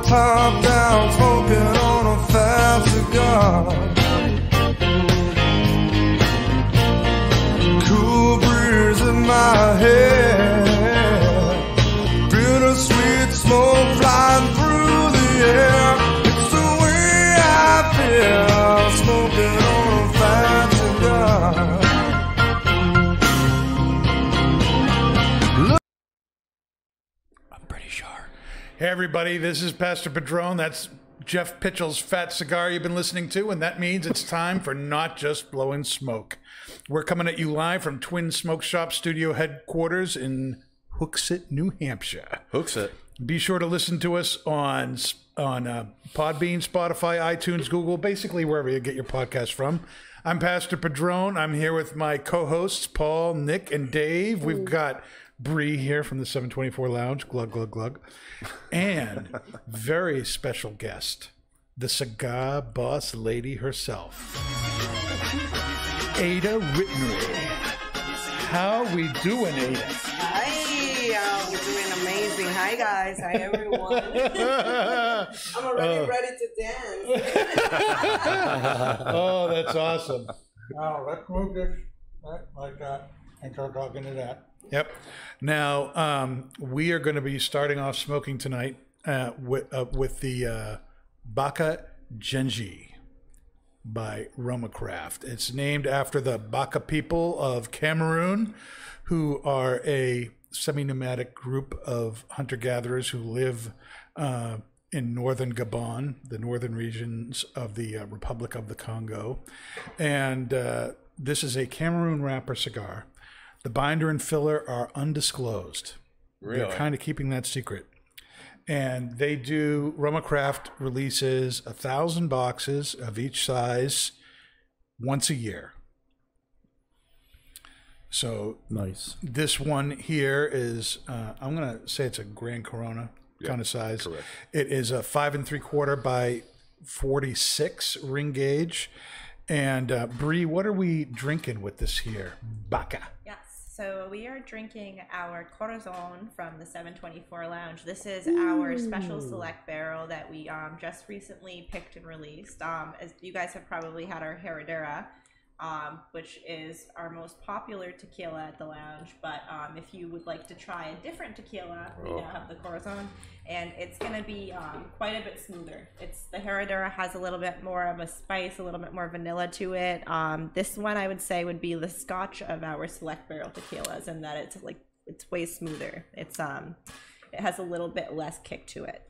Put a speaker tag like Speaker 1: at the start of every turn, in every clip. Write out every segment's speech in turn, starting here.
Speaker 1: Top down, smoking on a fat cigar. Cool breeze in my head, bittersweet smoke flying through the air. It's the way I feel, smoking on a fat cigar.
Speaker 2: I'm pretty sure.
Speaker 3: Hey everybody, this is Pastor Padron. That's Jeff Pitchell's Fat Cigar you've been listening to, and that means it's time for Not Just Blowing Smoke. We're coming at you live from Twin Smoke Shop Studio headquarters in Hooksett, New Hampshire.
Speaker 2: Hooksett.
Speaker 3: Be sure to listen to us on Podbean, Spotify, iTunes, Google, basically wherever you get your podcast from. I'm Pastor Padron. I'm here with my co-hosts, Paul, Nick, and Dave. We've got Bree here from the 724 Lounge, glug, glug, glug. And very special guest, the cigar boss lady herself, Aida Ritnery. How we doing, Aida?
Speaker 4: Hi, we're doing amazing. Hi, guys. Hi, everyone. I'm already ready to dance.
Speaker 3: Oh, that's awesome. Now, let's move this like that and start talking to that. Yep. Now, we are going to be starting off smoking tonight with the Baka Genji by Romacraft. It's named after the Baka people of Cameroon, who are a semi-nomadic group of hunter-gatherers who live in northern Gabon, the northern regions of the Republic of the Congo. And this is a Cameroon wrapper cigar. The binder and filler are undisclosed. Really? They're kind of keeping that secret. And they do, Romacraft releases 1,000 boxes of each size once a year. So
Speaker 2: nice.
Speaker 3: This one here is, I'm going to say it's a Grand Corona kind of size.
Speaker 5: Correct.
Speaker 3: It is a 5 3/4 by 46 ring gauge. And Bree, what are we drinking with this here? Baka.
Speaker 6: Yes, so we are drinking our Corazon from the 724 Lounge. This is our special select barrel that we just recently picked and released. As you guys have probably had our Heredera, which is our most popular tequila at the lounge. But if you would like to try a different tequila, we now have the Corazon, and it's going to be quite a bit smoother. The Heredera has a little bit more of a spice, a little bit more vanilla to it. This one I would say would be the Scotch of our select barrel tequilas, in that it's way smoother. It has a little bit less kick to it.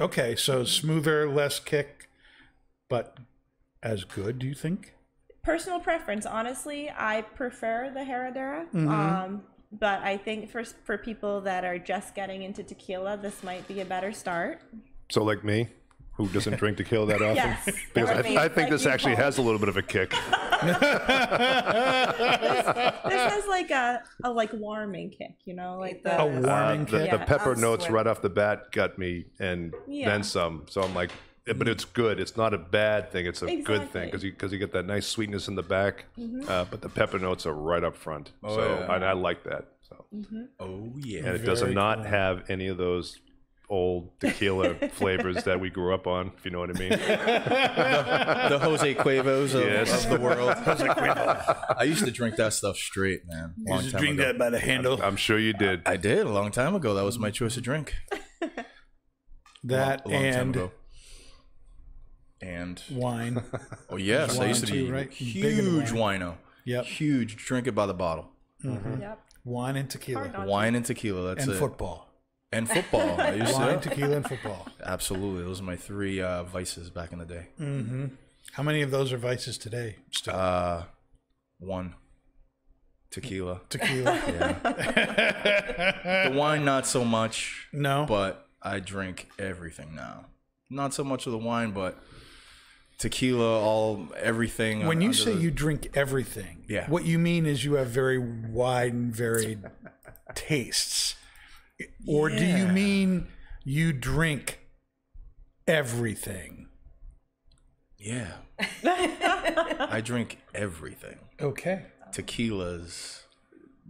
Speaker 3: Okay, so smoother, less kick, but as good, do you think?
Speaker 6: Personal preference, honestly, I prefer the Heredera. But I think for people that are just getting into tequila, this might be a better start.
Speaker 5: So like me, who doesn't drink tequila that often?
Speaker 6: Yes.
Speaker 5: Because I think this actually has a little bit of a kick.
Speaker 6: This has like a warming kick, you know, like
Speaker 3: a warming kick.
Speaker 5: The pepper notes right off the bat got me, and then some. So I'm like, but it's good. It's not a bad thing. It's a good thing because you get that nice sweetness in the back, but the pepper notes are right up front. And I like that. So.
Speaker 2: Oh yeah.
Speaker 5: And it does not have any of those old tequila flavors that we grew up on, if you know what I mean.
Speaker 2: The Jose Cuervos of the world. Jose Cuervo. I used to drink that stuff straight, man.
Speaker 3: You used to drink that by the handle.
Speaker 5: I'm sure you did.
Speaker 2: I did a long time ago. That was my choice of drink.
Speaker 3: That
Speaker 2: a long time ago.
Speaker 3: And wine.
Speaker 2: Oh yes, I used to be huge wino.
Speaker 3: Yep.
Speaker 2: Huge. Drink it by the bottle.
Speaker 6: Yep.
Speaker 3: Wine and tequila.
Speaker 2: Wine and tequila. That's
Speaker 3: and
Speaker 2: it.
Speaker 3: Football.
Speaker 2: And football. I used
Speaker 3: Wine, tequila, and football.
Speaker 2: Absolutely. Those are my three vices back in the day.
Speaker 3: How many of those are vices today? Still?
Speaker 2: One. Tequila.
Speaker 3: Tequila.
Speaker 2: Yeah. The wine, not so much.
Speaker 3: No.
Speaker 2: But I drink everything now. not so much of the wine, but tequila, everything.
Speaker 3: When you say you drink everything,
Speaker 2: yeah,
Speaker 3: what you mean is you have very wide and varied tastes, or do you mean you drink everything?
Speaker 2: Yeah, I drink everything.
Speaker 3: Okay,
Speaker 2: tequilas.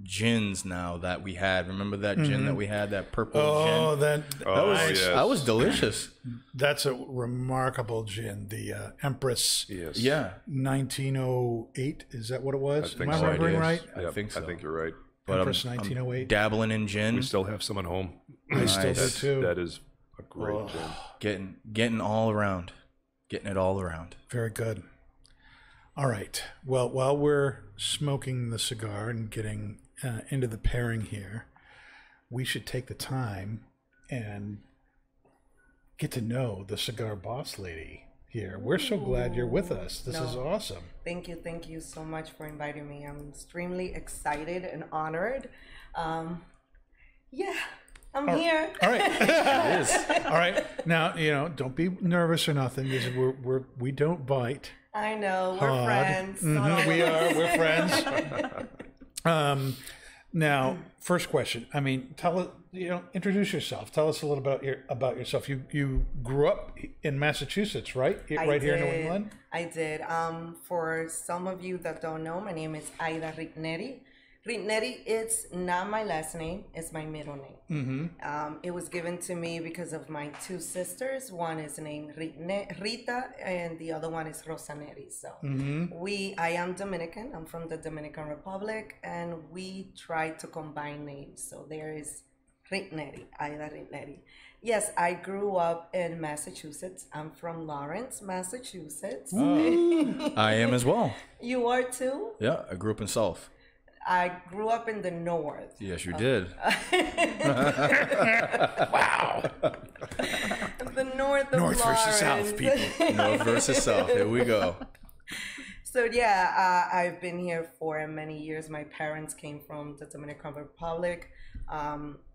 Speaker 2: Gins now that we had. Remember that gin that we had, that purple gin? That was delicious.
Speaker 3: That's a remarkable gin. The Empress.
Speaker 5: Yes.
Speaker 2: Yeah.
Speaker 3: 1908. Is that what it was? Am I
Speaker 5: so.
Speaker 3: remembering right?
Speaker 2: I think so.
Speaker 5: I think you're right.
Speaker 2: But
Speaker 3: Empress 1908.
Speaker 2: Dabbling in gin.
Speaker 5: We still have some at home.
Speaker 3: I still do too.
Speaker 5: That is a great gin.
Speaker 2: Getting all around. Getting it all around.
Speaker 3: Very good. All right. Well, while we're smoking the cigar and getting into the pairing here, we should take the time and get to know the cigar boss lady here. We're so glad you're with us. This is awesome.
Speaker 4: Thank you so much for inviting me. I'm extremely excited and honored. I'm here.
Speaker 3: All right. It is. All right. Now, don't be nervous or nothing, because we don't bite.
Speaker 4: I know, we're friends.
Speaker 3: Mm-hmm. We're friends. Now, first question. I mean, introduce yourself. Tell us a little about yourself. You grew up in Massachusetts, right? Right here in New England?
Speaker 4: I did. For some of you that don't know, my name is Aida Ritnery. Ritnery, it's not my last name, it's my middle name. Mm-hmm. It was given to me because of my two sisters. One is named Rita, and the other one is Rosaneri. So I am Dominican. I'm from the Dominican Republic, and we try to combine names. So there is Ritnery, Aida Ritnery. Yes, I grew up in Massachusetts. I'm from Lawrence, Massachusetts.
Speaker 2: I am as well.
Speaker 4: You are too?
Speaker 2: Yeah, I grew up in South.
Speaker 4: I grew up in the north.
Speaker 2: Yes, you did.
Speaker 3: Wow.
Speaker 4: The north of
Speaker 3: North versus South, people.
Speaker 2: North versus South. Here we go.
Speaker 4: So yeah, I've been here for many years. My parents came from the Dominican Republic.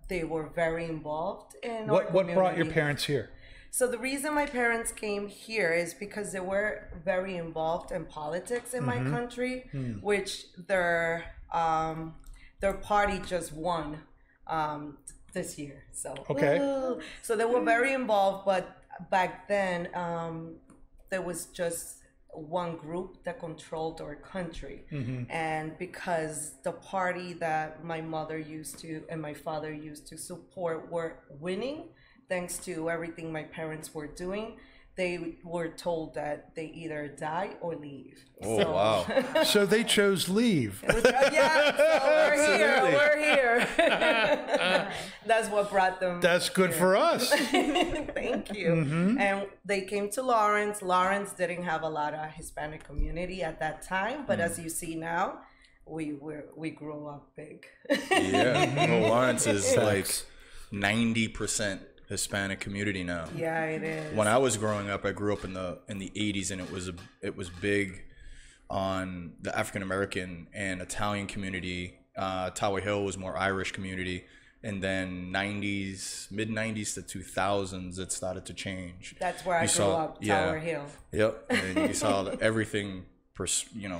Speaker 4: They were very involved in
Speaker 3: what brought your parents here?
Speaker 4: So the reason my parents came here is because they were very involved in politics in my country, which their party just won this year. So so they were very involved, but back then there was just one group that controlled our country, and because the party that my mother used to and my father used to support were winning, thanks to everything my parents were doing, they were told that they either die or leave.
Speaker 2: Oh, wow.
Speaker 3: So they chose leave.
Speaker 4: Yeah, so we're here. That's what brought them.
Speaker 3: That's good for us.
Speaker 4: Thank you. And they came to Lawrence. Lawrence didn't have a lot of Hispanic community at that time, but as you see now, we grew up big.
Speaker 2: Yeah. Well, Lawrence is like 90% Hispanic community now.
Speaker 4: Yeah, it is.
Speaker 2: When I was growing up, I grew up in the 80s, and it was big on the African American and Italian community. Tower Hill was more Irish community, and then mid 90s to 2000s, it started to change.
Speaker 4: That's where I grew up, Tower Hill.
Speaker 2: Yep, and you saw everything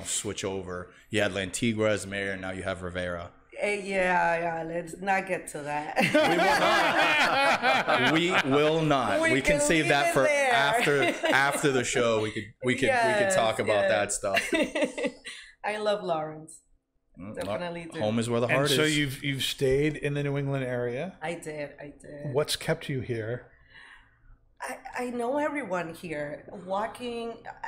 Speaker 2: switch over. You had Lantigua as mayor, and now you have Rivera.
Speaker 4: Yeah, let's not get to that.
Speaker 2: We will not. We can save that for after the show. We could talk about that stuff.
Speaker 4: I love Lawrence. Definitely do.
Speaker 2: Home is where the heart is.
Speaker 3: So you've stayed in the New England area.
Speaker 4: I did.
Speaker 3: What's kept you here?
Speaker 4: I know everyone here.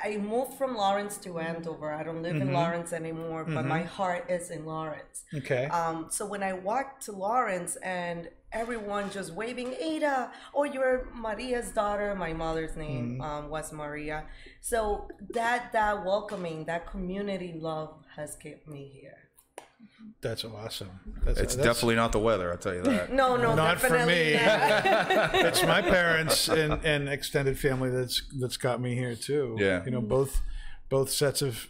Speaker 4: I moved from Lawrence to Andover. I don't live in Lawrence anymore, but my heart is in Lawrence.
Speaker 3: Okay.
Speaker 4: So when I walked to Lawrence and everyone just waving, Ada, oh, you're Maria's daughter. My mother's name was Maria. So that welcoming, that community love has kept me here.
Speaker 3: That's awesome.
Speaker 2: It's definitely not the weather, I'll tell you that.
Speaker 4: No,
Speaker 3: not for me.
Speaker 4: Not.
Speaker 3: It's my parents and extended family that's got me here too.
Speaker 2: Yeah.
Speaker 3: Both sets of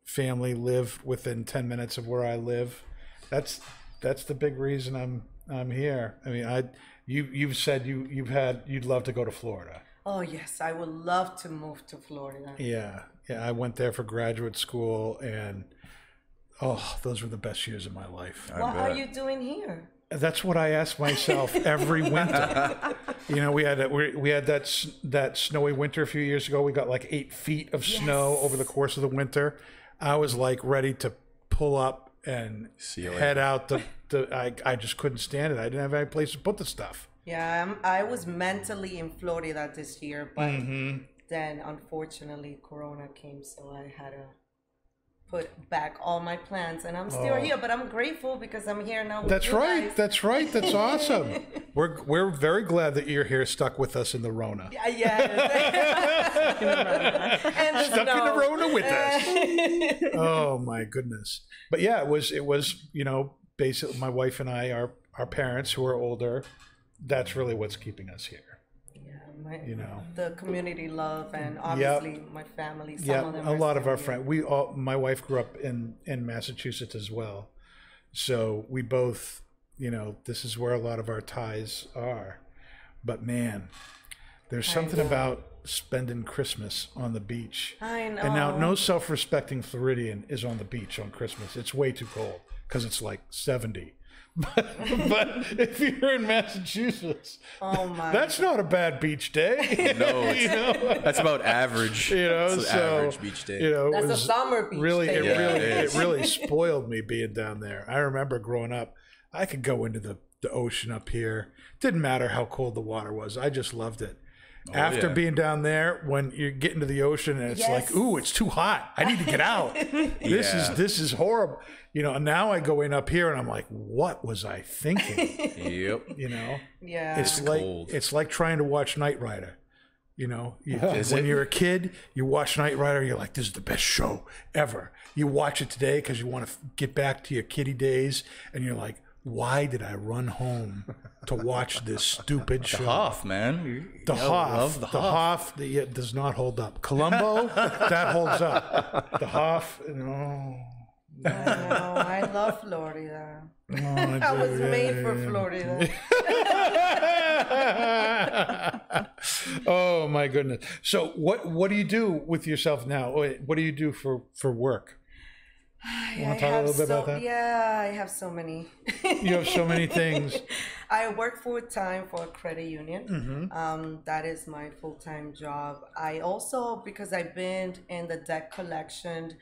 Speaker 3: family live within 10 minutes of where I live. That's the big reason I'm here. I mean, you've said you'd love to go to Florida.
Speaker 4: Oh yes, I would love to move to Florida.
Speaker 3: Yeah. Yeah. I went there for graduate school, and oh, those were the best years of my life.
Speaker 4: What are you doing here?
Speaker 3: That's what I ask myself every winter. You know, we had that snowy winter a few years ago. We got like 8 feet of snow over the course of the winter. I was like ready to pull up and head out. I just couldn't stand it. I didn't have any place to put the stuff.
Speaker 4: Yeah, I was mentally in Florida this year, but then unfortunately Corona came, so I had to put back all my plans, and I'm still here, but I'm grateful because I'm here now.
Speaker 3: That's right. That's right. That's awesome. We're very glad that you're here, stuck with us in the Rona.
Speaker 4: Yeah. And
Speaker 3: Stuck in the Rona with us. Oh my goodness. But yeah, it was you know, basically my wife and I, our parents who are older, that's really what's keeping us here. You know,
Speaker 4: the community love, and obviously my family.
Speaker 3: Some of them a lot of our friends. My wife grew up in Massachusetts as well, so we both, you know, this is where a lot of our ties are. But man, there's something about spending Christmas on the beach.
Speaker 4: I know.
Speaker 3: And now, no self-respecting Floridian is on the beach on Christmas. It's way too cold because it's like 70. But if you're in Massachusetts, that's not a bad beach day.
Speaker 2: No,
Speaker 3: you know?
Speaker 2: That's about average.
Speaker 3: You know,
Speaker 2: it's an average beach day.
Speaker 3: You know,
Speaker 4: that's a summer beach day.
Speaker 3: It really spoiled me being down there. I remember growing up, I could go into the ocean up here. Didn't matter how cold the water was. I just loved it. After being down there, when you get into the ocean and it's like, ooh, it's too hot. I need to get out. This is horrible. You know, and now I go in up here and I'm like, what was I thinking?
Speaker 2: Yep.
Speaker 3: You know?
Speaker 4: Yeah.
Speaker 3: It's like trying to watch Knight Rider. You know, when you're a kid, you watch Knight Rider, you're like, this is the best show ever. You watch it today because you want to get back to your kiddie days, and you're like, why did I run home to watch this stupid show?
Speaker 2: The Hoff, man.
Speaker 3: The Hoff does not hold up. Columbo, that holds up. The Hoff, no.
Speaker 4: I know. I love Florida. I was made for Florida.
Speaker 3: Oh my goodness. So what do you do with yourself now? What do you do for work? You want to talk a little bit about that?
Speaker 4: Yeah, I have so many.
Speaker 3: You have so many things.
Speaker 4: I work full-time for a credit union. That is my full-time job. I also, because I've been in the debt collection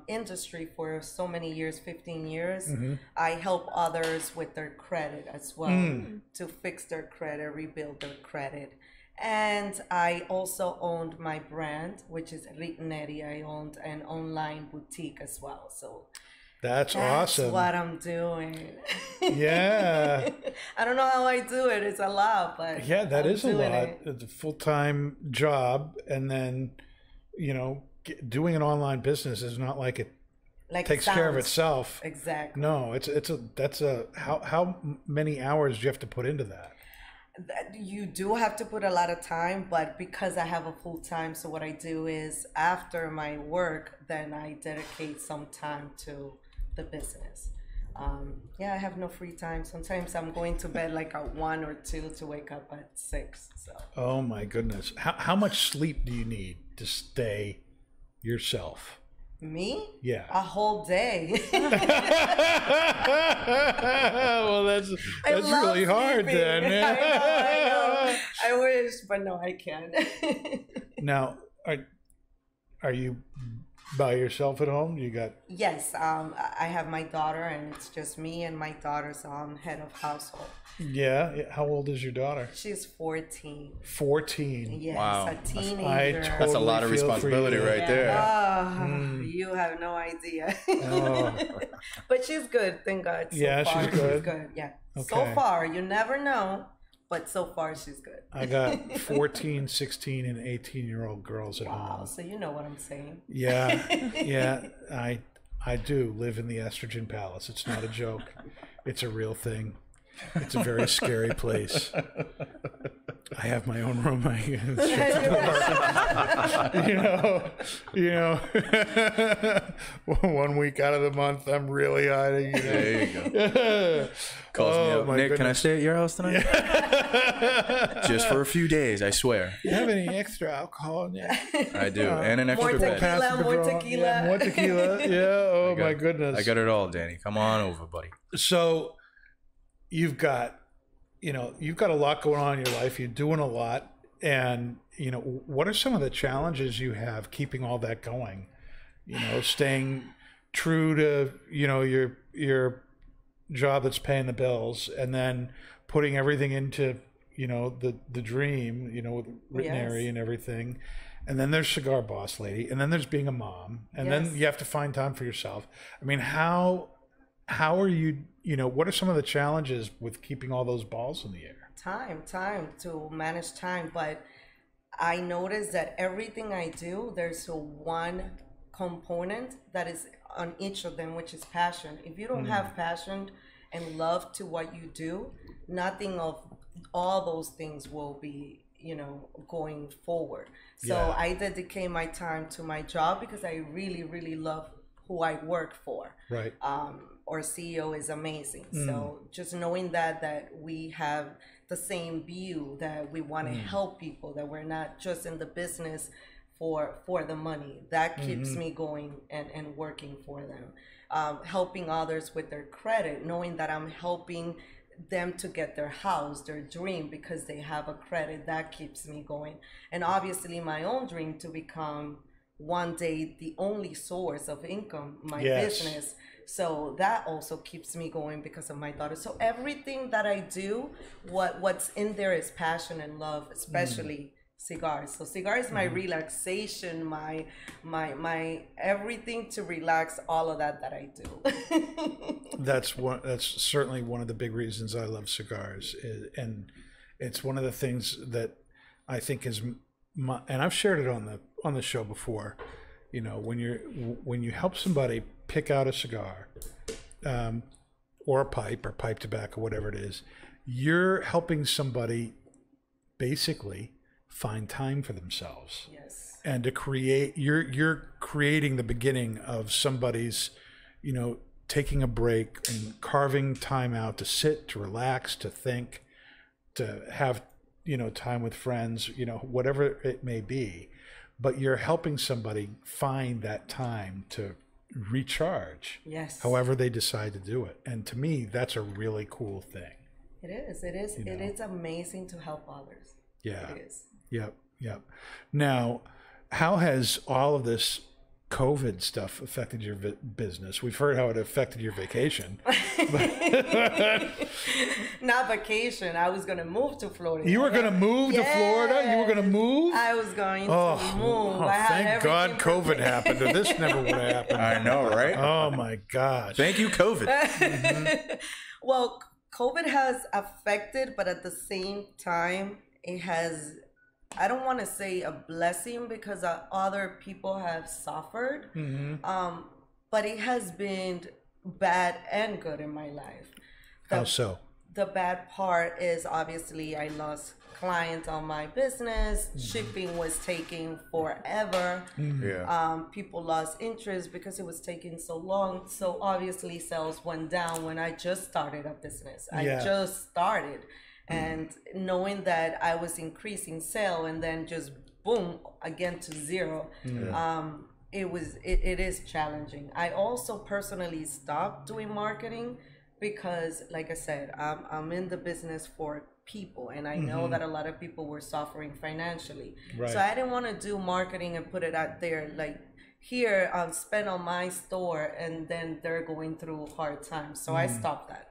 Speaker 4: industry for so many years, 15 years, I help others with their credit as well, to fix their credit, rebuild their credit. And I also owned my brand, which is Ritnery. I owned an online boutique as well. So
Speaker 3: that's awesome.
Speaker 4: What I'm doing.
Speaker 3: Yeah.
Speaker 4: I don't know how I do it. It's a lot, but
Speaker 3: yeah, that is a lot. It's a full-time job, and then, you know, doing an online business is not like it takes care of itself.
Speaker 4: Exactly.
Speaker 3: No, how many hours do you have to put into that?
Speaker 4: You do have to put a lot of time, but because I have a full time, so what I do is after my work, then I dedicate some time to the business. I have no free time. Sometimes I'm going to bed like at 1 or 2 to wake up at 6. So. Oh my goodness. How much sleep do you need to stay yourself? Me? Yeah. A whole day. Well, that's really hard then. I know. I wish, but no, I can't. Now, are you by yourself at home? You got? Yes. I have my daughter, and it's just me and my daughter's head of household. Yeah. How old is your daughter? She's 14. 14. Yes, wow. A teenager. That's a lot of responsibility right there. You have no idea. But she's good, thank God. So far, she's good. Yeah. Okay. So far, you never know, but so far she's good. I got 14, 16, and 18-year-old girls at home. Wow, so you know what I'm saying. Yeah, yeah. I do live in the estrogen palace. It's not a joke. It's a real thing. It's a very scary place. I have my own room. You know, 1 week out of the month, I'm really hiding. There you go. Calls me up. Nick, can I stay at your house tonight?
Speaker 2: Just for a few days, I swear.
Speaker 3: Do you have any extra alcohol in there?
Speaker 2: I do, and an extra bed.
Speaker 4: More tequila.
Speaker 3: Yeah, more tequila. Yeah. Oh my goodness.
Speaker 2: I got it all, Danny. Come on over, buddy.
Speaker 3: So you've got a lot going on in your life. You're doing a lot. And, what are some of the challenges you have keeping all that going? Staying true to, your job that's paying the bills, and then putting everything into, the dream, with Ritnery and everything. And then there's Cigar Boss Lady, and then there's being a mom, and then you have to find time for yourself. I mean, how are you, what are some of the challenges with keeping all those balls in the air?
Speaker 4: Time to manage time. But I notice that everything I do, there's one component that is on each of them, which is passion. If you don't have passion and love to what you do, nothing of all those things will be, going forward. So I dedicate my time to my job because I really, really love who I work for.
Speaker 3: Right.
Speaker 4: Our CEO is amazing. So just knowing that we have the same view, that we want to help people, that we're not just in the business for the money, that keeps me going and working for them. Helping others with their credit, knowing that I'm helping them to get their house, their dream, because they have a credit, that keeps me going. And obviously my own dream to become one day the only source of income, my business. So that also keeps me going because of my daughter. So everything that I do, what's in there is passion and love, especially cigars. So cigar is my relaxation, my everything to relax, all of that I do. That's
Speaker 3: certainly one of the big reasons I love cigars, and it's one of the things that I think is and I've shared it on the show before. When you help somebody pick out a cigar, or a pipe or pipe tobacco, whatever it is, you're helping somebody basically find time for themselves.
Speaker 4: Yes.
Speaker 3: And to create, you're creating the beginning of somebody's, taking a break and carving time out to sit, to relax, to think, to have, time with friends, whatever it may be. But you're helping somebody find that time to recharge.
Speaker 4: Yes.
Speaker 3: However they decide to do it. And to me, that's a really cool thing.
Speaker 4: It is. It is amazing to help others.
Speaker 3: Yeah.
Speaker 4: It is.
Speaker 3: Yep. Now, how has all of this COVID stuff affected your business? We've heard how it affected your vacation.
Speaker 4: Not vacation. I was going to move to Florida.
Speaker 3: You were going to move to Florida? You were going to move?
Speaker 4: I was going to move.
Speaker 3: Thank God COVID happened, or this never would have happened.
Speaker 2: I know, right?
Speaker 3: Oh, my gosh.
Speaker 2: Thank you, COVID.
Speaker 4: Well, COVID has affected, but at the same time, it has, I don't want to say a blessing because other people have suffered, but it has been bad and good in my life.
Speaker 3: How so?
Speaker 4: The bad part is obviously I lost clients on my business. Shipping was taking forever. People lost interest because it was taking so long. So obviously sales went down when I just started a business. I just started. And knowing that I was increasing sale and then just boom again to zero, it is challenging. I also personally stopped doing marketing because, like I said, I'm in the business for people, and I know that a lot of people were suffering financially. Right. So I didn't want to do marketing and put it out there like, here, I'll spend on my store, and then they're going through hard times. So I stopped that.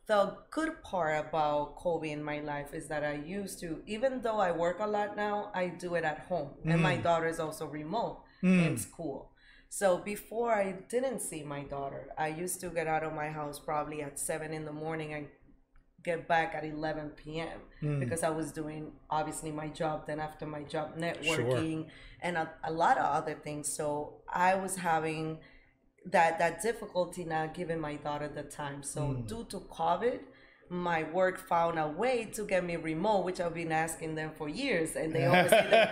Speaker 4: The good part about COVID in my life is that I used to, even though I work a lot now, I do it at home. And my daughter is also remote in school. So before I didn't see my daughter, I used to get out of my house probably at 7 in the morning and get back at 11 p.m. Because I was doing obviously my job, then after my job networking and a lot of other things. So I was having that difficulty not giving my daughter the time. So due to COVID, my work found a way to get me remote, which I've been asking them for years, and they always say they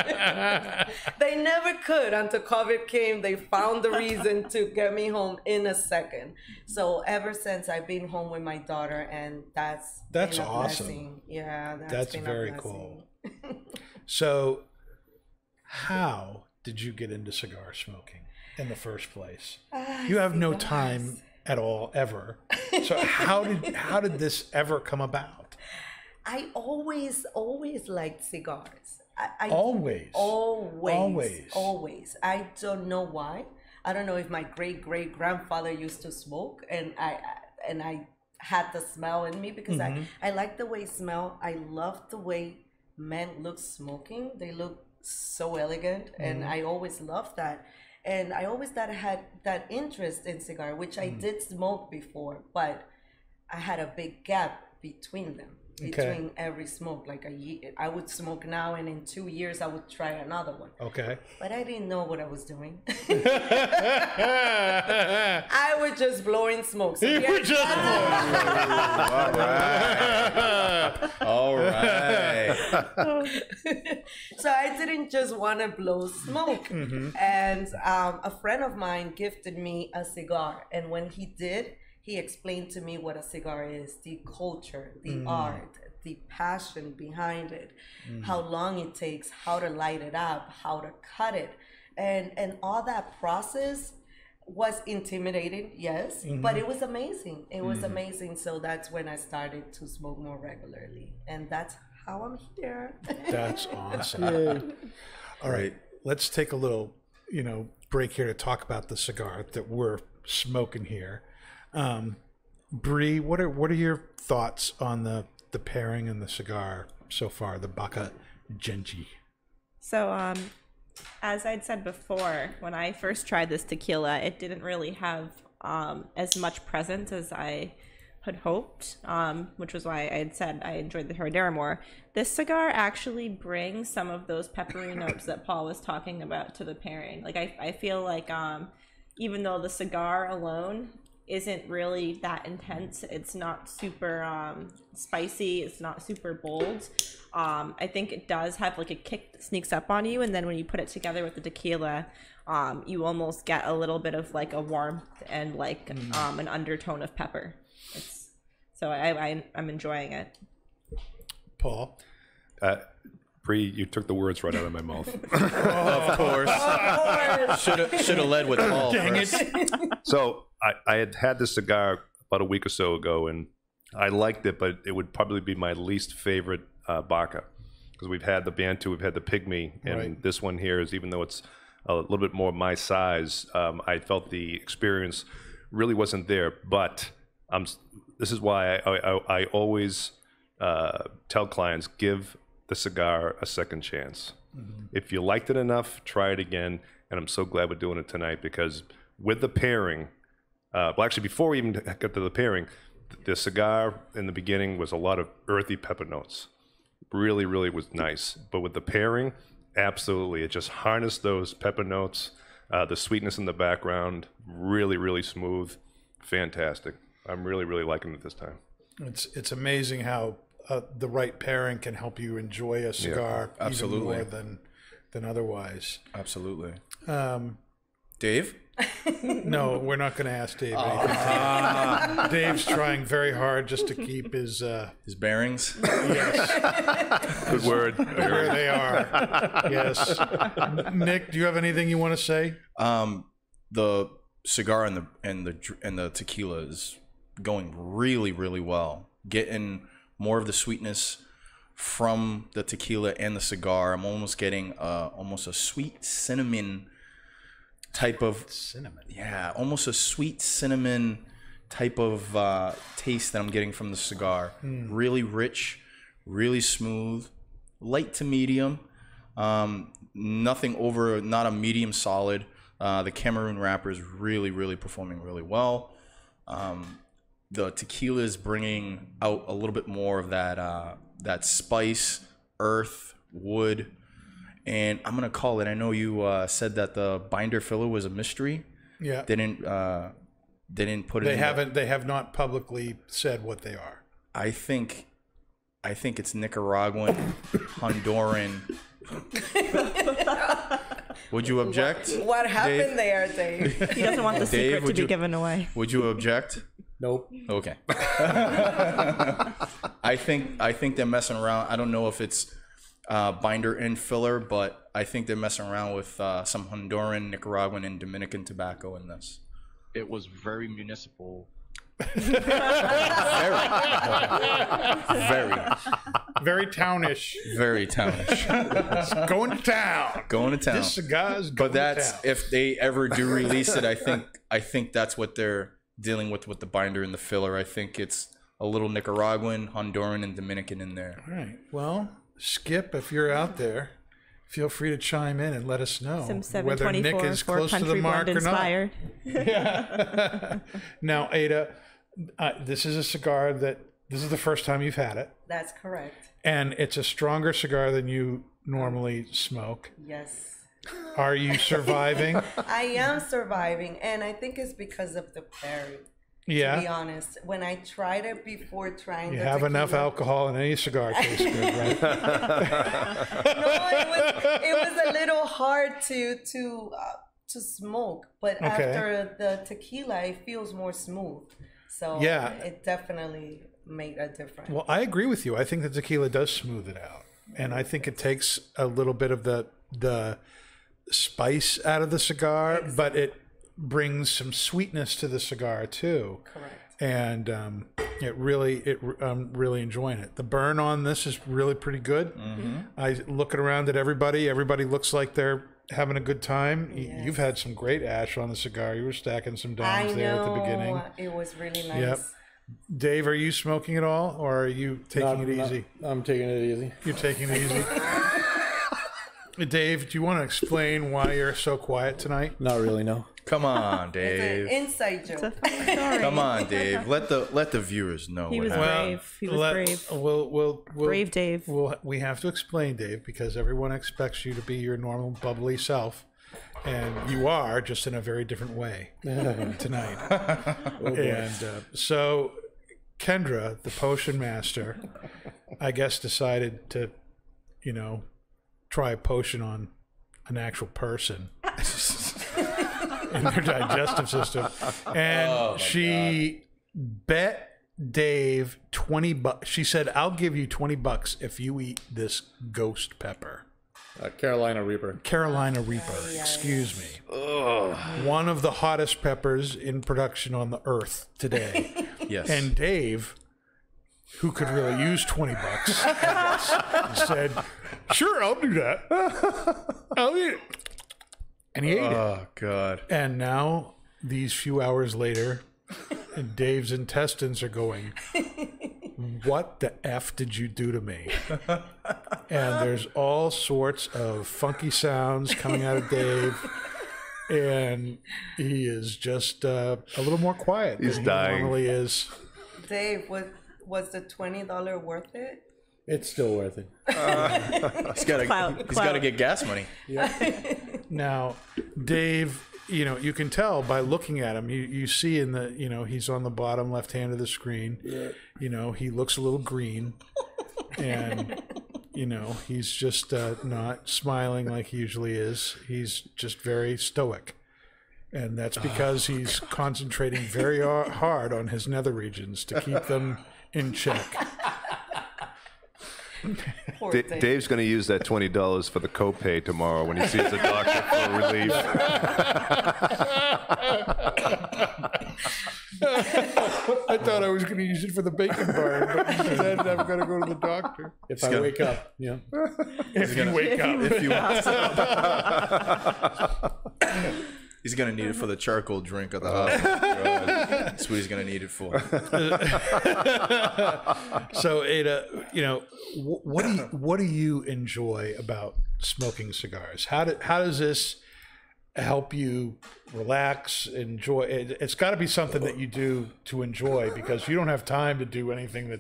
Speaker 4: couldn't. They never could until COVID came. They found the reason to get me home in a second. So ever since, I've been home with my daughter, and that's been a
Speaker 3: awesome.
Speaker 4: blessing. Yeah,
Speaker 3: that's
Speaker 4: been
Speaker 3: very cool. So, how did you get into cigar smoking in the first place? You have no time at all, ever. So how did this ever come about?
Speaker 4: I always liked cigars. I
Speaker 3: Always.
Speaker 4: I don't know why. I don't know if my great grandfather used to smoke, and I had the smell in me, because I like the way smell. I love the way men look smoking. They look so elegant, and I always loved that. And I always had that interest in cigar, which I did smoke before, but I had a big gap between them, between every smoke. Like a year, I would smoke now, and in 2 years I would try another one. Okay. But I didn't know what I was doing. I was just blowing smoke. So
Speaker 3: you were just blowing
Speaker 2: smoke. All right.
Speaker 4: So I didn't just want to blow smoke. And a friend of mine gifted me a cigar. And when he did, he explained to me what a cigar is, the culture, the art, the passion behind it, how long it takes, how to light it up, how to cut it. And all that process was intimidating, yes, but it was amazing. It was amazing. So that's when I started to smoke more regularly. And that's how I'm here. That's
Speaker 3: awesome. All right, let's take a little, break here to talk about the cigar that we're smoking here. Bree, what are your thoughts on the pairing and the cigar so far, the Baca Genji?
Speaker 6: So, as I'd said before, when I first tried this tequila, it didn't really have as much presence as I had hoped, which was why I had said I enjoyed the Herradura more. This cigar actually brings some of those peppery notes that Paul was talking about to the pairing. Like I feel like even though the cigar alone isn't really that intense, it's not super spicy, it's not super bold, I think it does have like a kick that sneaks up on you, and then when you put it together with the tequila, you almost get a little bit of like a warmth and like an undertone of pepper. So I'm enjoying it.
Speaker 3: Paul?
Speaker 5: Bree, you took the words right out of my mouth.
Speaker 2: Of course. Should have led with Paul. Dang it.
Speaker 5: So I had this cigar about a week or so ago, and I liked it, but it would probably be my least favorite Baca, because we've had the Bantu, we've had the Pygmy, and this one here is, even though it's a little bit more my size, I felt the experience really wasn't there. But this is why I always tell clients, give the cigar a second chance. If you liked it enough, try it again. And I'm so glad we're doing it tonight, because with the pairing, well, actually, before we even got to the pairing, the cigar in the beginning was a lot of earthy pepper notes. Really, really was nice. But with the pairing, absolutely, it just harnessed those pepper notes, the sweetness in the background, really, really smooth, fantastic. I'm really, really liking it this time.
Speaker 3: It's amazing how the right pairing can help you enjoy a cigar even more than otherwise.
Speaker 2: Absolutely. Dave?
Speaker 3: No, we're not going to ask Dave anything. Dave's trying very hard just to keep his
Speaker 2: bearings.
Speaker 3: Yes.
Speaker 5: Good word.
Speaker 3: Where they are. Yes. Nick, do you have anything you want to say?
Speaker 2: The cigar and the tequila is going really, really well. Getting more of the sweetness from the tequila and the cigar. I'm almost getting almost a sweet cinnamon type of almost a sweet cinnamon type of taste that I'm getting from the cigar. Really rich, really smooth, light to medium, nothing over, not a medium solid. The Cameroon wrapper is really, really performing really well. The tequila is bringing out a little bit more of that spice, earth, wood. And I'm gonna call it. I know you said that the binder filler was a mystery.
Speaker 3: Yeah.
Speaker 2: they didn't put it.
Speaker 3: They have not publicly said what they are.
Speaker 2: I think it's Nicaraguan, Honduran. Would you object?
Speaker 4: What happened
Speaker 2: Dave?
Speaker 4: there, Dave?
Speaker 6: He doesn't want the secret to be given away.
Speaker 2: Would you object?
Speaker 7: Nope.
Speaker 2: Okay. I think they're messing around. I don't know if it's binder and filler, but I think they're messing around with some Honduran, Nicaraguan, and Dominican tobacco in this.
Speaker 8: It was very municipal.
Speaker 2: Very
Speaker 3: Townish.
Speaker 2: Very townish.
Speaker 3: Going to town.
Speaker 2: Going to town.
Speaker 3: This cigar's
Speaker 2: But
Speaker 3: going
Speaker 2: that's
Speaker 3: to town.
Speaker 2: if they ever do release it. I think that's what they're dealing with the binder and the filler. I think it's a little Nicaraguan, Honduran, and Dominican in there.
Speaker 3: All right. Well, Skip, if you're out there, feel free to chime in and let us know
Speaker 6: Some
Speaker 3: whether Nick
Speaker 6: 724
Speaker 3: is
Speaker 6: for
Speaker 3: close to the
Speaker 6: country
Speaker 3: mark
Speaker 6: blend
Speaker 3: or not.
Speaker 6: inspired.
Speaker 3: Now, Ada, this is a cigar that this is the first time you've had it,
Speaker 4: That's correct.
Speaker 3: and it's a stronger cigar than you normally smoke.
Speaker 4: Yes.
Speaker 3: Are you surviving?
Speaker 4: I am surviving, and I think it's because of the berry. To be
Speaker 3: Yeah.
Speaker 4: honest, when I tried it before trying
Speaker 3: You
Speaker 4: the
Speaker 3: have enough
Speaker 4: tequila-
Speaker 3: alcohol in any cigar tastes good, right?
Speaker 4: No, it was a little hard to smoke, but
Speaker 3: Okay.
Speaker 4: after the tequila, it feels more smooth. So
Speaker 3: Yeah.
Speaker 4: it definitely made a difference.
Speaker 3: Well, I agree with you. I think the tequila does smooth it out, and I think it takes a little bit of the spice out of the cigar, but it brings some sweetness to the cigar too.
Speaker 4: Correct.
Speaker 3: And I'm really enjoying it. The burn on this is really pretty good. I looking around at everybody. Everybody looks like they're having a good time. You've had some great ash on the cigar. You were stacking some dimes there at the beginning.
Speaker 4: It was really nice.
Speaker 3: Yep. Dave, are you smoking at all, or are you taking it easy?
Speaker 7: I'm taking it easy.
Speaker 3: You're taking it easy. Dave, do you want to explain why you're so quiet tonight?
Speaker 7: Not really, no.
Speaker 2: Come on,
Speaker 4: It's
Speaker 2: Dave.
Speaker 4: an inside joke.
Speaker 6: It's a funny story.
Speaker 2: Come on, Dave. Let the viewers know.
Speaker 6: He
Speaker 2: what
Speaker 6: was
Speaker 2: happened.
Speaker 6: brave. He was brave.
Speaker 3: We'll
Speaker 6: Brave Dave.
Speaker 3: We have to explain, Dave, because everyone expects you to be your normal bubbly self, and you are, just in a very different way tonight. And so, Kendra, the potion master, I guess decided to, try a potion on an actual person in their digestive system, and she bet Dave $20. She said, "I'll give you $20 if you eat this ghost pepper."
Speaker 7: Carolina Reaper.
Speaker 3: Carolina Reaper, excuse me. One of the hottest peppers in production on the earth today.
Speaker 2: Yes.
Speaker 3: And Dave, who could really use $20, I guess, said, "Sure, I'll do that. I'll eat it." And he ate it.
Speaker 2: Oh God.
Speaker 3: And now, these few hours later, Dave's intestines are going, "What the F did you do to me?" And there's all sorts of funky sounds coming out of Dave. And he is just a little more quiet
Speaker 5: He's
Speaker 3: than
Speaker 5: dying.
Speaker 3: he normally is.
Speaker 4: Dave, was the $20 worth it?
Speaker 7: It's still worth it.
Speaker 2: He's got to get gas money.
Speaker 3: Now, Dave, you can tell by looking at him. You see in the, he's on the bottom left hand of the screen. Yeah. He looks a little green, and he's just not smiling like he usually is. He's just very stoic, and that's because he's concentrating very hard on his nether regions to keep them in check.
Speaker 4: Poor Dave.
Speaker 5: Dave's going to use that $20 for the copay tomorrow when he sees the doctor for relief.
Speaker 3: I thought I was going to use it for the bacon bar, but he said I'm going to go to the doctor.
Speaker 7: If I wake up,
Speaker 3: If you wake up.
Speaker 2: If you He's gonna need it for the charcoal drink at the hospital. That's what he's gonna need it for.
Speaker 3: So Ada, what do you enjoy about smoking cigars? How does this help you relax, enjoy? It's got to be something that you do to enjoy, because you don't have time to do anything that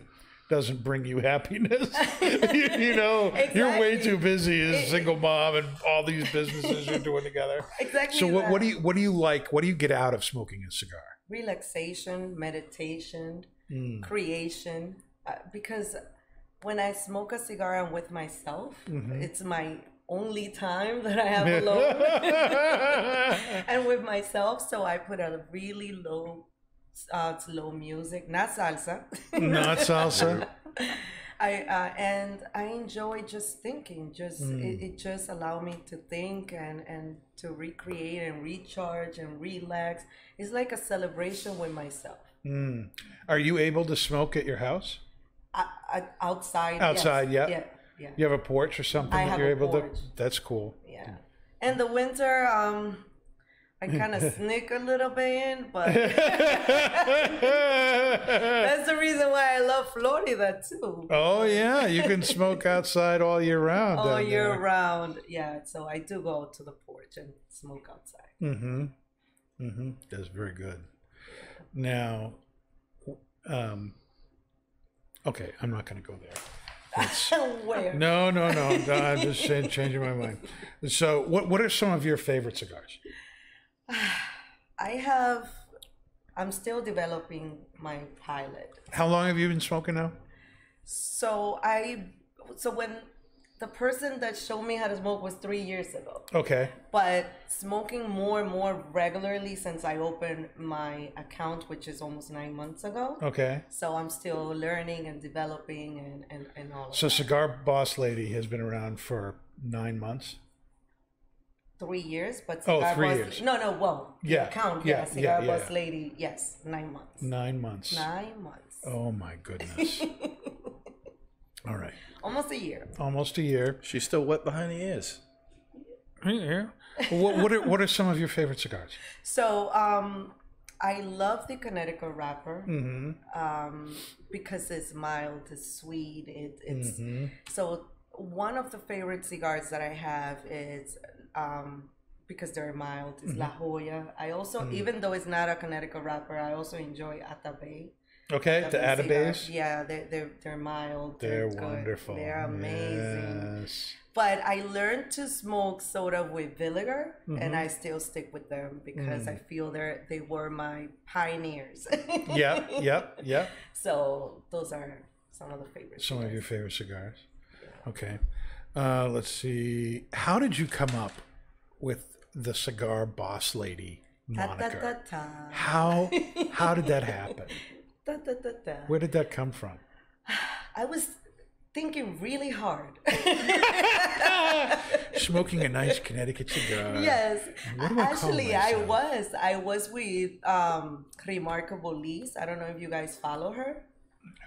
Speaker 3: doesn't bring you happiness. You know, you're way too busy as a single mom and all these businesses you're doing together.
Speaker 4: Exactly.
Speaker 3: So what do you like? What do you get out of smoking a cigar?
Speaker 4: Relaxation, meditation, creation. Because when I smoke a cigar, I'm with myself. It's my only time that I have alone and with myself. So I put a really slow music, not salsa.
Speaker 3: Not salsa.
Speaker 4: And I enjoy just thinking. It just allow me to think and to recreate and recharge and relax. It's like a celebration with myself.
Speaker 3: Are you able to smoke at your house?
Speaker 4: Outside.
Speaker 3: Outside,
Speaker 4: yes.
Speaker 3: yeah.
Speaker 4: Yeah.
Speaker 3: You have a porch or something that you're able to? That's cool.
Speaker 4: Yeah. In the winter, I kind of sneak a little bit in, but that's the reason why I love Florida too.
Speaker 3: Oh yeah, you can smoke outside all year round.
Speaker 4: All year round, yeah. So I do go to the porch and smoke outside.
Speaker 3: That's very good. Now, okay, I'm not going to go there.
Speaker 4: Where?
Speaker 3: No. I'm just changing my mind. So, what are some of your favorite cigars?
Speaker 4: I'm still developing my palate.
Speaker 3: How long have you been smoking now?
Speaker 4: So when the person that showed me how to smoke was 3 years ago.
Speaker 3: Okay.
Speaker 4: But smoking more and more regularly since I opened my account, which is almost 9 months ago.
Speaker 3: Okay.
Speaker 4: So I'm still learning and developing and all of
Speaker 3: So
Speaker 4: that.
Speaker 3: Cigar Boss Lady has been around for 9 months?
Speaker 4: 3 years, but
Speaker 3: Cigar
Speaker 4: 3
Speaker 3: years.
Speaker 4: No, well, the account, Cigar Boss Lady, yes, 9 months.
Speaker 3: 9 months.
Speaker 4: 9 months.
Speaker 3: Oh my goodness. All right.
Speaker 4: Almost a year.
Speaker 3: Almost a year.
Speaker 2: She's still wet behind the ears.
Speaker 3: Yeah. What are some of your favorite cigars?
Speaker 4: So I love the Connecticut wrapper because it's mild, it's sweet. It's so one of the favorite cigars that I have is because they're mild. Is La Jolla. I also, even though it's not a Connecticut wrapper, I also enjoy Atabey.
Speaker 3: Okay, the Atabays.
Speaker 4: Yeah, they're mild.
Speaker 3: They're
Speaker 4: good.
Speaker 3: wonderful.
Speaker 4: They're amazing.
Speaker 3: Yes.
Speaker 4: But I learned to smoke soda with vinegar, and I still stick with them because I feel they were my pioneers.
Speaker 3: Yep.
Speaker 4: So those are some of the favorites.
Speaker 3: Some of your favorite cigars. Okay. Let's see. How did you come up with the Cigar Boss Lady moniker? How did that happen? Where did that come from?
Speaker 4: I was thinking really hard.
Speaker 3: Smoking a nice Connecticut cigar.
Speaker 4: Yes.
Speaker 3: What do I call myself?
Speaker 4: I was with Remarkable Lise. I don't know if you guys follow her.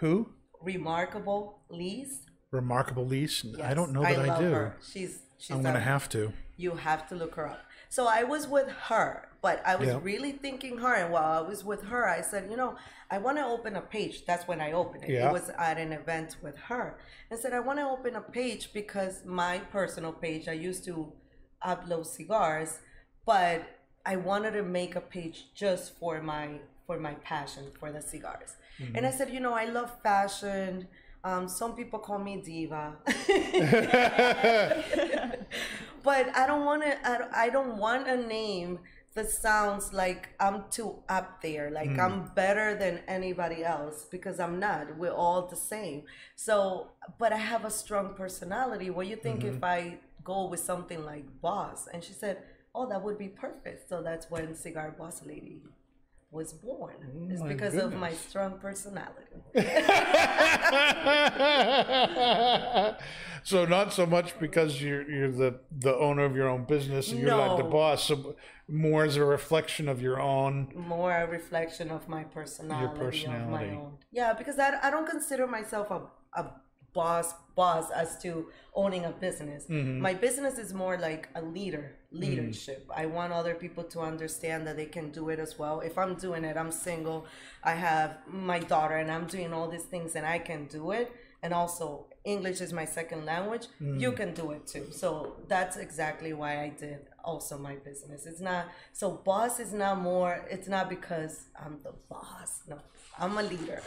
Speaker 3: Who?
Speaker 4: Remarkable Lise.
Speaker 3: Remarkable Lise?
Speaker 4: Yes,
Speaker 3: I don't know that I
Speaker 4: love
Speaker 3: do.
Speaker 4: Her. She's
Speaker 3: I'm going to have to.
Speaker 4: You have to look her up. So I was with her, but I was really thinking her. And while I was with her, I said, I want to open a page. That's when I opened it. It was at an event with her. I said, I want to open a page because my personal page, I used to upload cigars, but I wanted to make a page just for my passion for the cigars. And I said, I love fashion. Some people call me diva, but I don't want a name that sounds like I'm too up there, like I'm better than anybody else, because I'm not. We're all the same. So, but I have a strong personality. What do you think if I go with something like boss? And she said, oh, that would be perfect. So that's when Cigar Boss Lady was born. It's because of my strong personality.
Speaker 3: So not so much because you're the owner of your own business and you're like the boss, so more as a reflection of your own.
Speaker 4: More a reflection of my personality.
Speaker 3: Your personality.
Speaker 4: Of my own. Yeah, because I don't consider myself a boss as to owning a business. My business is more like a leadership. I want other people to understand that they can do it as well. If I'm doing it, I'm single, I have my daughter, and I'm doing all these things and I can do it, and also English is my second language, you can do it too. So that's exactly why I did also my business. It's not, so boss is not more, it's not because I'm the boss. No, I'm a leader.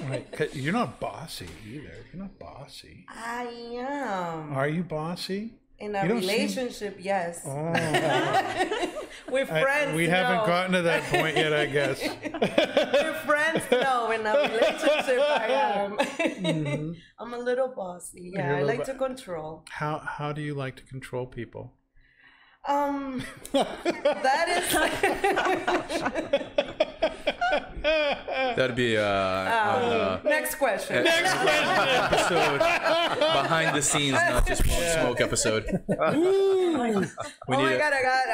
Speaker 3: Right. 'Cause you're not bossy either. You're not bossy.
Speaker 4: I am.
Speaker 3: Are you bossy?
Speaker 4: In a
Speaker 3: You don't
Speaker 4: relationship, yes.
Speaker 3: Oh.
Speaker 4: With friends,
Speaker 3: We haven't gotten to that point yet, I guess.
Speaker 4: With friends, no. In a relationship, I am. I'm a little bossy.
Speaker 3: You're a
Speaker 4: Yeah, I
Speaker 3: little
Speaker 4: like to control.
Speaker 3: How do you like to control people?
Speaker 4: That is.
Speaker 2: That'd be
Speaker 4: Next question.
Speaker 2: episode behind the scenes, not just won't smoke episode. We need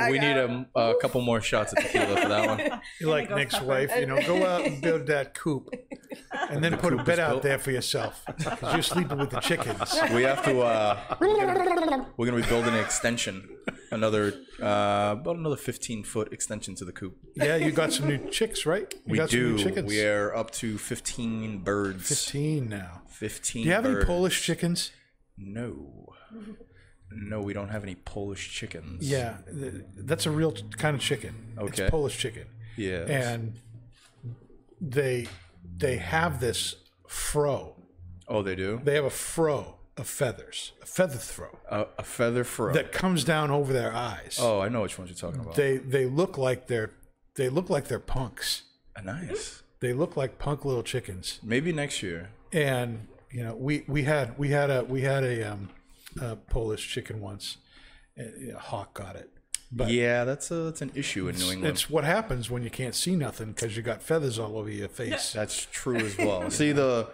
Speaker 2: we need a couple more shots of tequila for that one.
Speaker 3: You're like Nick's wife, go out and build that coop, and then put a bed out there for yourself. 'Cause you're sleeping with the chickens.
Speaker 2: We have to. We're gonna be building an extension, about another 15-foot extension to the coop.
Speaker 3: Yeah, you got some new chicks, right? You
Speaker 2: We
Speaker 3: got some
Speaker 2: do.
Speaker 3: new chickens.
Speaker 2: We are up to 15 birds.
Speaker 3: 15 now.
Speaker 2: 15.
Speaker 3: Do you have any
Speaker 2: birds.
Speaker 3: Polish chickens?
Speaker 2: No. No, we don't have any Polish chickens.
Speaker 3: Yeah, that's a real kind of chicken.
Speaker 2: Okay.
Speaker 3: It's Polish chicken.
Speaker 2: Yeah.
Speaker 3: And they have this fro.
Speaker 2: Oh, they do?
Speaker 3: They have a fro of feathers, a feather throw
Speaker 2: A feather fro.
Speaker 3: that comes down over their eyes.
Speaker 2: Oh, I know which ones you're talking about.
Speaker 3: They look like they're punks.
Speaker 2: Nice.
Speaker 3: They look like punk little chickens.
Speaker 2: Maybe next year.
Speaker 3: And we had a Polish chicken once. Hawk got it. But
Speaker 2: Yeah, that's an issue in New England.
Speaker 3: it's what happens when you can't see nothing because you got feathers all over your face.
Speaker 2: That's true as well. See the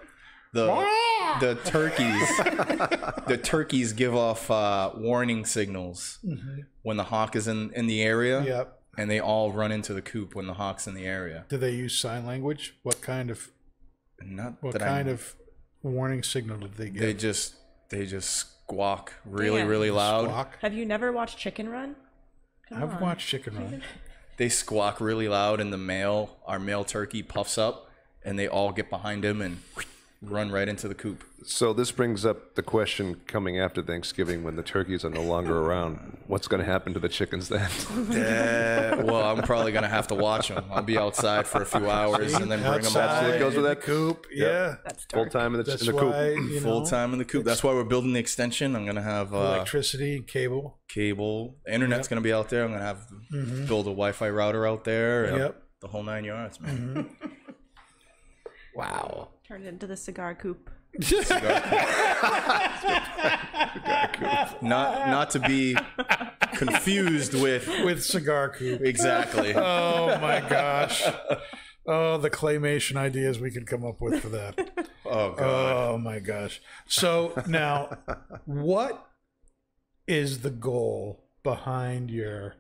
Speaker 2: turkeys give off warning signals when the hawk is in the area.
Speaker 3: Yep.
Speaker 2: And they all run into the coop when the hawk's in the area.
Speaker 3: Do they use sign language? What kind of warning signal did they give?
Speaker 2: They just squawk really loud.
Speaker 3: Squawk?
Speaker 9: Have you never watched Chicken Run?
Speaker 3: I've watched Chicken Run.
Speaker 2: They squawk really loud, and our male turkey puffs up, and they all get behind him and run right into the coop.
Speaker 5: So this brings up the question coming after Thanksgiving when the turkeys are no longer around. What's going to happen to the chickens then?
Speaker 2: Well, I'm probably gonna have to watch them. I'll be outside for a few hours and then bring them
Speaker 3: Outside
Speaker 2: back.
Speaker 5: It goes with
Speaker 3: in
Speaker 5: that
Speaker 3: the coop. Yeah.
Speaker 9: That's
Speaker 5: Full
Speaker 9: dark.
Speaker 5: time in
Speaker 3: That's
Speaker 5: the
Speaker 3: why,
Speaker 5: coop.
Speaker 2: Full time in the coop. That's why we're building the extension. I'm gonna have
Speaker 3: electricity, cable.
Speaker 2: cable. The internet's gonna be out there. I'm gonna have build a Wi-Fi router out there. And
Speaker 3: Yep.
Speaker 2: the whole 9 yards, man. Wow.
Speaker 9: Turned into the cigar coop.
Speaker 2: Not to be confused with
Speaker 3: With cigar coop.
Speaker 2: exactly.
Speaker 3: Oh my gosh. Oh, the claymation ideas we could come up with for that.
Speaker 2: Oh god.
Speaker 3: Oh my gosh. So now, what is the goal behind your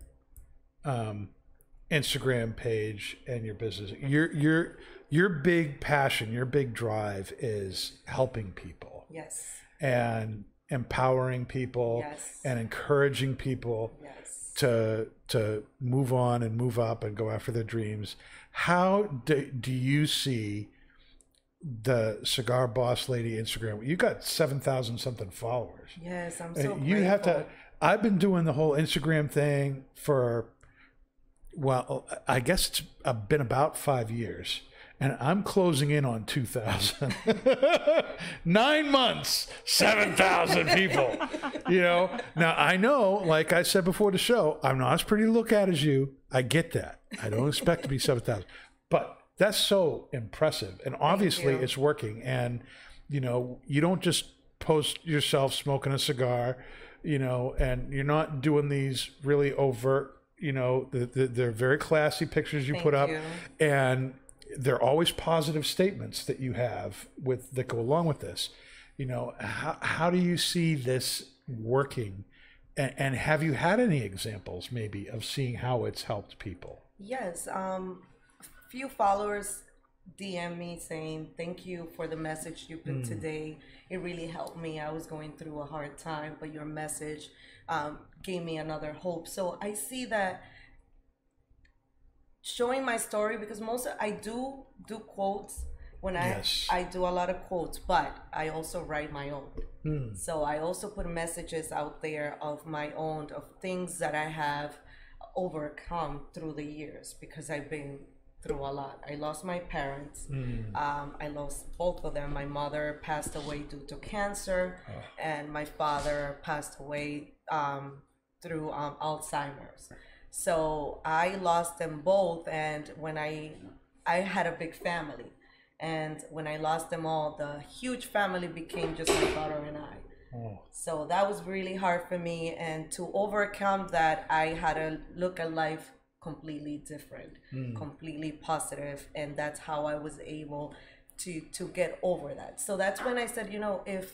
Speaker 3: Instagram page and your business? Your big passion, your big drive is helping people
Speaker 4: Yes.
Speaker 3: and empowering people
Speaker 4: Yes.
Speaker 3: and encouraging people
Speaker 4: Yes.
Speaker 3: to move on and move up and go after their dreams. How do you see the Cigar Boss Lady Instagram? You got 7,000 something followers.
Speaker 4: Yes, I'm so
Speaker 3: You have to.
Speaker 4: grateful.
Speaker 3: I've been doing the whole Instagram thing for, well, I guess it's been about 5 years, and I'm closing in on 2,000. 9 months, 7,000 people. Now I know, like I said before the show, I'm not as pretty to look at as you. I get that. I don't expect to be 7,000, but that's so impressive, and obviously it's working. And you don't just post yourself smoking a cigar, and you're not doing these really overt. They're very classy pictures you put up,
Speaker 4: you.
Speaker 3: and they're always positive statements that you have that go along with this. How do you see this working, and have you had any examples maybe of seeing how it's helped people?
Speaker 4: Yes. A few followers DM me saying, thank you for the message you put today. It really helped me. I was going through a hard time, but your message gave me another hope. So I see that showing my story, because I do quotes when
Speaker 3: Yes.
Speaker 4: I do a lot of quotes, but I also write my own. So I also put messages out there of my own, of things that I have overcome through the years, because I've been through a lot. I lost my parents. I lost both of them. My mother passed away due to cancer, and my father passed away through Alzheimer's. So I lost them both, and when I had a big family, and when I lost them all, the huge family became just my daughter and I. So that was really hard for me, and to overcome that, I had to look at life completely different, completely positive, and that's how I was able to get over that. So that's when I said, you know, if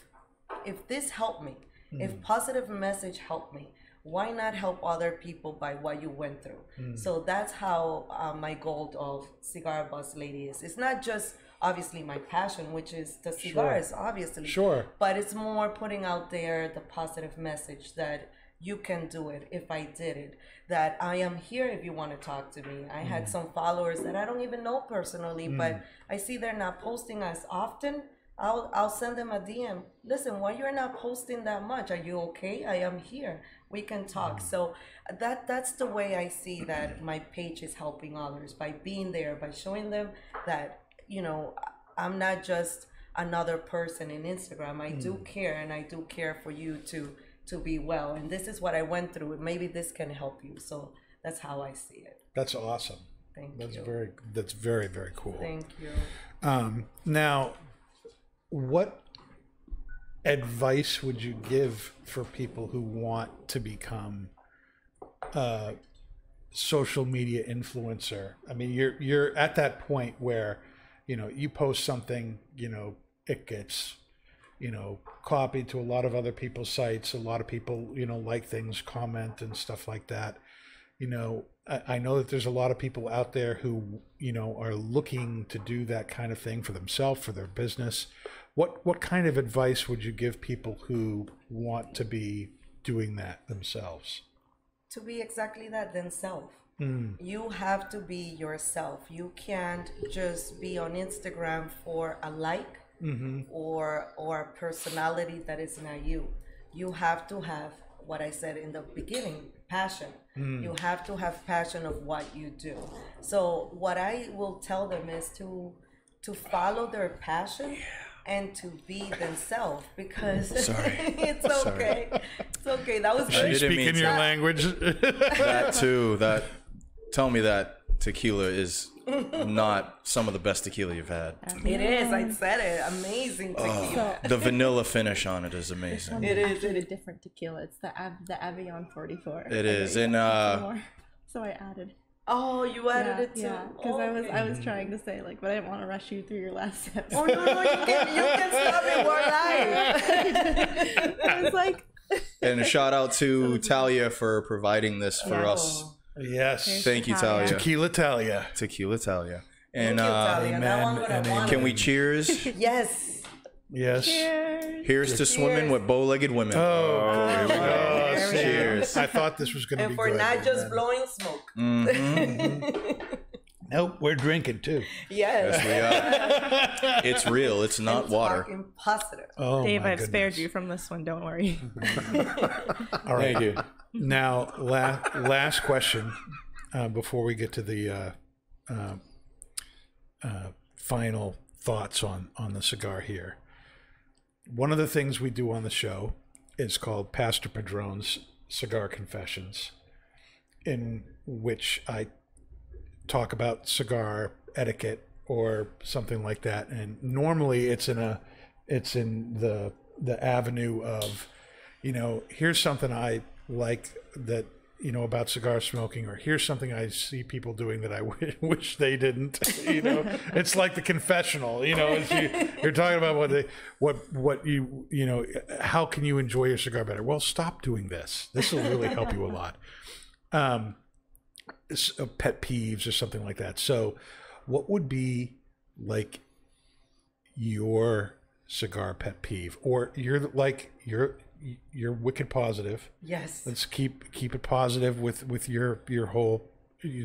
Speaker 4: this helped me, if positive message helped me, why not help other people by what you went through? So that's how my goal of Cigar Boss Lady is. It's not just obviously my passion, which is the cigars, obviously.
Speaker 3: Sure.
Speaker 4: But it's more putting out there the positive message that you can do it if I did it, that I am here if you want to talk to me. I had some followers that I don't even know personally, but I see they're not posting as often. I'll send them a DM. Listen, why you're not posting that much? Are you okay? I am here. We can talk. So that's the way I see that my page is helping others, by being there, by showing them that, you know, I'm not just another person in Instagram. I do care, and I do care for you to be well. And this is what I went through. Maybe this can help you. So that's how I see it.
Speaker 3: That's awesome.
Speaker 4: Thank
Speaker 3: That's
Speaker 4: you.
Speaker 3: That's very, very cool.
Speaker 4: Thank you.
Speaker 3: Now, what advice would you give for people who want to become a social media influencer? I mean, you're at that point where, you know, you post something, you know, it gets, you know, copied to a lot of other people's sites. A lot of people, you know, like things, comment and stuff like that. You know, I know that there's a lot of people out there who, you know, are looking to do that kind of thing for themselves, for their business. What kind of advice would you give people who want to be doing that themselves?
Speaker 4: To be exactly that, themselves. You have to be yourself. You can't just be on Instagram for a like or a personality that is not you. You have to have what I said in the beginning, passion. You have to have passion of what you do. So what I will tell them is to follow their passion and to be themselves, because it's okay. It's okay. That was
Speaker 3: She speak in your language.
Speaker 2: That too. Tell me that tequila is not some of the best tequila you've had.
Speaker 4: It is. I said it. Amazing tequila.
Speaker 2: The vanilla finish on it is amazing.
Speaker 4: It is.
Speaker 9: Actually a different tequila. It's the Avion 44.
Speaker 2: It is. And
Speaker 9: so I added.
Speaker 4: Oh, you added it too.
Speaker 9: Yeah, because I was trying to say, like, but I didn't want to rush you through your last sip.
Speaker 4: Oh no, you can stop it. We're live.
Speaker 9: I was like.
Speaker 2: And a shout out to Talia for providing this for us.
Speaker 3: Yes.
Speaker 2: Thank you, Talia.
Speaker 3: Tequila Talia.
Speaker 2: Tequila Talia. And
Speaker 4: Thank you, Talia. That one would have wanted.
Speaker 2: can we cheers?
Speaker 4: Yes.
Speaker 3: Yes.
Speaker 9: Cheers.
Speaker 2: Here's to swimming with bow-legged women.
Speaker 3: Oh, here we go.
Speaker 4: There we go.
Speaker 2: Cheers.
Speaker 3: I thought this was going to
Speaker 4: And
Speaker 3: be
Speaker 4: for
Speaker 3: good.
Speaker 4: not just blowing smoke.
Speaker 3: Nope, we're drinking too.
Speaker 4: Yes.
Speaker 2: Yes, we are. It's real. It's not water.
Speaker 4: Talking positive.
Speaker 3: Oh,
Speaker 9: Dave,
Speaker 3: my
Speaker 9: I've spared
Speaker 3: goodness.
Speaker 9: you from this one. Don't worry.
Speaker 3: All right.
Speaker 7: Thank you.
Speaker 3: Now, last question before we get to the final thoughts on the cigar here. One of the things we do on the show is called Pastor Padron's Cigar Confessions, in which I talk about cigar etiquette or something like that. And normally it's in the avenue of, you know, here's something I like that, you know, about cigar smoking, or here's something I see people doing that I wish they didn't. You know, it's like the confessional. You know, you're talking about what you know, how can you enjoy your cigar better? Well, stop doing this. This will really help you a lot. Pet peeves or something like that. So, what would be like your cigar pet peeve, or you're wicked positive?
Speaker 4: Yes.
Speaker 3: Let's keep it positive with your whole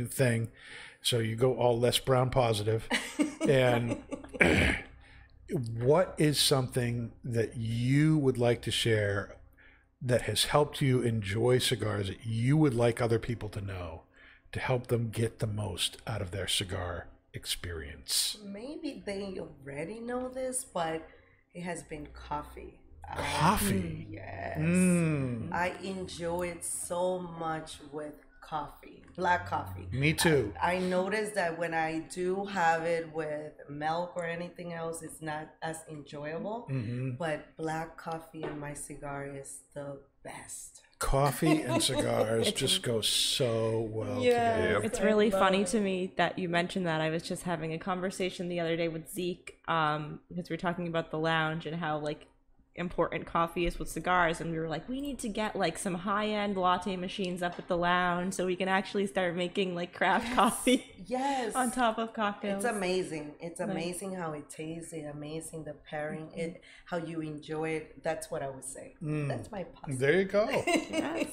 Speaker 3: thing. So you go all less brown positive. And what is something that you would like to share that has helped you enjoy cigars that you would like other people to know to help them get the most out of their cigar experience?
Speaker 4: Maybe they already know this, but it has been coffee.
Speaker 3: Coffee?
Speaker 4: Yes. I enjoy it so much with coffee, black coffee.
Speaker 3: Me too.
Speaker 4: I noticed that when I do have it with milk or anything else, it's not as enjoyable. But black coffee in my cigar is the best.
Speaker 3: Coffee and cigars just go so well together.
Speaker 6: It's really funny to me that you mentioned that. I was just having a conversation the other day with Zeke because we were talking about the lounge and how like important coffee is with cigars, and we were like, we need to get like some high-end latte machines up at the lounge so we can actually start making like craft coffee on top of cocktails.
Speaker 4: It's amazing. It's amazing how it tastes. It's amazing the pairing, how you enjoy it. That's what I would say. That's my puzzle.
Speaker 3: There you go.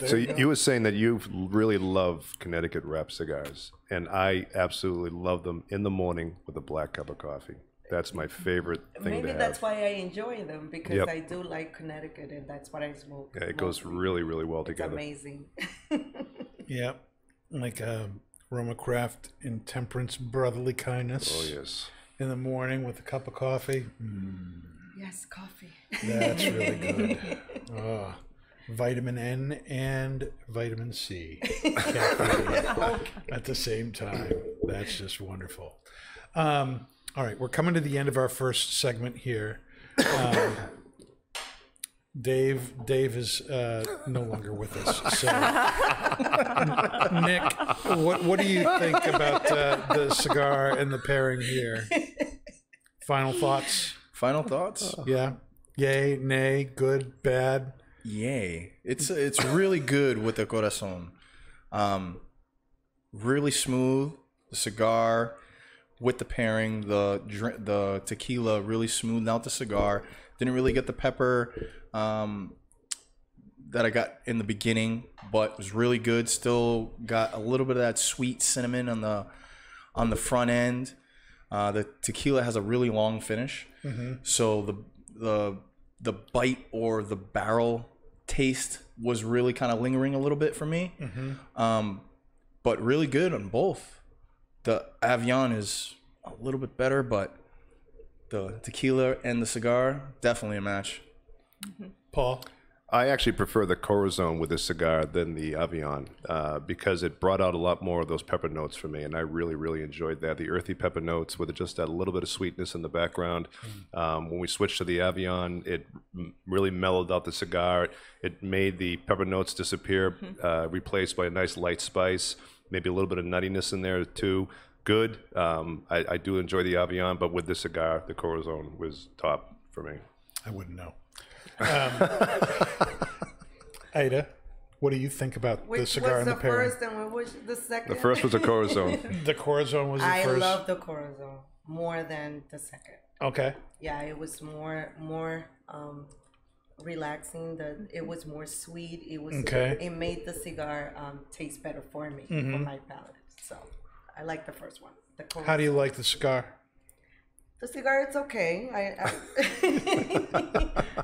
Speaker 5: So you were saying that you really love Connecticut wrap cigars, and I absolutely love them in the morning with a black cup of coffee. That's my favorite thing
Speaker 4: Maybe
Speaker 5: to have.
Speaker 4: that's why I enjoy them, because I do like Connecticut, and that's what I smoke.
Speaker 5: Yeah, it goes really, really well
Speaker 4: It's
Speaker 5: together.
Speaker 4: amazing.
Speaker 3: Yeah, like Roma Craft Intemperance Brotherly Kindness.
Speaker 5: Oh yes.
Speaker 3: In the morning with a cup of coffee.
Speaker 4: Yes, coffee.
Speaker 3: That's really good. Oh, vitamin N and vitamin C caffeine at the same time. That's just wonderful. All right, we're coming to the end of our first segment here. Dave is no longer with us. So, Nick, what do you think about the cigar and the pairing here? Final thoughts?
Speaker 2: Final thoughts?
Speaker 3: Yeah. Yay, nay, good, bad.
Speaker 2: Yay. It's really good with the corazon. Really smooth. The cigar with the pairing, the tequila really smoothed out the cigar. Didn't really get the pepper that I got in the beginning, but was really good. Still got a little bit of that sweet cinnamon on the front end. The tequila has a really long finish, so the bite or the barrel taste was really kind of lingering a little bit for me. But really good on both. The Avion is a little bit better, but the tequila and the cigar, definitely a match.
Speaker 3: Paul?
Speaker 5: I actually prefer the Corazon with this cigar than the Avion because it brought out a lot more of those pepper notes for me, and I really, really enjoyed that. The earthy pepper notes with just that little bit of sweetness in the background. When we switched to the Avion, it really mellowed out the cigar. It made the pepper notes disappear, replaced by a nice light spice, maybe a little bit of nuttiness in there too. Good. I do enjoy the Avion, but with this cigar, the Corazon was top for me.
Speaker 3: I wouldn't know. Aida, what do you think about the cigar and the pairing?
Speaker 4: Which was the first and what was the second?
Speaker 5: The first was the Corazon.
Speaker 3: The Corazon was the
Speaker 4: I
Speaker 3: first.
Speaker 4: love the Corazon more than the second.
Speaker 3: Okay.
Speaker 4: Yeah, it was more relaxing. It was more sweet. It was.
Speaker 3: Okay.
Speaker 4: It made the cigar taste better for me, for my palate. So I like the first one. The Corazon.
Speaker 3: How do you like the cigar?
Speaker 4: The cigar, it's okay.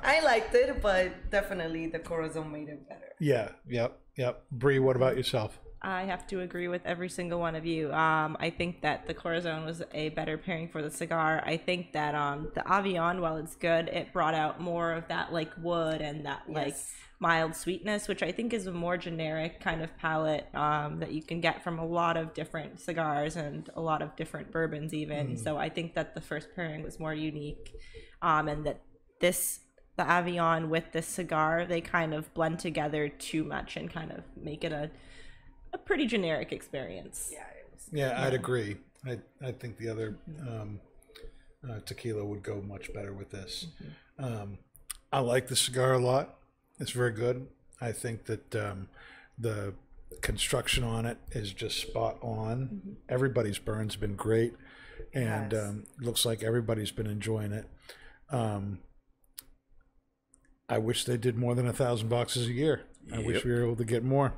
Speaker 4: I liked it, but definitely the Corazon made it better.
Speaker 3: Yeah. Yep. Bree, what about yourself?
Speaker 6: I have to agree with every single one of you. I think that the Corazon was a better pairing for the cigar. I think that the Avion, while it's good, it brought out more of that like wood and that like mild sweetness, which I think is a more generic kind of palate that you can get from a lot of different cigars and a lot of different bourbons even. So I think that the first pairing was more unique, and that the Avion with this cigar, they kind of blend together too much and kind of make it a pretty generic experience.
Speaker 3: Yeah, I'd agree. I think the other tequila would go much better with this. I like the cigar a lot. It's very good. I think that the construction on it is just spot on. Everybody's burn's been great, and looks like everybody's been enjoying it. I wish they did more than 1,000 boxes a year. I wish we were able to get more.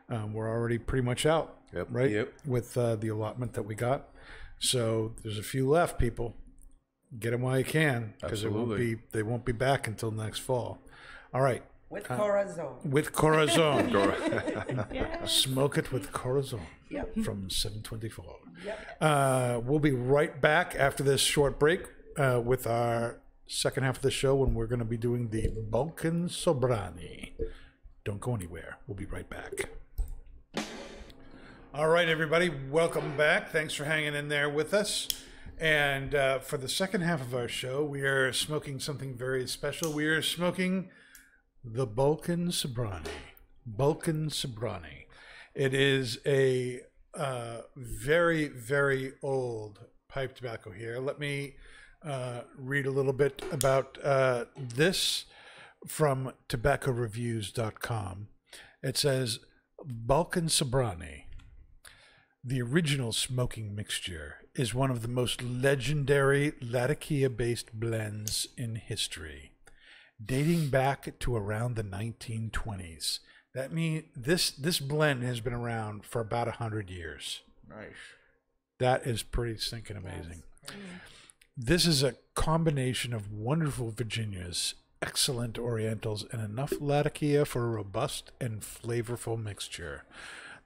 Speaker 3: We're already pretty much out,
Speaker 5: Yep.
Speaker 3: right?
Speaker 2: Yep.
Speaker 3: With the allotment that we got. So there's a few left, people. Get them while you can, because they won't be back until next fall. All right.
Speaker 4: With Corazon.
Speaker 3: With Corazon. Smoke it with Corazon.
Speaker 4: Yep.
Speaker 3: From 724.
Speaker 4: Yep.
Speaker 3: We'll be right back after this short break with our second half of the show, when we're going to be doing the Balkan Sobrani. Don't go anywhere. We'll be right back. All right, everybody. Welcome back. Thanks for hanging in there with us. And for the second half of our show, we are smoking something very special. We are smoking the Balkan Sobrani. Balkan Sobrani. It is a very, very old pipe tobacco here. Let me read a little bit about this from tobaccoreviews.com. It says, Balkan Sobrani, the original smoking mixture, is one of the most legendary Latakia-based blends in history, dating back to around the 1920s. That means this blend has been around for about 100 years.
Speaker 2: Nice.
Speaker 3: That is pretty stinking amazing. This is a combination of wonderful Virginias, excellent Orientals, and enough Latakia for a robust and flavorful mixture.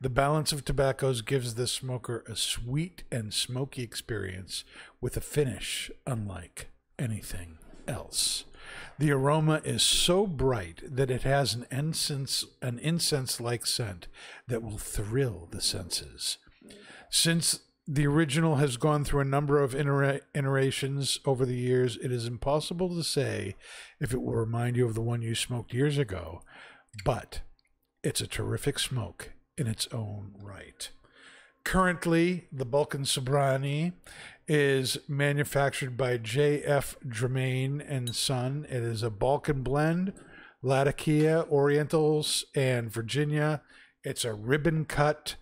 Speaker 3: The balance of tobaccos gives the smoker a sweet and smoky experience with a finish unlike anything else. The aroma is so bright that it has an incense-like scent that will thrill the senses. Since the original has gone through a number of iterations over the years, it is impossible to say if it will remind you of the one you smoked years ago, but it's a terrific smoke in its own right. Currently, the Balkan Sobrani is manufactured by J.F. Dremain and Son. It is a Balkan blend, Latakia, Orientals, and Virginia. It's a ribbon cut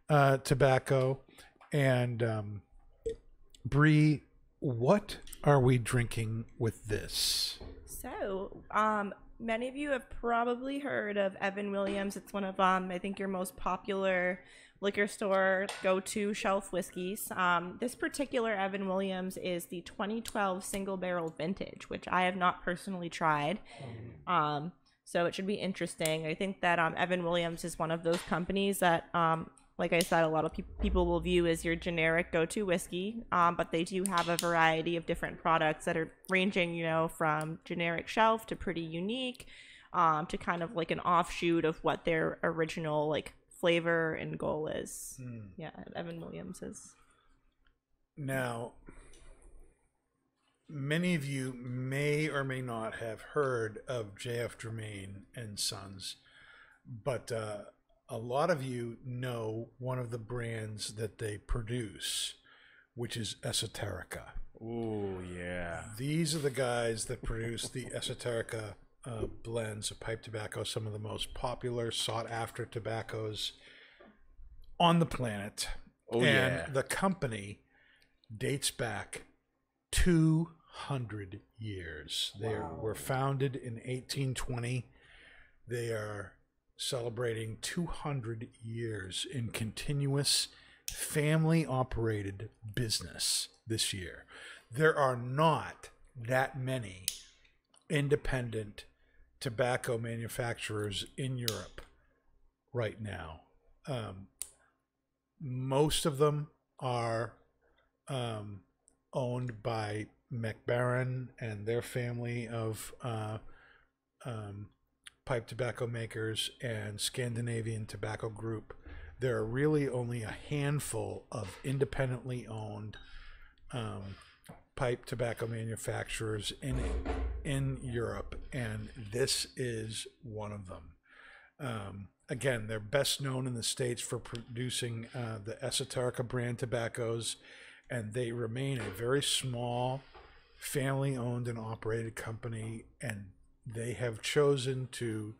Speaker 3: tobacco. And Bree, what are we drinking with this?
Speaker 6: So, many of you have probably heard of Evan Williams. It's one of, I think, your most popular liquor store go-to shelf whiskeys. This particular Evan Williams is the 2012 single barrel vintage, which I have not personally tried. So it should be interesting. I think that Evan Williams is one of those companies that, like I said, a lot of people will view as your generic go-to whiskey, but they do have a variety of different products that are ranging, from generic shelf to pretty unique, to kind of like an offshoot of what their original flavor and goal is. Yeah, Evan Williams is.
Speaker 3: Now, many of you may or may not have heard of J.F. Dremain and Sons, but a lot of you know one of the brands that they produce, which is Esoterica.
Speaker 2: Ooh, yeah.
Speaker 3: These are the guys that produce the Esoterica blends of pipe tobacco, some of the most popular, sought-after tobaccos on the planet.
Speaker 2: Oh,
Speaker 3: and
Speaker 2: yeah.
Speaker 3: The company dates back 200 years. They were founded in 1820. They are celebrating 200 years in continuous family-operated business this year. There are not that many independent tobacco manufacturers in Europe right now. Most of them are owned by McBaron and their family of pipe tobacco makers and Scandinavian Tobacco Group. There are really only a handful of independently owned pipe tobacco manufacturers in Europe, and this is one of them. Again, they're best known in the States for producing the Esoterica brand tobaccos, and they remain a very small, family-owned and operated company, and they have chosen to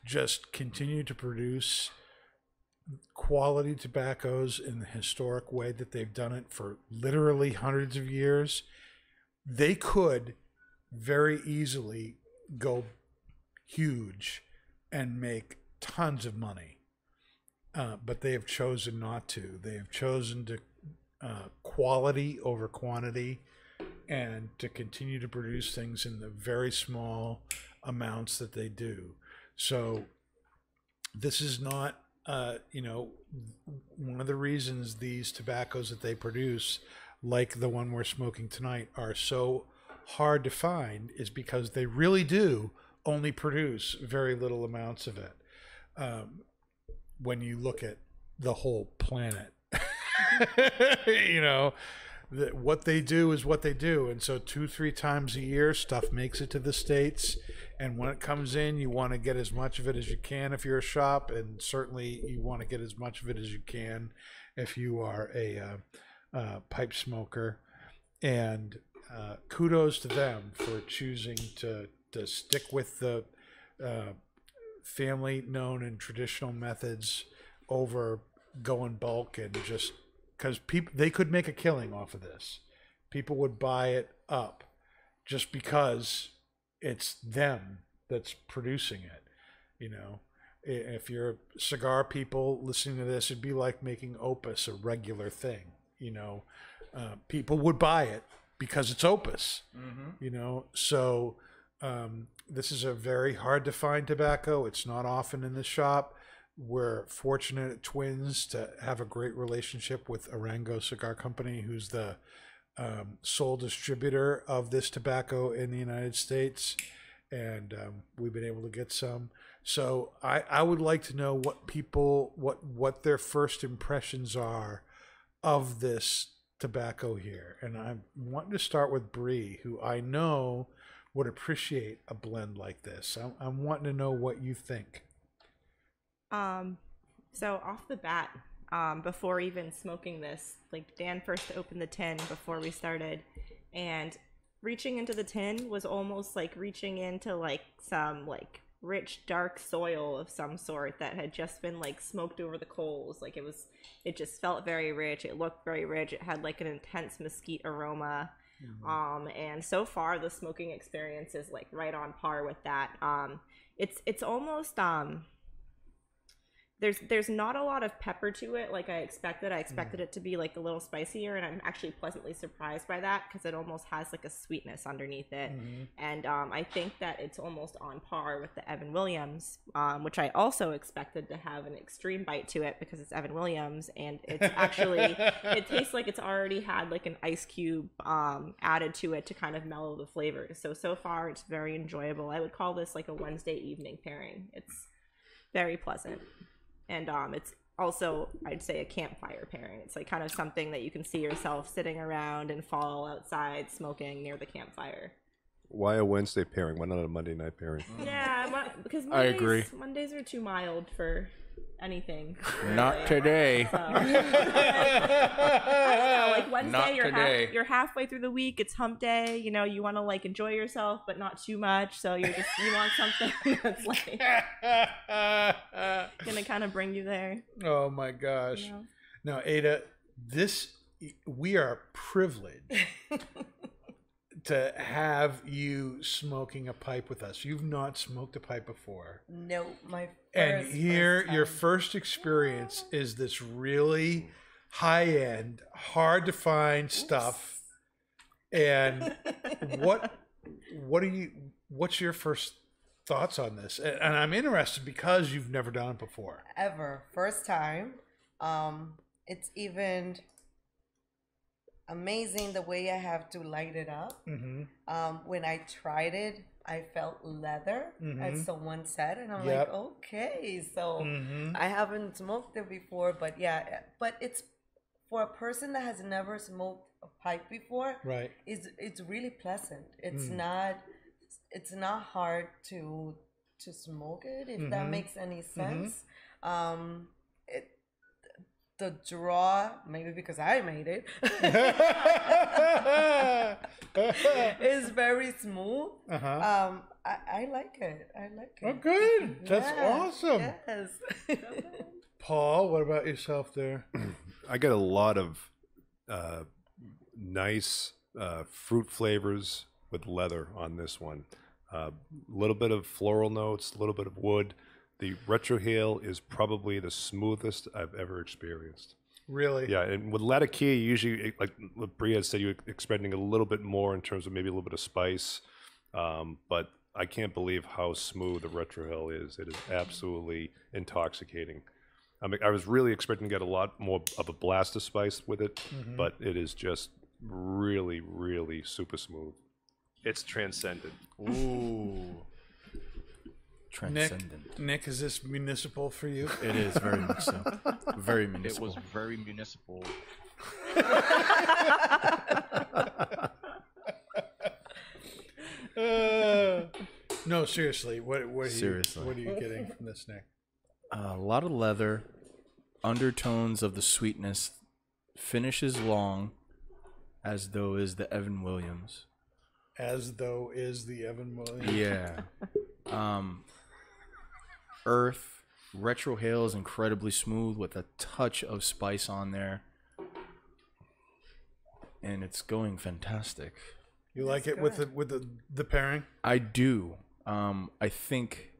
Speaker 3: just continue to produce quality tobaccos in the historic way that they've done it for literally hundreds of years. They could very easily go huge and make tons of money but they have chosen not to. They have chosen to quality over quantity, and to continue to produce things in the very small amounts that they do. So this is not, one of the reasons these tobaccos that they produce, like the one we're smoking tonight, are so hard to find is because they really do only produce very little amounts of it. When you look at the whole planet, what they do is what they do. And so 2-3 times a year, stuff makes it to the States. And when it comes in, you want to get as much of it as you can if you're a shop. And certainly you want to get as much of it as you can if you are a pipe smoker. And kudos to them for choosing to stick with the family known and traditional methods over going bulk, and just because they could make a killing off of this. People would buy it up just because it's them that's producing it. If you're cigar people listening to this, it'd be like making Opus a regular thing. People would buy it because it's Opus. So this is a very hard to find tobacco. It's not often in the shop. We're fortunate at Twins to have a great relationship with Arango Cigar Company, who's the sole distributor of this tobacco in the United States, and we've been able to get some. So I would like to know what their first impressions are of this tobacco here, and I'm wanting to start with Bree, who I know would appreciate a blend like this. I'm wanting to know what you think.
Speaker 6: So off the bat, before even smoking this, like Dan first opened the tin before we started, and reaching into the tin was almost like reaching into like some like rich dark soil of some sort that had just been like smoked over the coals. Like it just felt very rich. It looked very rich. It had like an intense mesquite aroma. And so far the smoking experience is like right on par with that. It's almost there's not a lot of pepper to it like I expected. I expected it to be like a little spicier, and I'm actually pleasantly surprised by that because it almost has like a sweetness underneath it. And I think that it's almost on par with the Evan Williams, which I also expected to have an extreme bite to it because it's Evan Williams, and it's actually it tastes like it's already had like an ice cube added to it to kind of mellow the flavors. So far it's very enjoyable. I would call this like a Wednesday evening pairing. It's very pleasant. And it's also, I'd say, a campfire pairing. It's like kind of something that you can see yourself sitting around in fall outside smoking near the campfire.
Speaker 5: Why a Wednesday pairing? Why not a Monday night pairing?
Speaker 6: Yeah, because
Speaker 7: I agree.
Speaker 6: Mondays are too mild for anything.
Speaker 7: Not today.
Speaker 6: So, I don't know, like Wednesday, you're halfway through the week. It's hump day. You want to like enjoy yourself, but not too much. So you want something that's like gonna kind of bring you there.
Speaker 3: Oh my gosh! Now, Ada, we are privileged to have you smoking a pipe with us. You've not smoked a pipe before.
Speaker 4: No, my first.
Speaker 3: And here, your first experience is this really high-end, hard-to-find stuff. And what's your first thoughts on this? And I'm interested because you've never done it before.
Speaker 4: Ever. First time. It's even amazing the way I have to light it up. When I tried it, I felt leather, as someone said, and I'm like, okay, so I haven't smoked it before, but yeah, but it's for a person that has never smoked a pipe before. Right. It's really pleasant. It's not hard to smoke it, if that makes any sense. The draw, maybe because I made it, is very smooth. I like it.
Speaker 3: Oh, good. That's awesome.
Speaker 4: Yes.
Speaker 3: Paul, what about yourself there?
Speaker 5: I get a lot of nice fruit flavors with leather on this one. A little bit of floral notes, a little bit of wood. the retrohale is probably the smoothest I've ever experienced.
Speaker 3: Really?
Speaker 5: Yeah, and with Latakia, usually, like what Bria had said, you're expecting a little bit more in terms of maybe a little bit of spice. But I can't believe how smooth the retrohale is. It is absolutely intoxicating. I mean, I was really expecting to get a lot more of a blast of spice with it, but it is just really, really super smooth. It's transcendent.
Speaker 2: Ooh. Transcendent.
Speaker 3: Nick, is this municipal for you?
Speaker 2: It is very much so. Very
Speaker 8: It
Speaker 2: municipal.
Speaker 8: was very municipal.
Speaker 3: No, seriously. What are
Speaker 2: Seriously.
Speaker 3: what are you getting from this, Nick?
Speaker 2: A lot of leather, undertones of the sweetness, finishes long, as though is the Evan Williams.
Speaker 3: As though is the Evan Williams.
Speaker 2: Yeah. Earth, retrohale is incredibly smooth with a touch of spice on there. And it's going fantastic.
Speaker 3: You like it with the pairing?
Speaker 2: I do. I think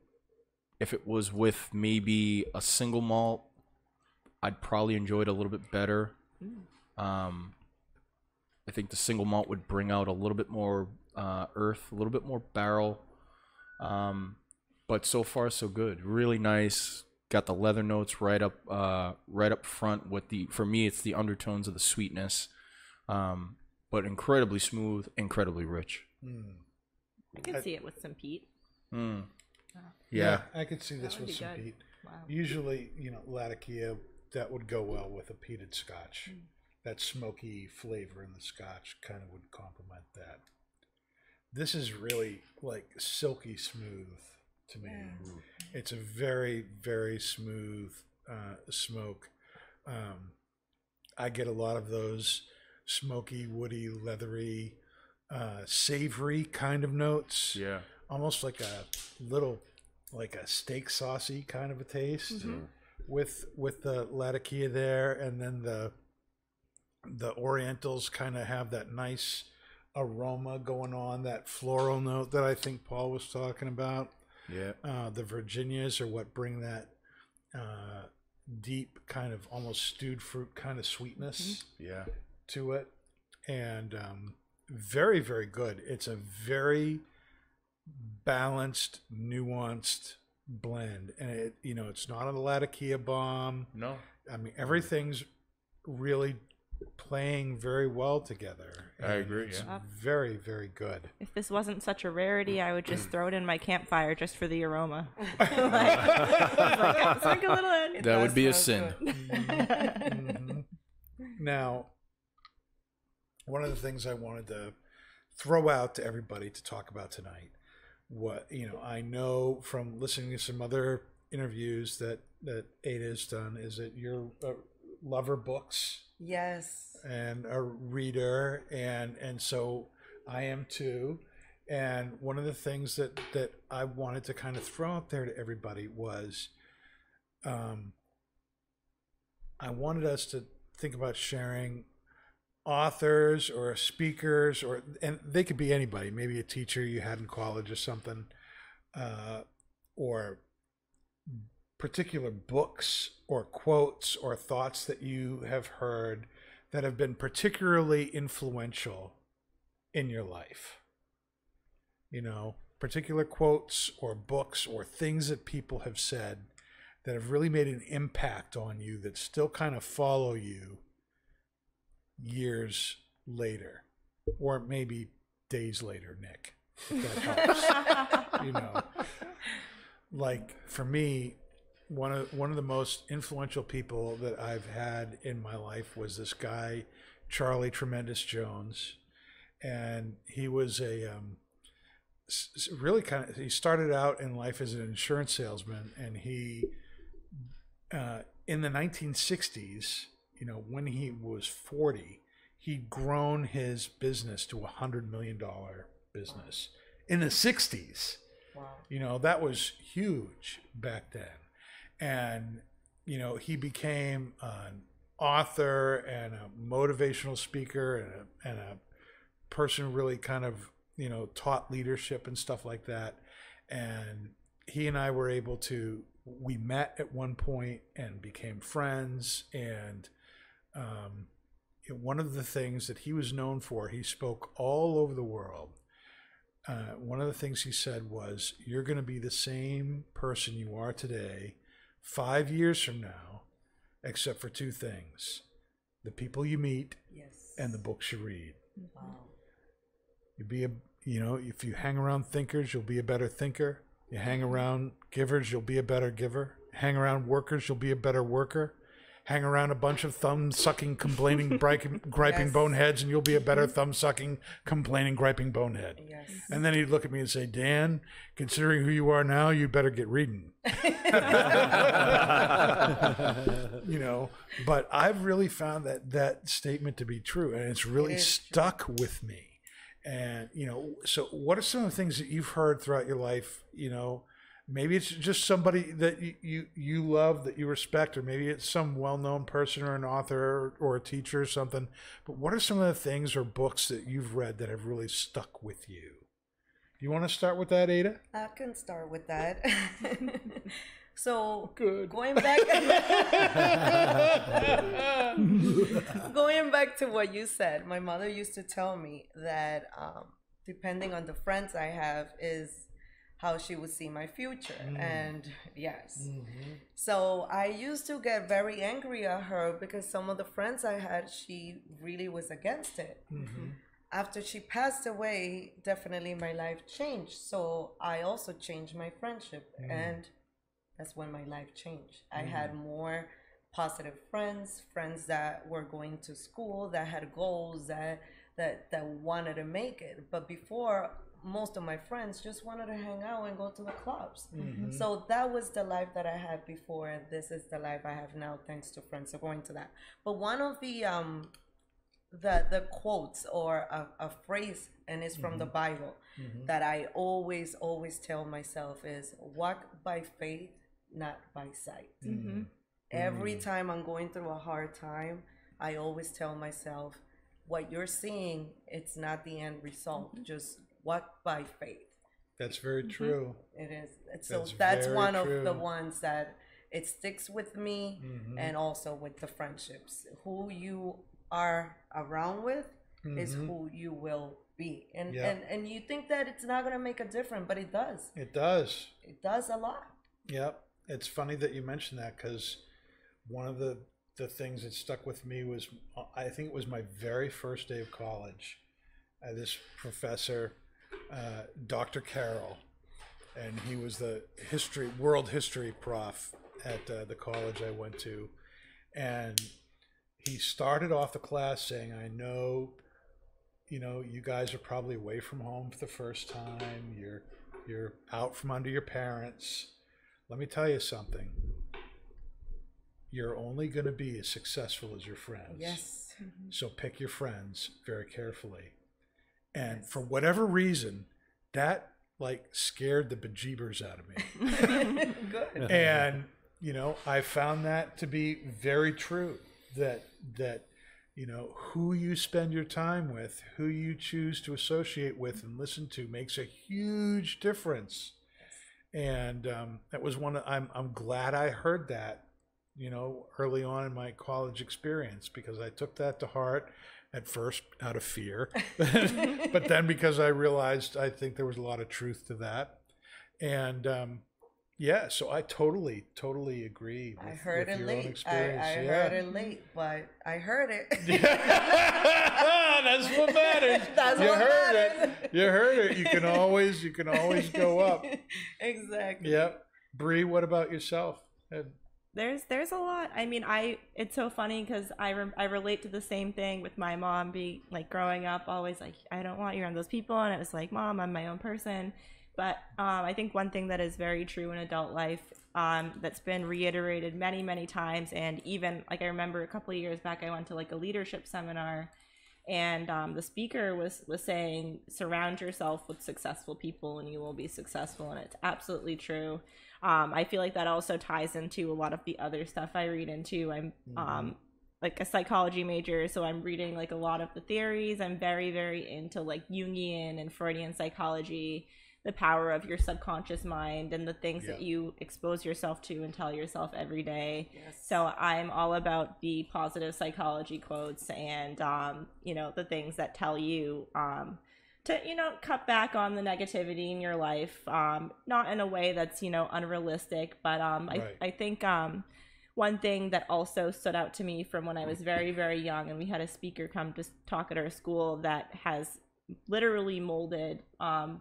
Speaker 2: if it was with maybe a single malt, I'd probably enjoy it a little bit better. I think the single malt would bring out a little bit more earth, a little bit more barrel. But so far so good. Really nice. Got the leather notes right up front with for me it's the undertones of the sweetness. But incredibly smooth, incredibly rich.
Speaker 9: I can see it with some peat.
Speaker 2: Yeah.
Speaker 3: I could see this
Speaker 9: would
Speaker 3: with
Speaker 9: be
Speaker 3: some
Speaker 9: good.
Speaker 3: peat.
Speaker 9: Wow.
Speaker 3: Usually, Latakia, that would go well with a peated scotch. That smoky flavor in the scotch kind of would complement that. This is really like silky smooth to me. It's a very, very smooth smoke. I get a lot of those smoky, woody, leathery, savory kind of notes.
Speaker 2: Yeah.
Speaker 3: Almost like a little, like a steak saucy kind of a taste with the Latakia there, and then the Orientals kind of have that nice aroma going on, that floral note that I think Paul was talking about.
Speaker 2: Yeah.
Speaker 3: The Virginias are what bring that deep kind of almost stewed fruit kind of sweetness
Speaker 2: Yeah.
Speaker 3: to it, and very, very good. It's a very balanced, nuanced blend, and it's not a Latakia bomb.
Speaker 2: No.
Speaker 3: I mean, everything's really playing very well together.
Speaker 2: I agree,
Speaker 3: It's
Speaker 2: yeah.
Speaker 3: very, very good.
Speaker 9: If this wasn't such a rarity, I would just throw it in my campfire just for the aroma. Sprinkle a little in.
Speaker 2: That would be a sin.
Speaker 3: Now, one of the things I wanted to throw out to everybody to talk about tonight, I know from listening to some other interviews that Ada's done, is that you're a lover books.
Speaker 4: Yes.
Speaker 3: And a reader, and so I am too. And one of the things that I wanted to kind of throw out there to everybody was, I wanted us to think about sharing authors or speakers, and they could be anybody, maybe a teacher you had in college or something, or particular books or quotes or thoughts that you have heard that have been particularly influential in your life. Particular quotes or books or things that people have said that have really made an impact on you that still kind of follow you years later, or maybe days later, Nick, if that helps. Like for me, one of the most influential people that I've had in my life was this guy, Charlie Tremendous Jones, and he was a really he started out in life as an insurance salesman, and he in the 1960s, when he was 40, he'd grown his business to $100 million business in the 60s. Wow. That was huge back then. And, he became an author and a motivational speaker and a person who really kind of, taught leadership and stuff like that. And he and I were able to, we met at one point and became friends. And one of the things that he was known for, he spoke all over the world. One of the things he said was, you're going to be the same person you are today 5 years from now, except for two things: the people you meet and the books you read.
Speaker 4: Wow.
Speaker 3: You be a, if you hang around thinkers, you'll be a better thinker. You hang around givers, you'll be a better giver. Hang around workers, you'll be a better worker. Hang around a bunch of thumb-sucking, complaining, griping boneheads, and you'll be a better thumb-sucking, complaining, griping bonehead.
Speaker 4: Yes.
Speaker 3: And then he'd look at me and say, Dan, considering who you are now, you'd better get reading. But I've really found that statement to be true, and it's really stuck with me. And, so what are some of the things that you've heard throughout your life? Maybe it's just somebody that you love, that you respect, or maybe it's some well-known person or an author or a teacher or something. But what are some of the things or books that you've read that have really stuck with you? You want to start with that, Ada?
Speaker 4: I can start with that. So
Speaker 3: Good.
Speaker 4: going back to what you said, my mother used to tell me that depending on the friends I have is how she would see my future. And yes. So I used to get very angry at her because some of the friends I had, she really was against it. After she passed away, definitely my life changed. So I also changed my friendship, and that's when my life changed. I had more positive friends that were going to school, that had goals, that wanted to make it. But before, most of my friends just wanted to hang out and go to the clubs. So that was the life that I had before, and this is the life I have now, thanks to friends. So going to that. But one of the quotes or a phrase, and it's from the Bible, that I always tell myself is, walk by faith, not by sight. Every time I'm going through a hard time, I always tell myself, what you're seeing, it's not the end result. Just walk by faith.
Speaker 3: That's very true.
Speaker 4: It is. So that's one of the ones that it sticks with me, and also with the friendships. Who you are around with is who you will be. And you think that it's not going to make a difference, but it does.
Speaker 3: It does.
Speaker 4: It does a lot.
Speaker 3: Yep. It's funny that you mentioned that, because one of the things that stuck with me was, I think it was my very first day of college. This professor, Dr. Carroll, and he was the world history prof at the college I went to. And he started off the class saying, I know, you guys are probably away from home for the first time. You're out from under your parents. Let me tell you something. You're only going to be as successful as your friends.
Speaker 4: Yes.
Speaker 3: So pick your friends very carefully. And for whatever reason, that scared the bejeebers out of me.
Speaker 4: Good.
Speaker 3: And, I found that to be very true, that who you spend your time with, who you choose to associate with and listen to makes a huge difference. And that was I'm glad I heard that, early on in my college experience, because I took that to heart at first out of fear, but then because I realized I think there was a lot of truth to that. And so I totally agree with,
Speaker 4: I heard
Speaker 3: with
Speaker 4: it
Speaker 3: your own
Speaker 4: late.
Speaker 3: experience.
Speaker 4: I heard it late, but I heard it.
Speaker 3: That's what matters. You heard it. You can always go up.
Speaker 4: Exactly.
Speaker 3: Yep. Bree, what about yourself?
Speaker 9: There's a lot. I mean, it's so funny because I relate to the same thing with my mom being growing up, always I don't want you around those people, and it was Mom, I'm my own person. But I think one thing that is very true in adult life, that's been reiterated many times, and even I remember a couple of years back I went to a leadership seminar, and the speaker was saying, surround yourself with successful people and you will be successful, and it's absolutely true. I feel like that also ties into a lot of the other stuff I read into. I'm a psychology major, so I'm reading a lot of the theories. I'm very into Jungian and Freudian psychology. the power of your subconscious mind and the things that you expose yourself to and tell yourself every day. So I'm all about the positive psychology quotes and, you know, the things that tell you to, you know, cut back on the negativity in your life, not in a way that's, you know, unrealistic, but I think one thing that also stood out to me from when I was very, very young, and we had a speaker come to talk at our school that has literally molded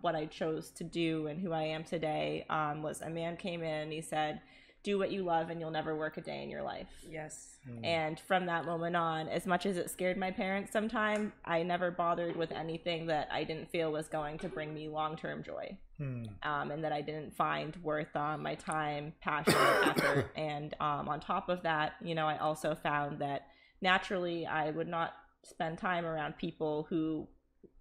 Speaker 9: what I chose to do and who I am today, was a man came in and he said, do what you love and you'll never work a day in your life.
Speaker 4: Yes.
Speaker 9: And from that moment on, as much as it scared my parents sometime, I never bothered with anything that I didn't feel was going to bring me long-term joy. And that I didn't find worth my time, passion, effort. And on top of that, you know, I also found that naturally I would not spend time around people who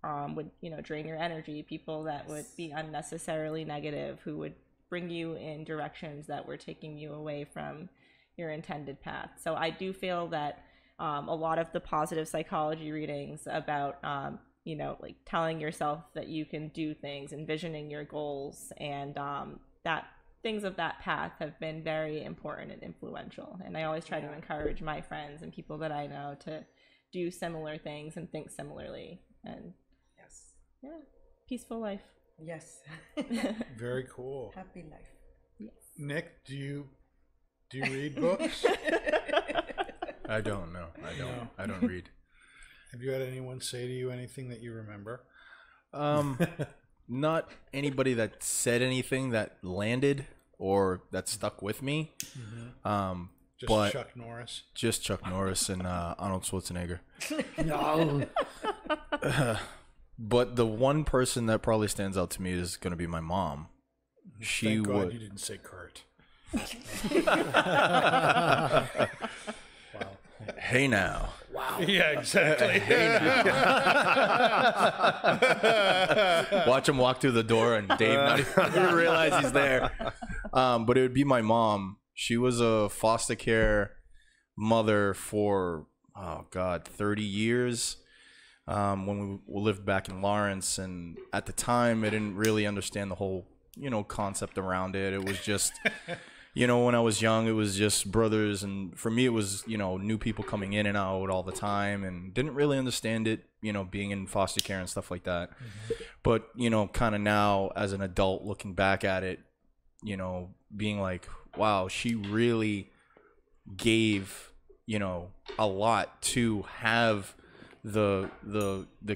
Speaker 9: would, you know, drain your energy, people that would be unnecessarily negative, who would bring you in directions that were taking you away from your intended path. So I do feel that a lot of the positive psychology readings about, you know, like telling yourself that you can do things, envisioning your goals, and that things of that path have been very important and influential. And I always try to encourage my friends and people that I know to do similar things and think similarly. And peaceful life.
Speaker 4: Yes.
Speaker 3: Very cool.
Speaker 4: Happy life.
Speaker 3: Yes. Nick, do you read books?
Speaker 2: I don't know. I don't read.
Speaker 3: Have you had anyone say to you anything that you remember?
Speaker 2: Not anybody that said anything that landed or that stuck with me.
Speaker 3: Just
Speaker 2: but
Speaker 3: Chuck Norris.
Speaker 2: Just Chuck Norris and Arnold Schwarzenegger.
Speaker 3: No.
Speaker 2: But the one person that probably stands out to me is going to be my mom.
Speaker 3: Thank God you didn't say Kurt.
Speaker 2: Wow. Hey now.
Speaker 3: Wow. Yeah, exactly.
Speaker 2: Hey now. Watch him walk through the door and Dave not even realize he's there. But it would be my mom. She was a foster care mother for, 30 years. When we lived back in Lawrence, and at the time I didn't really understand the whole, you know, concept around it. It was just, you know, when I was young, it was just brothers, and for me it was, you know, new people coming in and out all the time, and didn't really understand it, you know, being in foster care and stuff like that. But, you know, kind of now as an adult looking back at it, you know, being like, wow, she really gave, you know, a lot to have the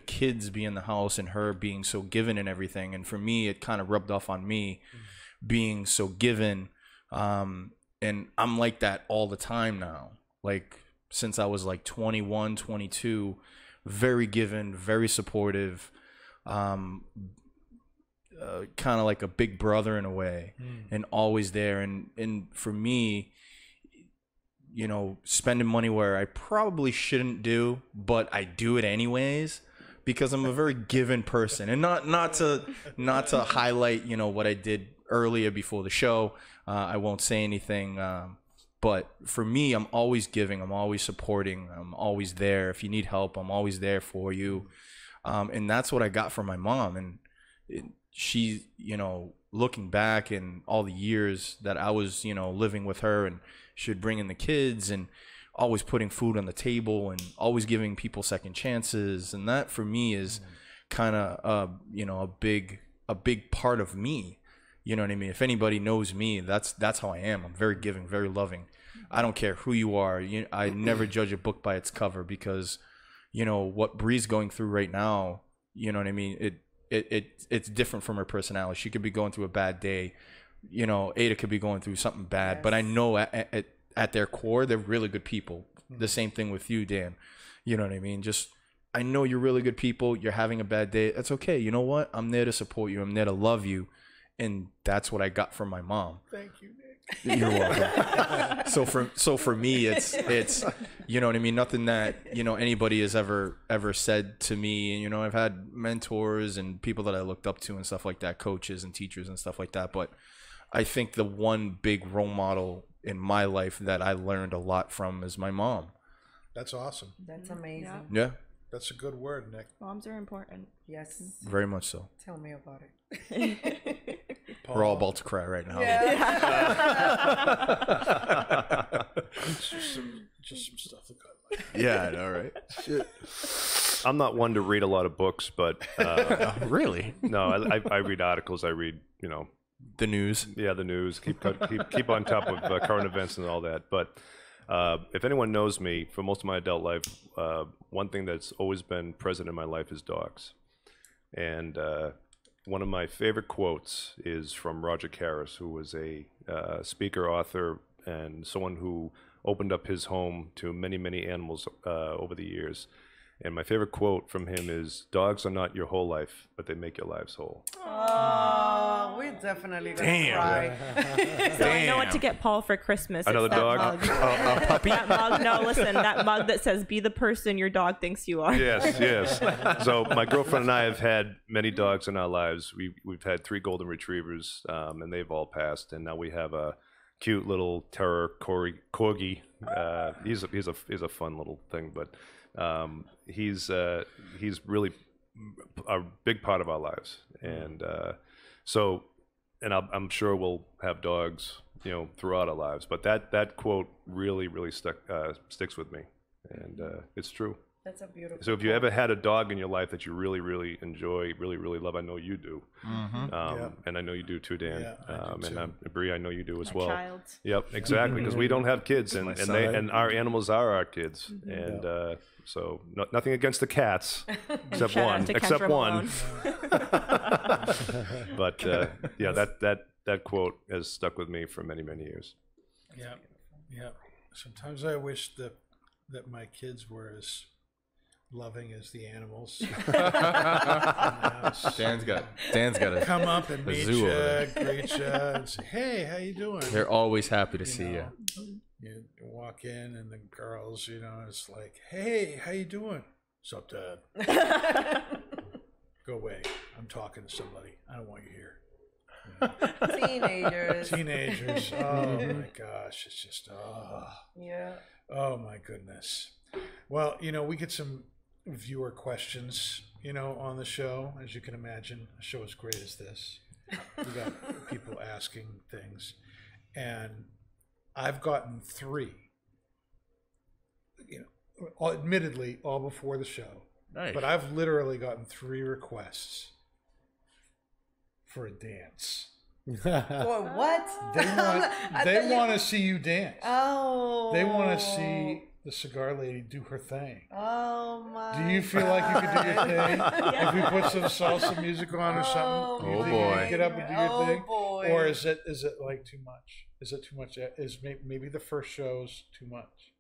Speaker 2: kids be in the house and her being so given and everything. And for me, it kind of rubbed off on me being so given. And I'm like that all the time now. Like since I was like 21, 22, very given, very supportive, kind of like a big brother in a way, and always there. And for me, you know, spending money where I probably shouldn't do, but I do it anyways because I'm a very given person. And not to highlight, you know, what I did earlier before the show. I won't say anything. But for me, I'm always giving. I'm always supporting. I'm always there. If you need help, I'm always there for you. And that's what I got from my mom. And she, you know, looking back in all the years that I was, you know, living with her, and she would bring in the kids and always putting food on the table and always giving people second chances. And that for me is kind of, you know, a big part of me. You know what I mean? If anybody knows me, that's how I am. I'm very giving, very loving. I don't care who you are. I never judge a book by its cover, because, you know, what Bree's going through right now, you know what I mean? It's different from her personality. She could be going through a bad day. You know, Aida could be going through something bad, but I know at their core, they're really good people. The same thing with you, Dan. You know what I mean? Just, I know you're really good people. You're having a bad day. That's okay. You know what? I'm there to support you. I'm there to love you. And that's what I got from my mom.
Speaker 3: Thank you, Nick.
Speaker 2: You're welcome. So for me, it's you know what I mean. Nothing that, you know, anybody has ever said to me. And, you know, I've had mentors and people that I looked up to and stuff like that, coaches and teachers and stuff like that. But I think the one big role model in my life that I learned a lot from is my mom.
Speaker 3: That's awesome.
Speaker 4: That's amazing.
Speaker 2: Yeah.
Speaker 3: That's a good word, Nick.
Speaker 9: Moms are important.
Speaker 4: Yes.
Speaker 2: Very much so.
Speaker 4: Tell me about it.
Speaker 2: We're all about to cry right now.
Speaker 3: Just some stuff to cut.
Speaker 2: Yeah, I know, right? Shit.
Speaker 5: I'm not one to read a lot of books, but
Speaker 2: Really?
Speaker 5: no, I read articles. I read,
Speaker 2: The news.
Speaker 5: yeah, the news. Keep on top of current events and all that. But if anyone knows me, for most of my adult life, one thing that's always been present in my life is dogs. And one of my favorite quotes is from Roger Karras, who was a speaker, author, and someone who opened up his home to many, many animals over the years. And my favorite quote from him is, "Dogs are not your whole life, but they make your lives whole."
Speaker 4: Oh, we're definitely gonna cry.
Speaker 9: So I know what to get Paul for Christmas.
Speaker 5: Another
Speaker 9: It's that
Speaker 5: dog?
Speaker 9: mug.
Speaker 2: A puppy?
Speaker 9: That mug. No, listen. That mug that says "Be the person your dog thinks you are."
Speaker 5: Yes, yes. So my girlfriend and I have had many dogs in our lives. We've had 3 golden retrievers, and they've all passed. And now we have a cute little terror corgi. He's a fun little thing, but he's really a big part of our lives. And I'm sure we'll have dogs, throughout our lives. But that quote really sticks with me, and it's true.
Speaker 4: That's a beautiful.
Speaker 5: So if you ever had a dog in your life that you really enjoy, really love, I know you do, and I know you do too, Dan,
Speaker 3: Yeah, I do
Speaker 5: and Bree, I know you do as
Speaker 9: My
Speaker 5: well.
Speaker 9: child.
Speaker 5: Yep, exactly, because we don't have kids, and
Speaker 2: son.
Speaker 5: and our animals are our kids, and so nothing against the cats, except
Speaker 9: Shout out
Speaker 5: one,
Speaker 9: to
Speaker 5: except
Speaker 9: Kendra
Speaker 5: one.
Speaker 9: Malone.
Speaker 5: But that quote has stuck with me for many years.
Speaker 3: Yeah. Sometimes I wish that my kids were as loving as the animals.
Speaker 2: Dan's got to
Speaker 3: Come up and meet
Speaker 2: zoo
Speaker 3: you,
Speaker 2: over there.
Speaker 3: greet you, and say, "Hey, how you doing?"
Speaker 2: They're always happy to see you.
Speaker 3: You walk in, and the girls, it's like, "Hey, how you doing?" "What's up, Dad?" "Go away. I'm talking to somebody. I don't want you here." Teenagers. Oh my gosh, it's just
Speaker 4: Yeah.
Speaker 3: oh my goodness. Well, we get some viewer questions, on the show. As you can imagine, a show as great as this, we got people asking things, and I've gotten 3. Admittedly, all before the show,
Speaker 2: Nice.
Speaker 3: but I've literally gotten 3 requests for a dance.
Speaker 4: Or what?
Speaker 3: They want to see you dance.
Speaker 4: Oh.
Speaker 3: They want to see the cigar lady do her thing.
Speaker 4: Oh my.
Speaker 3: Do you feel like you could do your thing? If we put some salsa music on or something, you think you
Speaker 2: boy.
Speaker 3: could get up and do your thing?
Speaker 4: Boy.
Speaker 3: Or is it like too much? Is it too much? Is maybe the first show's too much?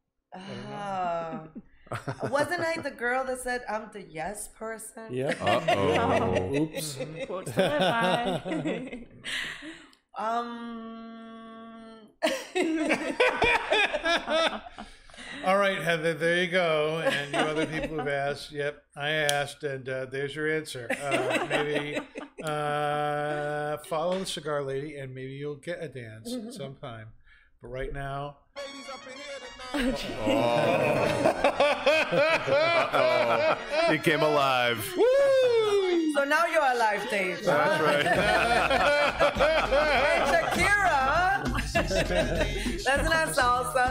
Speaker 4: Wasn't I the girl that said I'm the yes person?
Speaker 7: Yeah.
Speaker 2: Uh-oh.
Speaker 7: Oops.
Speaker 9: Quotes to live by.
Speaker 3: All right, Heather, there you go. And you other people have asked. Yep, I asked, and there's your answer. Maybe follow the cigar lady, and maybe you'll get a dance at some time. But right now,
Speaker 5: He came alive.
Speaker 4: So now you're alive, Dave.
Speaker 5: That's right.
Speaker 4: Hey, Shakira, huh? That's not salsa.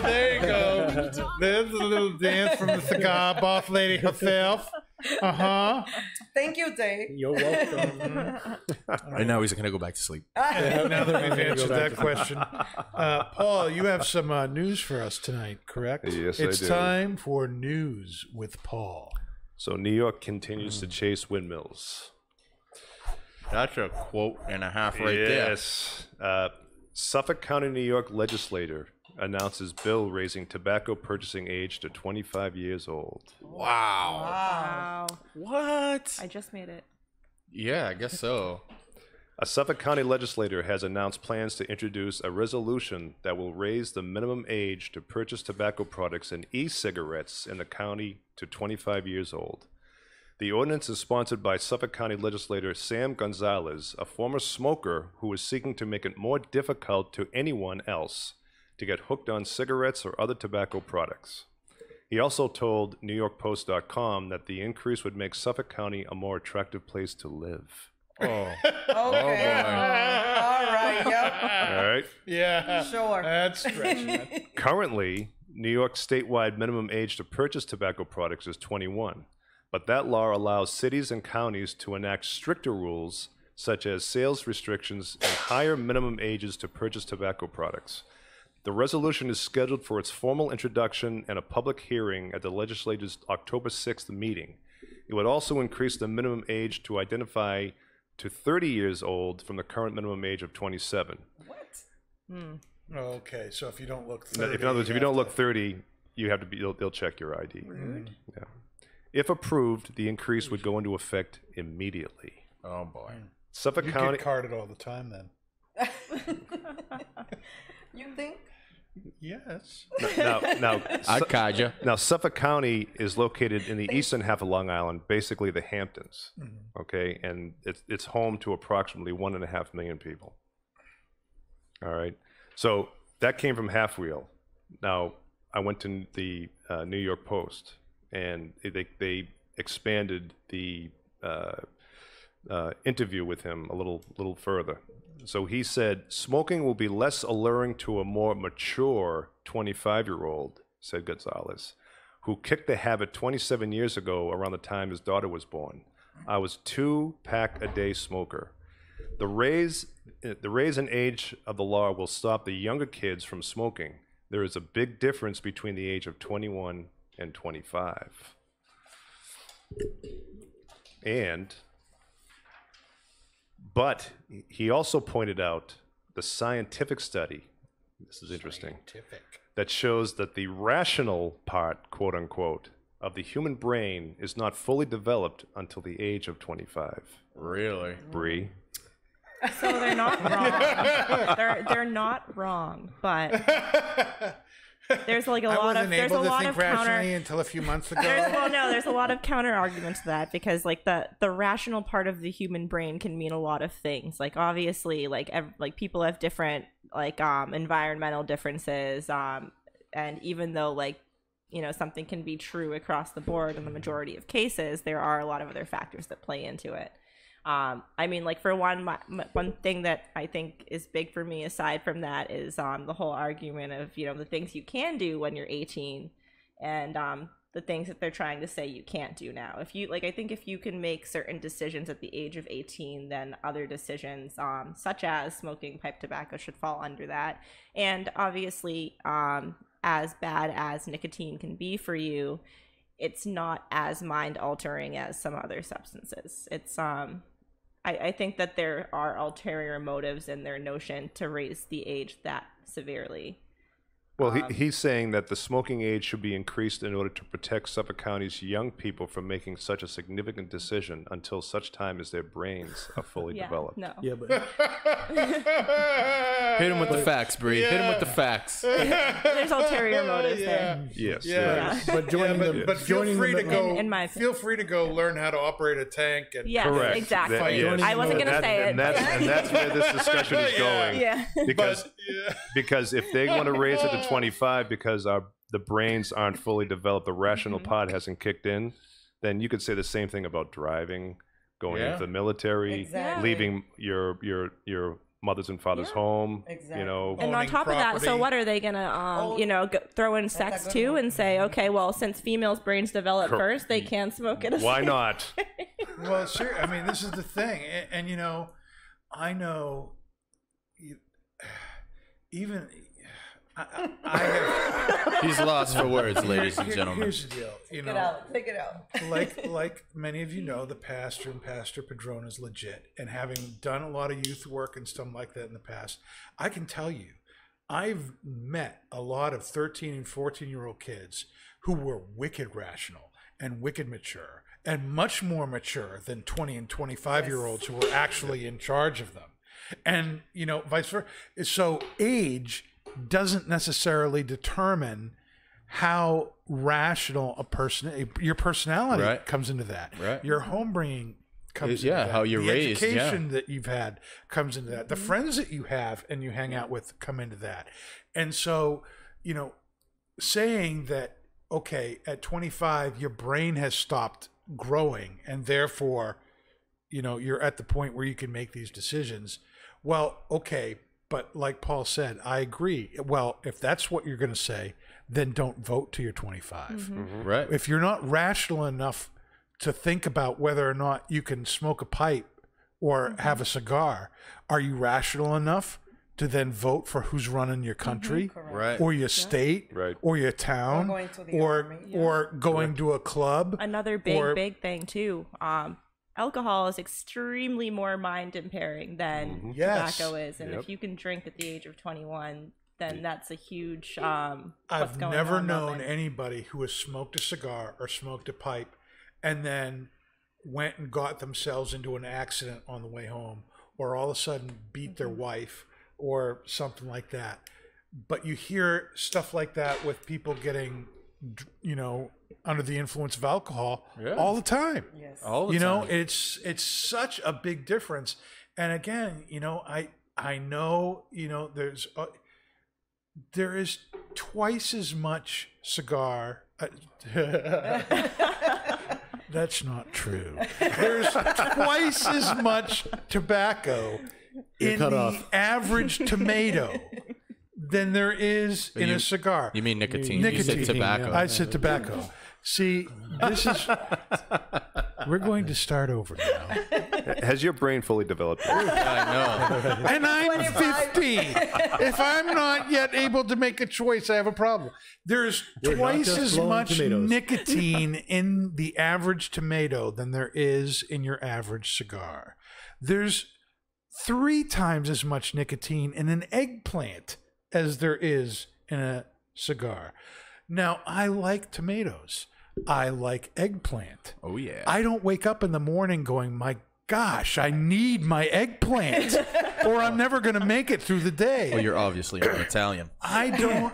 Speaker 3: there you go. There's a little dance from the cigar boss lady herself.
Speaker 4: Thank you, Dave.
Speaker 7: You're welcome.
Speaker 2: Right now he's gonna go back to sleep.
Speaker 3: Now that we've answered that question, Paul, you have some news for us tonight, correct?
Speaker 5: Yes, I
Speaker 3: It's
Speaker 5: do.
Speaker 3: time for news with Paul.
Speaker 5: So New York continues to chase windmills.
Speaker 2: That's a quote and a half right there.
Speaker 5: Yes. Suffolk County, New York legislator announces bill raising tobacco purchasing age to 25 years old.
Speaker 2: Wow.
Speaker 9: Wow.
Speaker 2: What?
Speaker 9: I just made it.
Speaker 2: Yeah, I guess so.
Speaker 5: A Suffolk County legislator has announced plans to introduce a resolution that will raise the minimum age to purchase tobacco products and e-cigarettes in the county to 25 years old. The ordinance is sponsored by Suffolk County legislator Sam Gonzalez, a former smoker who is seeking to make it more difficult to anyone else to get hooked on cigarettes or other tobacco products. He also told NewYorkPost.com that the increase would make Suffolk County a more attractive place to live.
Speaker 2: Oh.
Speaker 4: Okay. All right. Yep.
Speaker 5: All right.
Speaker 3: Yeah.
Speaker 4: Sure.
Speaker 3: That's stretching it.
Speaker 5: Currently, New York's statewide minimum age to purchase tobacco products is 21, but that law allows cities and counties to enact stricter rules, such as sales restrictions and higher minimum ages to purchase tobacco products. The resolution is scheduled for its formal introduction and a public hearing at the legislature's October 6th meeting. It would also increase the minimum age to identify to 30 years old from the current minimum age of 27.
Speaker 4: What?
Speaker 3: Okay, so if you don't look 30,
Speaker 5: In other words, if you don't look 30, you have to be. They'll check your ID.
Speaker 4: Rude.
Speaker 5: Yeah. If approved, the increase would go into effect immediately.
Speaker 2: Oh boy.
Speaker 5: Suffolk
Speaker 3: you
Speaker 5: County.
Speaker 3: get carded all the time then.
Speaker 4: You think?
Speaker 3: Yes.
Speaker 5: Now,
Speaker 2: I'd card you.
Speaker 5: Now, Suffolk County is located in the eastern half of Long Island, basically the Hamptons. Okay, and it's home to approximately 1.5 million people. All right, so that came from Half Wheel. Now, I went to the New York Post, and they expanded the interview with him a little further. So he said, smoking will be less alluring to a more mature 25-year-old, said Gonzalez, who kicked the habit 27 years ago around the time his daughter was born. I was 2-pack-a-day smoker. The raise in age of the law will stop the younger kids from smoking. There is a big difference between the age of 21 and 25. But he also pointed out the scientific study, this is interesting, that shows that the rational part, quote unquote, of the human brain is not fully developed until the age of 25.
Speaker 2: Really?
Speaker 5: Bree?
Speaker 9: So they're not wrong. They're not wrong, but there's like a
Speaker 3: I
Speaker 9: lot
Speaker 3: wasn't
Speaker 9: of there's
Speaker 3: able
Speaker 9: a
Speaker 3: to
Speaker 9: lot
Speaker 3: think
Speaker 9: of counter.
Speaker 3: rationally until a few months ago.
Speaker 9: There's a lot of counter arguments to that, because like the rational part of the human brain can mean a lot of things. Like obviously, like people have different like environmental differences, and even though like something can be true across the board in the majority of cases, there are a lot of other factors that play into it. I mean, like for one thing that I think is big for me aside from that is the whole argument of the things you can do when you're 18 and the things that they're trying to say you can't do now. If you I think if you can make certain decisions at the age of 18, then other decisions such as smoking pipe tobacco should fall under that. And obviously, as bad as nicotine can be for you, it's not as mind altering as some other substances. It's I think that there are ulterior motives in their notion to raise the age that severely.
Speaker 5: Well, he's saying that the smoking age should be increased in order to protect Suffolk County's young people from making such a significant decision until such time as their brains are fully developed.
Speaker 9: No.
Speaker 7: Yeah, but
Speaker 2: Hit him with the facts, Bree. Hit him with the facts.
Speaker 9: There's ulterior motives there.
Speaker 5: Yes.
Speaker 3: Yeah.
Speaker 7: but joining them,
Speaker 3: But feel
Speaker 7: joining
Speaker 3: free to
Speaker 7: them,
Speaker 3: go.
Speaker 9: in my
Speaker 3: Feel free to go learn how to operate a tank. And
Speaker 9: Yes,
Speaker 5: Correct.
Speaker 9: exactly.
Speaker 5: Yes.
Speaker 9: I wasn't going to say it.
Speaker 5: And that's where this discussion is going.
Speaker 9: Yeah.
Speaker 5: Because if they want to raise it to 25 because the brains aren't fully developed, the rational part hasn't kicked in, then you could say the same thing about driving, going into the milmilitary,
Speaker 4: Exactly.
Speaker 5: leaving your mother's and father's home.
Speaker 4: Exactly.
Speaker 5: You know,
Speaker 9: And on
Speaker 3: owning
Speaker 9: top of that, so
Speaker 3: property.
Speaker 9: what are they gonna, throw in sex
Speaker 4: good
Speaker 9: too
Speaker 4: one.
Speaker 9: and say, okay, well, since females' brains develop
Speaker 5: Cor-
Speaker 9: first, they can smoke it.
Speaker 5: why not?
Speaker 3: Well, sure. I mean, this is the thing, and I know, even I have.
Speaker 2: He's lost for words, ladies and
Speaker 3: Here-
Speaker 2: gentlemen.
Speaker 3: Here's the deal.
Speaker 4: Take it out.
Speaker 3: Like many of you know, the pastor and Pastor Padron is legit. And having done a lot of youth work and stuff like that in the past, I can tell you, I've met a lot of 13 and 14-year-old kids who were wicked rational and wicked mature and much more mature than 20 and 25-year-olds who were actually in charge of them. And, vice versa. So age doesn't necessarily determine how rational a person, your personality
Speaker 2: Right.
Speaker 3: comes into that.
Speaker 2: Right.
Speaker 3: Your home bringing comes
Speaker 2: Yeah,
Speaker 3: into that.
Speaker 2: how you're
Speaker 3: the
Speaker 2: raised, yeah.
Speaker 3: education that you've had comes into that. The friends that you have and you hang out with come into that. And so, you know, saying that, okay, at 25, your brain has stopped growing and therefore, you know, you're at the point where you can make these decisions. Well, okay, but like Paul said, I agree. Well, if that's what you're going to say, then don't vote till you're 25.
Speaker 2: Right.
Speaker 3: If you're not rational enough to think about whether or not you can smoke a pipe or have a cigar, are you rational enough to then vote for who's running your country
Speaker 2: Right.
Speaker 3: or your state
Speaker 5: Right.
Speaker 3: or your town
Speaker 4: Or going to the
Speaker 3: or
Speaker 4: army.
Speaker 3: or going to a club?
Speaker 9: Another big thing too. Alcohol is extremely more mind impairing than
Speaker 3: Yes.
Speaker 9: tobacco is, and
Speaker 5: Yep.
Speaker 9: if you can drink at the age of 21, then that's a huge. What's
Speaker 3: I've
Speaker 9: going
Speaker 3: never
Speaker 9: on
Speaker 3: known
Speaker 9: moment.
Speaker 3: anybody who has smoked a cigar or smoked a pipe and then went and got themselves into an accident on the way home or all of a sudden beat their wife or something like that. But you hear stuff like that with people getting, you know, under the influence of alcohol all the time.
Speaker 4: Yes.
Speaker 2: All the
Speaker 3: You know,
Speaker 2: time.
Speaker 3: it's such a big difference. And again, you know, I know, you know, there is twice as much cigar. That's not true. There's twice as much tobacco in
Speaker 7: cut
Speaker 3: the
Speaker 7: off.
Speaker 3: average tomato than there is in a cigar.
Speaker 2: You mean nicotine?
Speaker 3: Nicotine.
Speaker 2: You said tobacco.
Speaker 3: I said tobacco. See, this is. We're going to start over now.
Speaker 5: Has your brain fully developed?
Speaker 2: I know.
Speaker 3: And I'm 50. If I'm not yet able to make a choice, I have a problem. There's
Speaker 7: We're not
Speaker 3: twice
Speaker 7: just
Speaker 3: as
Speaker 7: blowing
Speaker 3: much
Speaker 7: tomatoes.
Speaker 3: nicotine in the average tomato than there is in your average cigar. There's 3 times as much nicotine in an eggplant as there is in a cigar. Now, I like tomatoes. I like eggplant.
Speaker 2: Oh yeah.
Speaker 3: I don't wake up in the morning going, my gosh, I need my eggplant, or I'm never going to make it through the day.
Speaker 2: Well, you're obviously not Italian.
Speaker 3: I don't.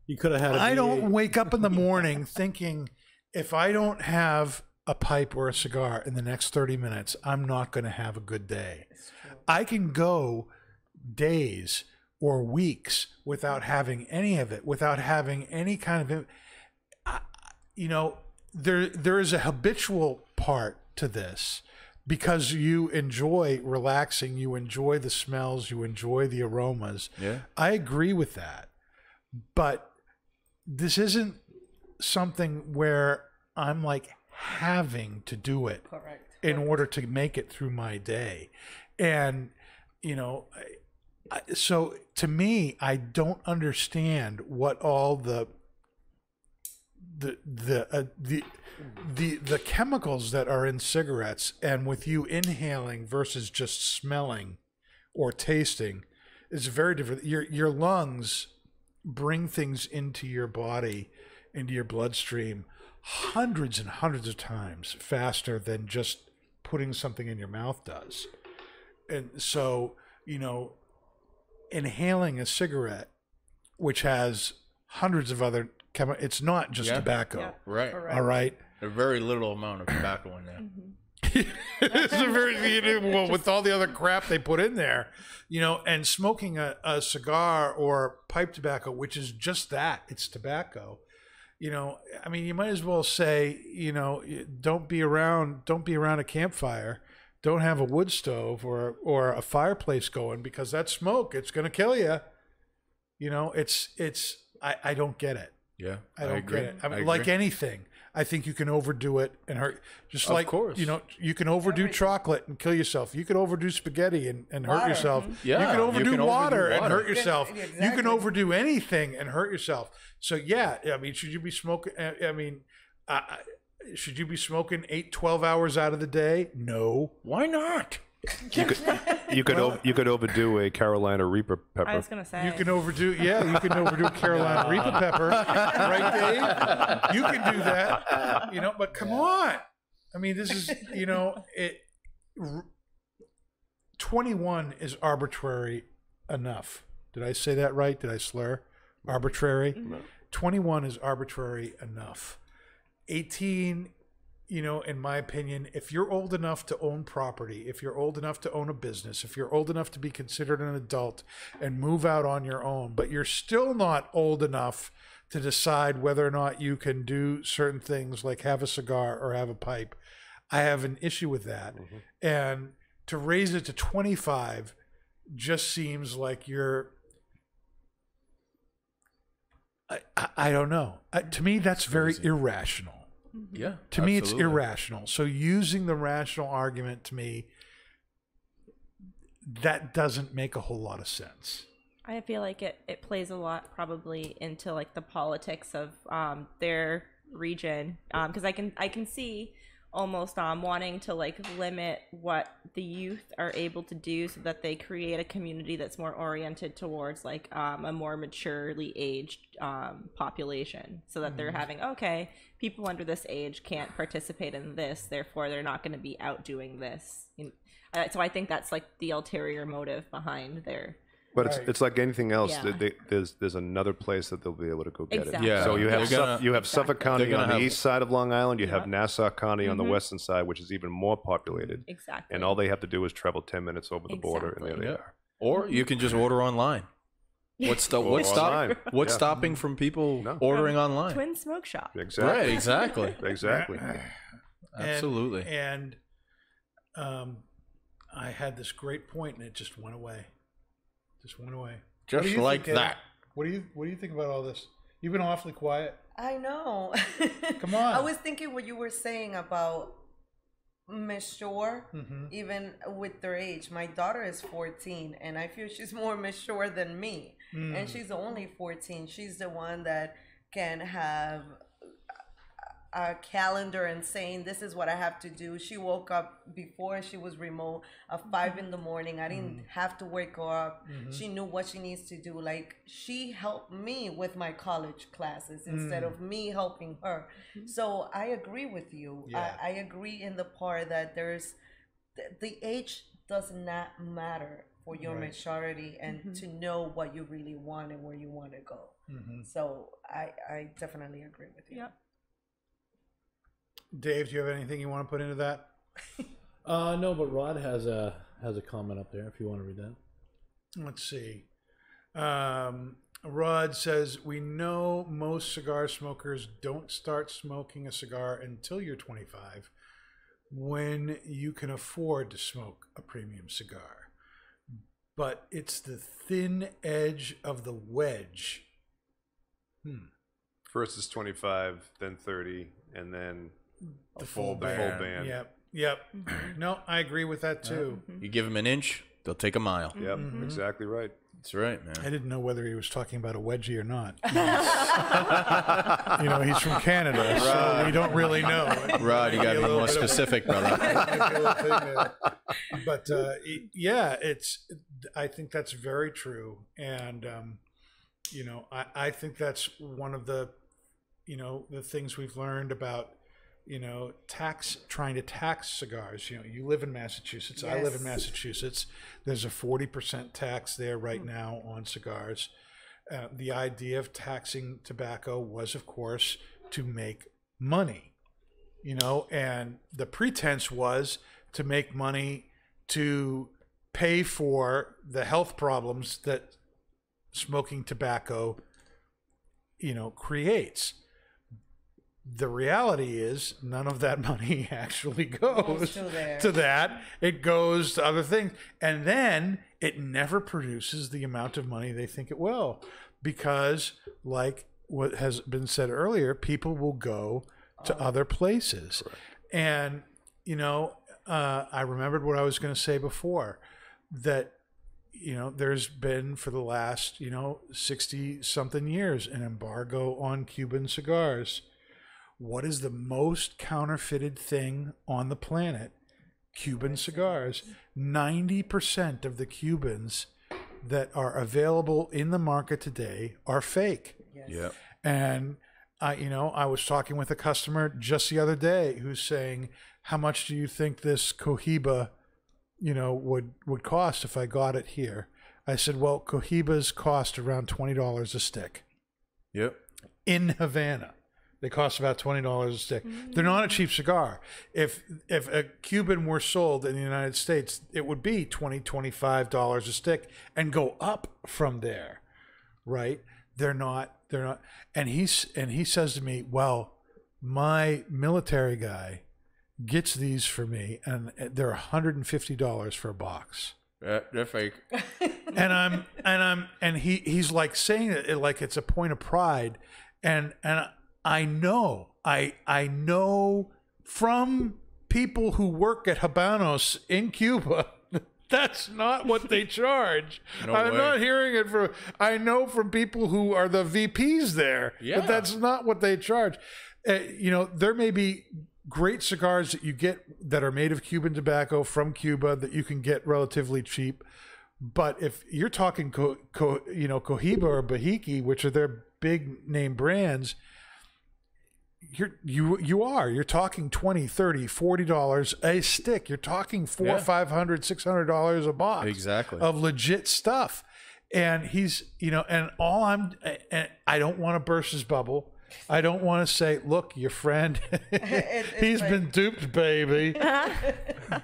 Speaker 7: You could have had.
Speaker 3: I don't wake up in the morning thinking, if I don't have a pipe or a cigar in the next 30 minutes, I'm not going to have a good day. I can go days or weeks without having any of it, without having any kind of, you know, there is a habitual part to this because you enjoy relaxing, you enjoy the smells, you enjoy the aromas.
Speaker 2: Yeah.
Speaker 3: I agree with that. But this isn't something where I'm like having to do it
Speaker 4: Correct.
Speaker 3: in order to make it through my day. And, you know, so to me, I don't understand what all the chemicals that are in cigarettes and with you inhaling versus just smelling or tasting is very different. Your lungs bring things into your body, into your bloodstream, hundreds and hundreds of times faster than just putting something in your mouth does. And so, you know, inhaling a cigarette, which has hundreds of other chemicals, it's not just tobacco.
Speaker 2: Right.
Speaker 3: All right.
Speaker 2: A very little amount of tobacco in there.
Speaker 3: It's a very, well, with all the other crap they put in there, you know, and smoking a cigar or pipe tobacco, which is just that, it's tobacco. You know, I mean, you might as well say, you know, don't be around a campfire, don't have a wood stove or a fireplace going, because that smoke, it's going to kill you. You know, I don't get it.
Speaker 2: Yeah.
Speaker 3: I don't
Speaker 2: agree.
Speaker 3: get it. I mean,
Speaker 2: agree.
Speaker 3: like anything, I think you can overdo it and hurt. Just
Speaker 2: Of
Speaker 3: like,
Speaker 2: course.
Speaker 3: you know, you can overdo chocolate and kill yourself. You can overdo spaghetti and hurt
Speaker 4: Water.
Speaker 3: yourself.
Speaker 2: Yeah,
Speaker 3: you can
Speaker 2: you
Speaker 3: overdo
Speaker 2: can
Speaker 3: water
Speaker 2: overdo
Speaker 3: and
Speaker 2: water.
Speaker 3: hurt yourself.
Speaker 4: Yeah,
Speaker 3: You can
Speaker 4: exactly.
Speaker 3: overdo anything and hurt yourself. So yeah, I mean, should you be smoking? I mean, should you be smoking 12 hours out of the day? No.
Speaker 2: Why not?
Speaker 5: You could overdo a Carolina Reaper pepper.
Speaker 9: I was gonna say
Speaker 3: You can overdo, you can overdo Carolina Reaper pepper, right, Dave? You can do that, you know. But come on, I mean, this is, you know, 21 is arbitrary enough. Did I say that right? Did I slur? Arbitrary. 21 is arbitrary enough. 18 you know, in my opinion, if you're old enough to own property, if you're old enough to own a business, if you're old enough to be considered an adult and move out on your own, but you're still not old enough to decide whether or not you can do certain things like have a cigar or have a pipe, I have an issue with that. And to raise it to 25 just seems like you're, I don't know. To me, that's very irrational.
Speaker 2: Yeah.
Speaker 3: To me, it's irrational. So using the rational argument, to me, that doesn't make a whole lot of sense.
Speaker 9: I feel like it plays a lot probably into like the politics of their region, because I can see almost wanting to like limit what the youth are able to do so that they create a community that's more oriented towards like a more maturely aged population, so that they're having, okay, people under this age can't participate in this, therefore they're not going to be out doing this. So I think that's like the ulterior motive behind their.
Speaker 5: But it's like anything else. There's another place that they'll be able to go get it.
Speaker 2: Yeah.
Speaker 5: So you have Suffolk County on the east side of Long Island. You have Nassau County on the western side, which is even more populated.
Speaker 9: Exactly.
Speaker 5: And all they have to do is travel 10 minutes over the border, and there they are.
Speaker 2: Or you can just order online. What's stopping from people ordering online?
Speaker 9: Twin Smoke Shop.
Speaker 5: Exactly.
Speaker 2: Right. Exactly.
Speaker 5: Exactly.
Speaker 2: Absolutely.
Speaker 3: And I had this great point, and it just went away.
Speaker 2: Just like that.
Speaker 3: What do you think about all this? You've been awfully quiet.
Speaker 4: I know.
Speaker 3: Come on.
Speaker 4: I was thinking what you were saying about mature, even with their age. My daughter is 14, and I feel she's more mature than me. And she's only 14. She's the one that can have a calendar and saying, this is what I have to do. She woke up before she was remote at 5 in the morning. I didn't have to wake her up. She knew what she needs to do. Like, she helped me with my college classes instead of me helping her. So I agree with you.
Speaker 3: Yeah.
Speaker 4: I agree in the part that there's the age does not matter for your maturity and to know what you really want and where you want to go. So I definitely agree with you.
Speaker 9: Yep.
Speaker 3: Dave, do you have anything you want to put into that?
Speaker 7: No, but Rod has a comment up there if you want to read that.
Speaker 3: Let's see. Rod says, we know most cigar smokers don't start smoking a cigar until you're 25, when you can afford to smoke a premium cigar. But it's the thin edge of the wedge.
Speaker 5: First is 25, then 30, and then
Speaker 3: The
Speaker 5: full band.
Speaker 3: Yep. No, I agree with that too.
Speaker 2: You give them an inch, they'll take a mile.
Speaker 5: Yep, exactly right.
Speaker 2: That's right, man.
Speaker 3: I didn't know whether he was talking about a wedgie or not. You know, he's from Canada, so we don't really know.
Speaker 2: Rod, you got to be more specific, brother.
Speaker 3: But yeah, I think that's very true, and you know, I think that's one of the, you know, the things we've learned about, you know, trying to tax cigars. You know, you live in Massachusetts. I live in Massachusetts. There's a 40% tax there right now on cigars. The idea of taxing tobacco was, of course, to make money, you know, and the pretense was to make money to pay for the health problems that smoking tobacco, you know, creates. The reality is none of that money actually goes to that. It goes to other things. And then it never produces the amount of money they think it will. Because, like what has been said earlier, people will go to other places. Right. And, you know, I remembered what I was going to say before, that, you know, there's been for the last, you know, 60-something years an embargo on Cuban cigars. What is the most counterfeited thing on the planet? Cuban cigars. 90% of the Cubans that are available in the market today are fake.
Speaker 2: Yeah.
Speaker 3: And you know, I was talking with a customer just the other day who's saying, how much do you think this Cohiba, you know, would cost if I got it here? I said, well, Cohibas cost around $20 a stick.
Speaker 2: Yep.
Speaker 3: In Havana. They cost about $20 a stick. They're not a cheap cigar. If a Cuban were sold in the United States, it would be $20-$25 a stick and go up from there, right? They're not. And he says to me, "Well, my military guy gets these for me, and they're $150 for a box."
Speaker 2: They're fake.
Speaker 3: and he's like saying it like it's a point of pride, and I know from people who work at Habanos in Cuba, that's not what they charge.
Speaker 2: No
Speaker 3: I'm
Speaker 2: way.
Speaker 3: not hearing it from. I know from people who are the VPs there,
Speaker 2: Yeah.
Speaker 3: but that's not what they charge. There may be great cigars that you get that are made of Cuban tobacco from Cuba that you can get relatively cheap. But if you're talking Cohiba or Bahiki, which are their big name brands, you're talking $20, $30, $40 a stick. You're talking $400, $500, $600 a box.
Speaker 2: Exactly.
Speaker 3: Of legit stuff. And he's, and I don't want to burst his bubble. I don't want to say, look, your friend, he's been duped, baby.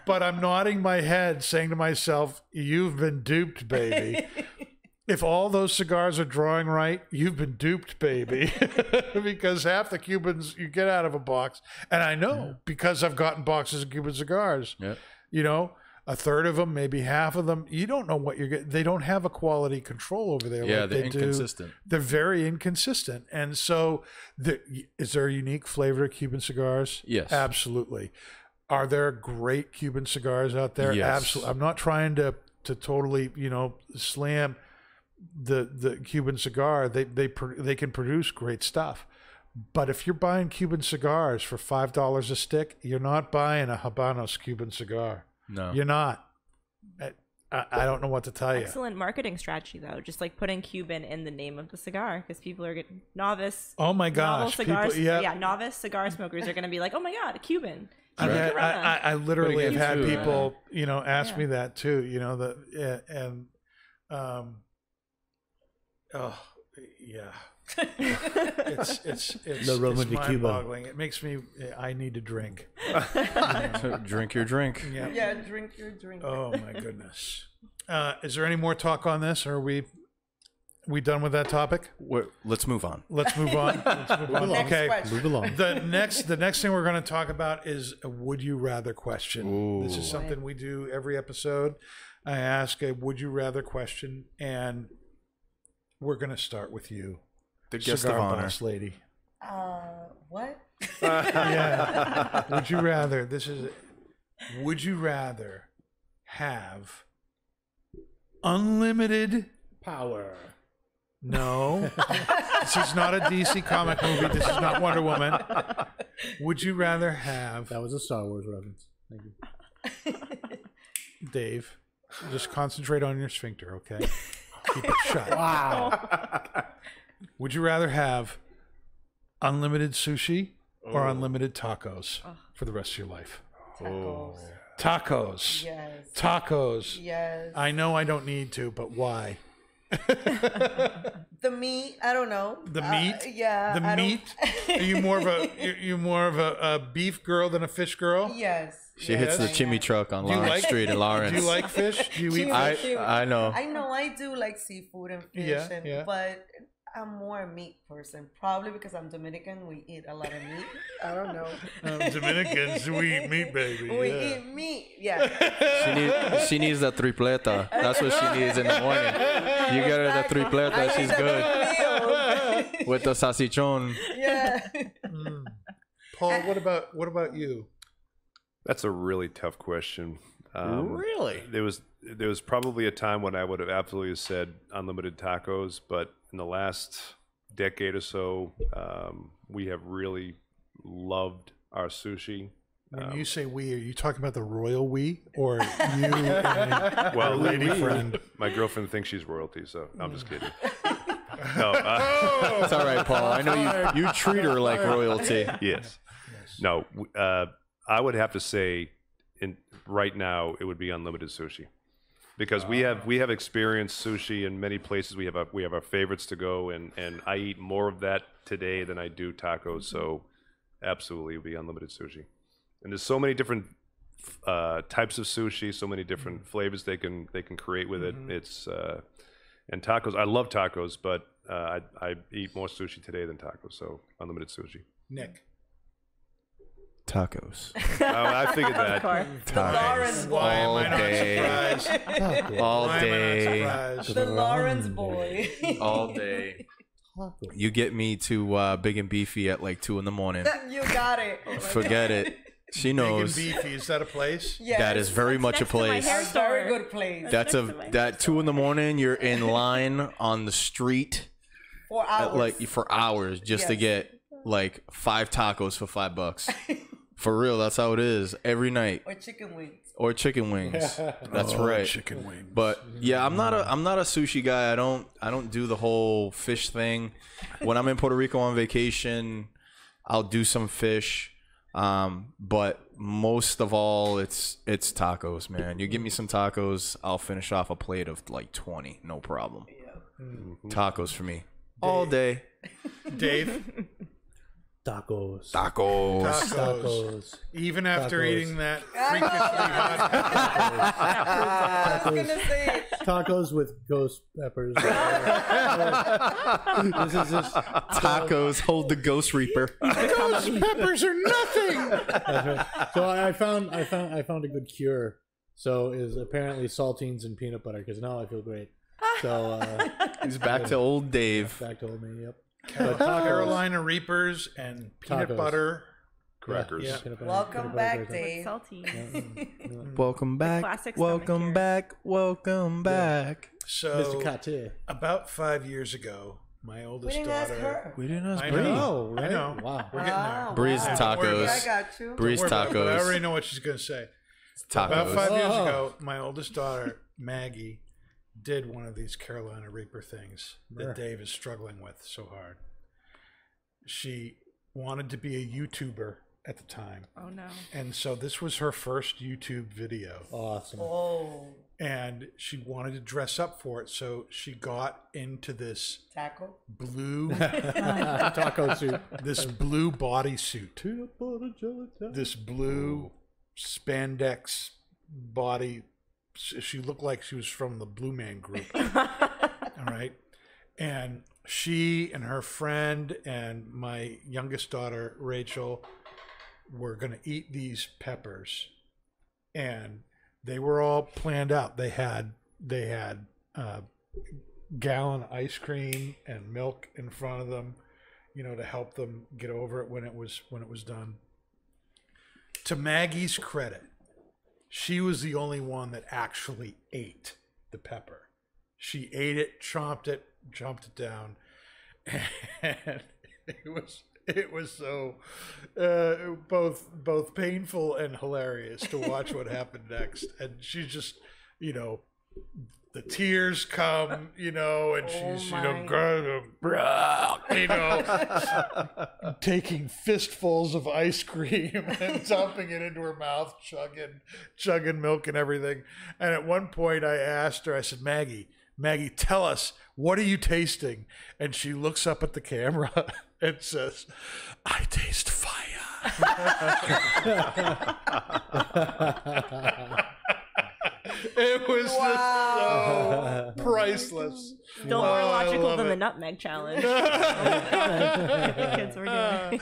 Speaker 3: But I'm nodding my head, saying to myself, you've been duped, baby. If all those cigars are drawing right, you've been duped, baby. Because half the Cubans you get out of a box, and I know because I've gotten boxes of Cuban cigars, a third of them, maybe half of them, you don't know what you're getting. They don't have a quality control over there.
Speaker 2: Yeah,
Speaker 3: like
Speaker 2: they're
Speaker 3: they
Speaker 2: inconsistent.
Speaker 3: They're very inconsistent. And so is there a unique flavor of Cuban cigars?
Speaker 2: Yes.
Speaker 3: Absolutely. Are there great Cuban cigars out there?
Speaker 2: Yes.
Speaker 3: Absolutely. I'm not trying to totally, slam the Cuban cigar. They can produce great stuff. But if you're buying Cuban cigars for $5 a stick, you're not buying a Habanos Cuban cigar.
Speaker 2: No.
Speaker 3: You're not. I don't know what to tell you.
Speaker 9: Excellent marketing strategy, though. Just like putting Cuban in the name of the cigar, because people are getting novice.
Speaker 3: Oh my gosh,
Speaker 9: cigars,
Speaker 3: people,
Speaker 9: novice cigar smokers are going to be like, "Oh my god, a Cuban."
Speaker 3: I literally have had people, ask me that too. It's mind-boggling. It makes me. I need to drink.
Speaker 2: Drink your drink.
Speaker 4: Yeah, drink your drink.
Speaker 3: Oh my goodness. Is there any more talk on this, or are we done with that topic?
Speaker 2: Let's move on.
Speaker 3: Let's move on.
Speaker 4: Next
Speaker 3: Okay.
Speaker 4: question.
Speaker 7: Move along.
Speaker 3: The next thing we're going to talk about is a would you rather question.
Speaker 2: Ooh.
Speaker 3: This is something we do every episode. I ask a would you rather question, and we're going to start with you,
Speaker 2: The guest
Speaker 3: cigar
Speaker 2: of honor.
Speaker 3: boss lady.
Speaker 4: What?
Speaker 3: Yeah. Would you rather? Would you rather have unlimited
Speaker 7: Power.
Speaker 3: No. This is not a DC comic movie. This is not Wonder Woman. Would you rather have
Speaker 7: That was a Star Wars reference. Thank you.
Speaker 3: Dave? Just concentrate on your sphincter, okay? Keep it shut.
Speaker 7: Wow.
Speaker 3: Would you rather have unlimited sushi or unlimited tacos for the rest of your life?
Speaker 4: Tacos.
Speaker 3: Tacos.
Speaker 4: Yes.
Speaker 3: Tacos.
Speaker 4: Yes.
Speaker 3: I know I don't need to, but why?
Speaker 4: The meat, I don't know.
Speaker 3: The meat?
Speaker 4: Yeah.
Speaker 3: The
Speaker 4: I don't-
Speaker 3: meat? Are you more of a beef girl than a fish girl?
Speaker 4: Yes.
Speaker 2: She hits the chimney truck on
Speaker 3: Do you
Speaker 2: Lawrence
Speaker 3: like-
Speaker 2: Street in Lawrence.
Speaker 3: Do you like fish? Do you eat fish?
Speaker 2: I know.
Speaker 4: I know I do like seafood and fish,
Speaker 3: Yeah.
Speaker 4: but I'm more a meat person. Probably because I'm Dominican. We eat a lot of meat. I don't know.
Speaker 3: Dominicans, we eat meat, baby.
Speaker 4: We
Speaker 3: yeah.
Speaker 4: eat meat. Yeah.
Speaker 2: She needs the tripleta. That's what she needs in the morning. You get her the tripleta, she's good. With the salchichon.
Speaker 4: Yeah.
Speaker 3: Paul, what about you?
Speaker 5: That's a really tough question.
Speaker 2: Really?
Speaker 5: There was probably a time when I would have absolutely said unlimited tacos, but in the last decade or so, we have really loved our sushi.
Speaker 3: When you say we, are you talking about the royal we or you and
Speaker 5: Well,
Speaker 3: lady friend?
Speaker 5: My girlfriend thinks she's royalty, so I'm just kidding. No,
Speaker 2: It's all right, Paul. I know you treat her like royalty.
Speaker 5: yes. No, I would have to say, right now, it would be unlimited sushi. because we have experienced sushi in many places. We have our favorites to go, and I eat more of that today than I do tacos. So absolutely, it'll be unlimited sushi. And there's so many different types of sushi, so many different flavors they can create with it. It's and tacos. I love tacos, but I eat more sushi today than tacos. So unlimited sushi.
Speaker 3: Nick.
Speaker 2: Tacos.
Speaker 5: I figured that.
Speaker 4: The Lawrence boy.
Speaker 2: All day. All
Speaker 3: Why am I not
Speaker 2: day.
Speaker 3: surprised?
Speaker 4: The Lawrence boy.
Speaker 2: All day. You get me to Big and Beefy at like 2 a.m.
Speaker 4: You got it. Oh my
Speaker 2: Forget it. She
Speaker 3: Big and
Speaker 2: knows.
Speaker 3: Beefy, is that a place?
Speaker 4: Yes.
Speaker 2: That is very much a
Speaker 9: next to my
Speaker 2: place.
Speaker 9: hair
Speaker 4: A very good place.
Speaker 2: That's that 2 a.m. You're in line on the street
Speaker 4: For hours.
Speaker 2: like for hours just to get like 5 tacos for $5. For real, that's how it is every night.
Speaker 4: Or chicken wings.
Speaker 2: Or chicken wings. That's right.
Speaker 3: Chicken wings.
Speaker 2: But yeah, I'm not a sushi guy. I don't do the whole fish thing. When I'm in Puerto Rico on vacation, I'll do some fish. But most of all, it's tacos, man. You give me some tacos, I'll finish off a plate of like 20, no problem. Tacos for me all day.
Speaker 3: Dave.
Speaker 7: Tacos.
Speaker 3: Tacos. Even after
Speaker 7: Tacos.
Speaker 3: eating that freakishly hot.
Speaker 4: I was going to say it.
Speaker 7: Tacos with ghost peppers. This is just
Speaker 2: Tacos hold the Ghost Reaper.
Speaker 3: Those peppers are nothing.
Speaker 7: that's right. So I found a good cure. So is apparently saltines and peanut butter because now I feel great. So
Speaker 2: He's back to old Dave.
Speaker 7: back to old me. Yep.
Speaker 3: Carolina Reapers and peanut
Speaker 7: Tacos.
Speaker 3: butter.
Speaker 5: Crackers.
Speaker 3: Yeah.
Speaker 7: Peanut butter-
Speaker 4: Welcome
Speaker 7: peanut
Speaker 4: back,
Speaker 7: butter
Speaker 4: Dave.
Speaker 9: Salty.
Speaker 2: Welcome back.
Speaker 9: classic stomach
Speaker 2: Welcome
Speaker 9: cure.
Speaker 2: back. Welcome back.
Speaker 3: So
Speaker 7: Mr. Kate.
Speaker 3: about 5 years ago, my
Speaker 4: We
Speaker 3: oldest
Speaker 4: didn't ask
Speaker 3: daughter.
Speaker 4: her.
Speaker 2: We didn't ask
Speaker 3: I
Speaker 2: Bree.
Speaker 3: know.
Speaker 7: Oh, right?
Speaker 3: I know.
Speaker 7: Wow.
Speaker 3: We're getting there.
Speaker 2: Bree's
Speaker 4: Wow.
Speaker 2: tacos.
Speaker 4: I got you.
Speaker 2: Bree's
Speaker 3: Don't worry about it, but I already
Speaker 2: tacos.
Speaker 3: know what she's going to say. About
Speaker 2: Tacos.
Speaker 3: 5 years
Speaker 7: Oh.
Speaker 3: ago, my oldest daughter, Maggie, did one of these Carolina Reaper things that Dave is struggling with so hard. She wanted to be a YouTuber at the time.
Speaker 9: Oh no.
Speaker 3: And so this was her first YouTube video.
Speaker 7: Awesome.
Speaker 4: Oh,
Speaker 3: And she wanted to dress up for it. So she got into this
Speaker 4: taco.
Speaker 3: blue
Speaker 7: Taco soup.
Speaker 3: this blue bodysuit.
Speaker 7: Peanut butter jelly time.
Speaker 3: This blue spandex body. She looked like she was from the Blue Man Group. All right. And she and her friend and my youngest daughter, Rachel, were going to eat these peppers. And they were all planned out. They had gallon ice cream and milk in front of them, you know, to help them get over it when it was done. To Maggie's credit, she was the only one that actually ate the pepper. She ate it, chomped it down, and it was so both painful and hilarious to watch what happened next. And she's just, you know, the tears come, you know, and she's, you know, taking fistfuls of ice cream and dumping it into her mouth, chugging milk and everything. And at one point I asked her, I said, Maggie, tell us, what are you tasting? And she looks up at the camera and says, I taste fire. It was just so priceless.
Speaker 9: Still more logical than the nutmeg challenge. Kids were doing.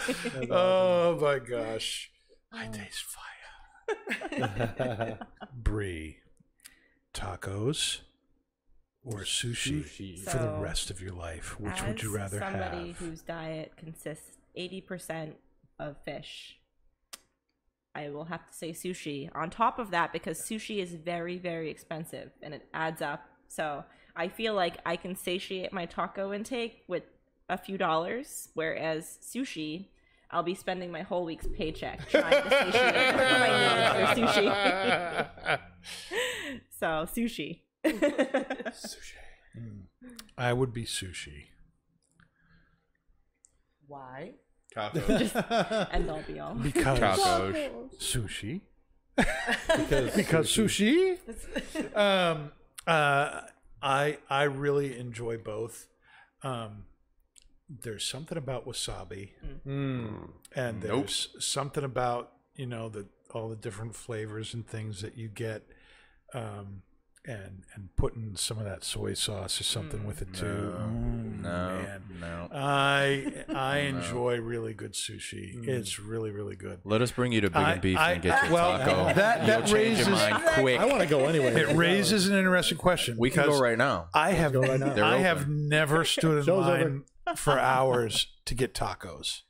Speaker 3: Oh my gosh. I taste fire. Brie, tacos or sushi for the
Speaker 9: So,
Speaker 3: rest of your life? Which would you rather
Speaker 9: somebody
Speaker 3: have?
Speaker 9: whose diet consists 80% of fish, I will have to say sushi. On top of that, because sushi is very, very expensive and it adds up. So I feel like I can satiate my taco intake with a few dollars, whereas sushi, I'll be spending my whole week's paycheck trying to satiate my needs for sushi. So sushi.
Speaker 3: Sushi. I would be sushi.
Speaker 4: Why?
Speaker 2: Tacos.
Speaker 9: End all be all.
Speaker 3: Because
Speaker 2: Tacos.
Speaker 3: sushi.
Speaker 7: Because
Speaker 3: Because sushi. I really enjoy both. There's something about wasabi, and there's something about all the different flavors and things that you get, and putting some of that soy sauce or something with it too.
Speaker 2: No.
Speaker 3: I enjoy really good sushi. It's really, really good.
Speaker 2: Let us bring you to Big and Beef and get you a taco.
Speaker 3: That raises.
Speaker 2: Quick.
Speaker 7: I want to go anyway.
Speaker 3: It raises an interesting question.
Speaker 2: We can go right now.
Speaker 3: I have
Speaker 2: They're
Speaker 3: have
Speaker 2: open.
Speaker 3: never stood in line for hours to get tacos.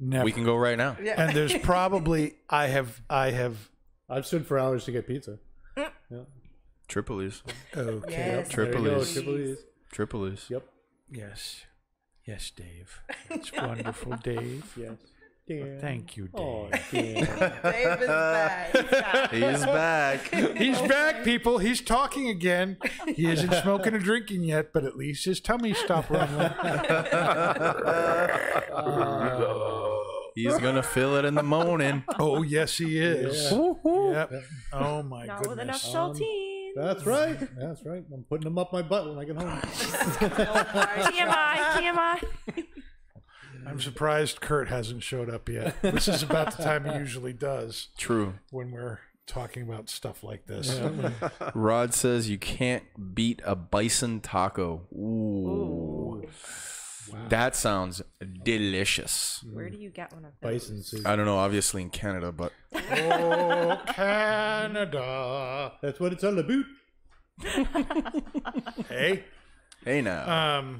Speaker 3: Never.
Speaker 2: We can go right now.
Speaker 4: Yeah.
Speaker 3: And there's probably I've
Speaker 7: stood for hours to get pizza. Yeah.
Speaker 2: Tripoli's.
Speaker 3: okay.
Speaker 4: Yes.
Speaker 2: Tripoli's. Tripoli's.
Speaker 7: Yep.
Speaker 3: Yes, Dave. It's wonderful, Dave.
Speaker 7: Yes. Dan.
Speaker 3: Thank you, Dave.
Speaker 7: Oh, Dan.
Speaker 4: Dave is back.
Speaker 2: He's back.
Speaker 3: He's back, people. He's talking again. He isn't smoking or drinking yet, but at least his tummy stopped rumbling.
Speaker 2: He's gonna fill it in the morning.
Speaker 3: Oh, yes, he is.
Speaker 7: Yeah.
Speaker 3: Yep. Oh my
Speaker 9: Not with enough
Speaker 3: goodness.
Speaker 9: saltines.
Speaker 7: That's right. That's right. I'm putting them up my butt when I get home.
Speaker 9: TMI.
Speaker 3: I'm surprised Kurt hasn't showed up yet. This is about the time he usually does
Speaker 2: True.
Speaker 3: when we're talking about stuff like this.
Speaker 2: Rod says you can't beat a bison taco. Ooh. That sounds delicious.
Speaker 9: Where do you get one of those?
Speaker 7: Bison soup.
Speaker 2: I don't know, obviously in Canada, but
Speaker 3: Oh, Canada.
Speaker 7: That's what it's all about.
Speaker 3: Hey.
Speaker 2: hey now.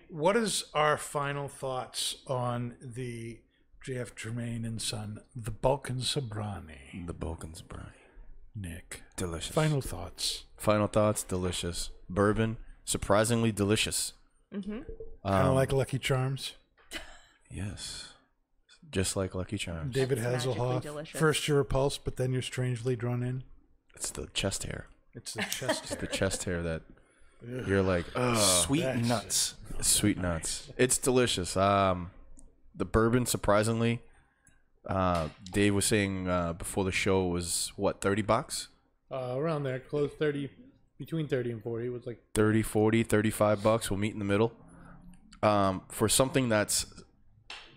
Speaker 3: What is our final thoughts on the J.F. Tremaine and Son, the Balkan Sobrani?
Speaker 2: The Balkans brine.
Speaker 3: Nick.
Speaker 2: Delicious.
Speaker 3: Final thoughts.
Speaker 2: Final thoughts, delicious. Bourbon, surprisingly delicious.
Speaker 3: Kind of like Lucky Charms.
Speaker 2: Yes. Just like Lucky Charms.
Speaker 3: David
Speaker 9: Magically
Speaker 3: Hasselhoff.
Speaker 9: delicious.
Speaker 3: First you're repulsed, but then you're strangely drawn in.
Speaker 2: It's the chest hair.
Speaker 3: It's the chest.
Speaker 2: It's the chest hair that you're like, sweet
Speaker 3: that's-
Speaker 2: nuts. Sweet nuts. It's delicious. The bourbon, surprisingly, Dave was saying before the show was what, $30?
Speaker 7: Around there, close 30, between 30 and 40. It was like
Speaker 2: 30, 40, $35. We'll meet in the middle. For something that's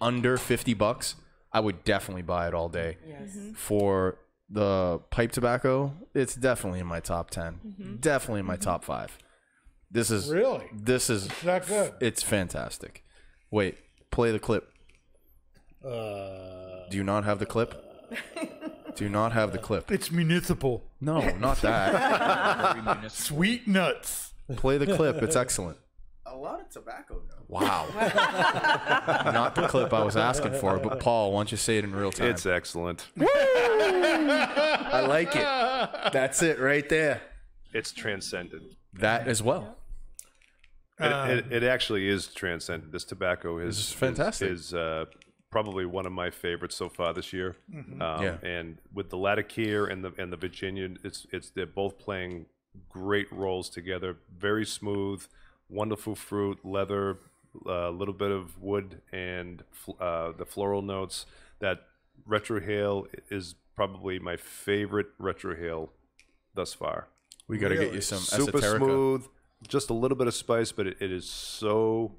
Speaker 2: under $50, I would definitely buy it all day.
Speaker 4: Yes.
Speaker 2: For the pipe tobacco, it's definitely in my top 10. Definitely in my top 5. This is
Speaker 3: Really?
Speaker 2: This is
Speaker 3: not good.
Speaker 2: It's fantastic. Wait, play the clip. Do you not have the clip? Do you not have the clip?
Speaker 3: It's municipal.
Speaker 2: No, not that.
Speaker 8: Very municipal.
Speaker 3: Sweet nuts.
Speaker 2: Play the clip. It's excellent.
Speaker 10: A lot of tobacco, though.
Speaker 2: Wow. Not the clip I was asking for, but Paul, why don't you say it in real time?
Speaker 5: It's excellent.
Speaker 2: I like it. That's it right there.
Speaker 5: It's transcendent.
Speaker 2: That as well.
Speaker 5: It actually is transcendent. This tobacco is
Speaker 2: fantastic.
Speaker 5: Is probably one of my favorites so far this year.
Speaker 2: Yeah.
Speaker 5: And with the Latakia and the Virginian, they're both playing great roles together. Very smooth, wonderful fruit, leather, a little bit of wood, and the floral notes. That retrohale is probably my favorite retrohale thus far.
Speaker 2: We got to get you some
Speaker 5: Super
Speaker 2: esoterica.
Speaker 5: smooth, just a little bit of spice, but it is so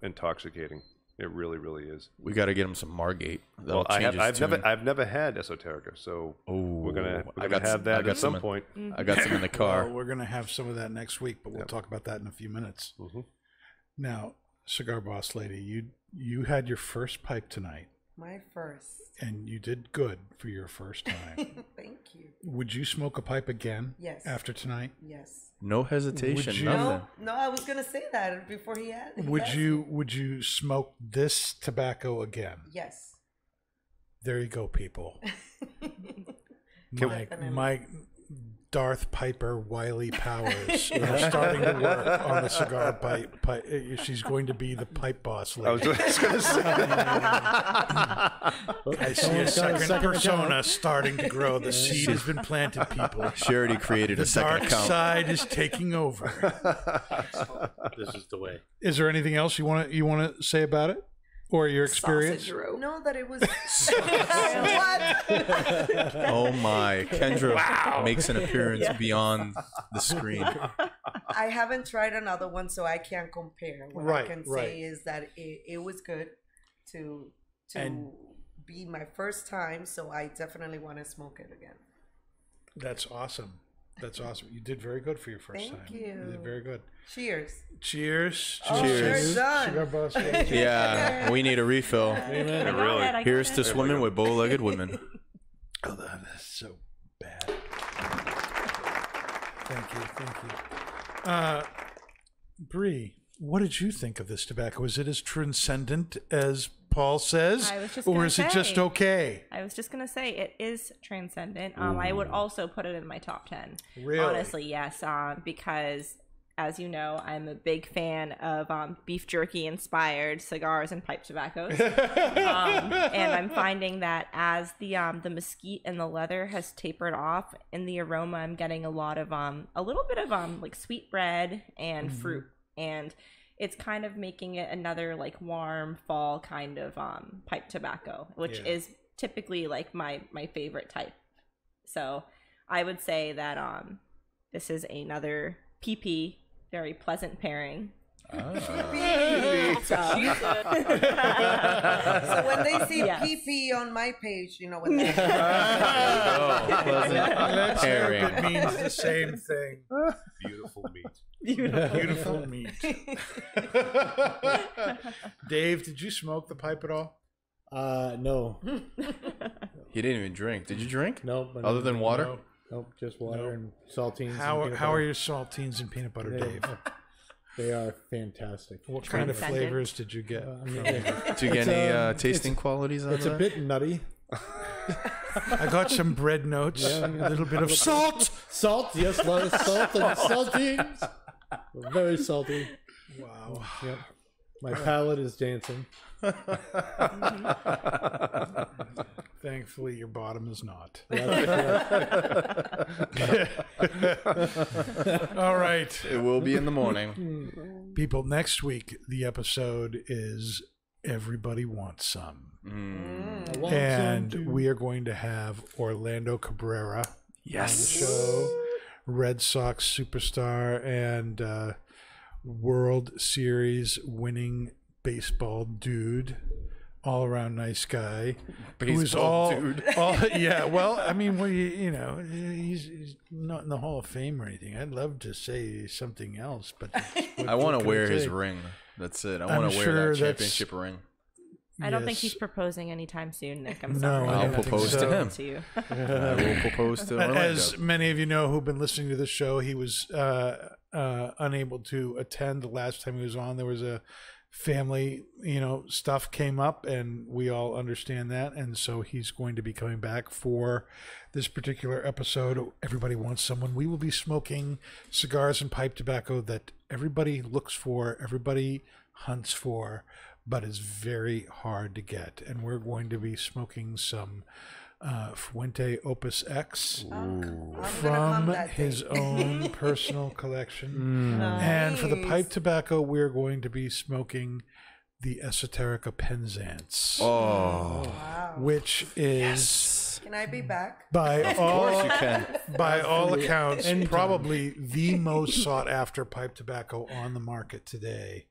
Speaker 5: intoxicating. It really, really is.
Speaker 2: We got to get him some Margate.
Speaker 5: Well, I've never had esoterica, so we're gonna have that at some point.
Speaker 2: I got some in the car.
Speaker 3: Well, we're going to have some of that next week, but we'll talk about that in a few minutes. Now, Cigar Boss Lady, you had your first pipe tonight,
Speaker 4: My first.
Speaker 3: and you did good for your first time.
Speaker 4: Thank you.
Speaker 3: Would you smoke a pipe again?
Speaker 4: Yes.
Speaker 3: After tonight?
Speaker 4: Yes.
Speaker 2: No hesitation.
Speaker 3: Would you-
Speaker 2: Nothing.
Speaker 4: No, I was gonna say that before he had.
Speaker 3: Would you smoke this tobacco again?
Speaker 4: Yes.
Speaker 3: There you go, people.
Speaker 4: Definitely.
Speaker 3: my Darth Piper Wiley Powers are starting to work on the cigar pipe. She's going to be the pipe boss lady.
Speaker 5: I was just gonna say.
Speaker 3: I see a second persona starting to grow. The seed has been planted, people.
Speaker 2: She already created a
Speaker 3: The
Speaker 2: second
Speaker 3: dark
Speaker 2: account.
Speaker 3: side is taking over.
Speaker 7: this is the way.
Speaker 3: Is there anything else you want to say about it? or your experience?
Speaker 11: Sausage roll.
Speaker 4: No, that it was. What?
Speaker 2: Oh my! Kendra makes an appearance beyond the screen.
Speaker 4: I haven't tried another one, so I can't compare. What I can say is that it was good to be my first time, so I definitely want to smoke it again.
Speaker 3: That's awesome. That's awesome. You did very good for your first time.
Speaker 4: Thank you.
Speaker 3: You did very good.
Speaker 4: Cheers.
Speaker 3: Cheers.
Speaker 4: Oh,
Speaker 2: Cheers.
Speaker 4: you're done.
Speaker 3: Cigar Boss.
Speaker 2: Yeah, we need a refill.
Speaker 5: Yeah, really.
Speaker 2: Here's to swimming with bow-legged women.
Speaker 3: Oh, that's so bad. Thank you. Bree, what did you think of this tobacco? Is it as transcendent as Paul says, or is it just okay?
Speaker 9: I was just gonna say it is transcendent. I would also put it in my top 10.
Speaker 3: Really?
Speaker 9: Honestly, yes. Because as you know, I'm a big fan of beef jerky inspired cigars and pipe tobaccos. And I'm finding that as the mesquite and the leather has tapered off, in the aroma, I'm getting a lot of a little bit of like sweet bread and fruit, and it's kind of making it another like warm fall kind of pipe tobacco, which is typically like my favorite type. So I would say that this is another PP, very pleasant pairing.
Speaker 4: So when they see PP on my page, you know what that
Speaker 3: Let's hope it means the same thing.
Speaker 5: Beautiful meat.
Speaker 3: Beautiful meat. Dave, did you smoke the pipe at all?
Speaker 7: No.
Speaker 2: He didn't even drink. Did you drink?
Speaker 7: Nope.
Speaker 2: Other than water?
Speaker 7: No. Nope, just water and saltines.
Speaker 3: How
Speaker 7: and
Speaker 3: are your saltines and peanut butter, Dave?
Speaker 7: They are fantastic.
Speaker 3: What kind of flavors did you get?
Speaker 2: Did you get any tasting qualities on
Speaker 7: It's
Speaker 2: that?
Speaker 7: a bit nutty.
Speaker 3: I got some bread notes, a little bit of salt.
Speaker 7: Salt, yes, a lot of salt and saltines. Very salty.
Speaker 3: Wow.
Speaker 7: Yep. My palate is dancing.
Speaker 3: Thankfully, your bottom is not. All right.
Speaker 2: It will be in the morning.
Speaker 3: People, next week, the episode is Everybody Wants Some. And we are going to have Orlando Cabrera on the show. Red Sox superstar and World Series winning baseball dude, all around nice guy.
Speaker 2: Baseball dude.
Speaker 3: Yeah, well, I mean, he's not in the Hall of Fame or anything. I'd love to say something else, but
Speaker 2: I want to wear his ring. That's it. I want to wear that championship ring.
Speaker 9: I don't think he's proposing anytime soon, Nick. I'm
Speaker 3: No,
Speaker 9: sorry.
Speaker 3: I
Speaker 2: I'll
Speaker 3: don't think
Speaker 2: propose
Speaker 3: so.
Speaker 2: to him.
Speaker 9: To you.
Speaker 2: I will propose to Orlando.
Speaker 3: As many of you know who've been listening to the show, he was unable to attend the last time he was on. There was a family, stuff came up, and we all understand that. And so he's going to be coming back for this particular episode. Everybody Wants Someone. We will be smoking cigars and pipe tobacco that everybody looks for, everybody hunts for, but is very hard to get. And we're going to be smoking some Fuente Opus X from his own personal collection.
Speaker 4: Nice.
Speaker 3: And for the pipe tobacco, we're going to be smoking the Esoterica Penzance.
Speaker 4: Wow.
Speaker 3: Which is,
Speaker 4: Can I be back?
Speaker 3: by all,
Speaker 2: you can.
Speaker 3: by all accounts, probably the most sought after pipe tobacco on the market today.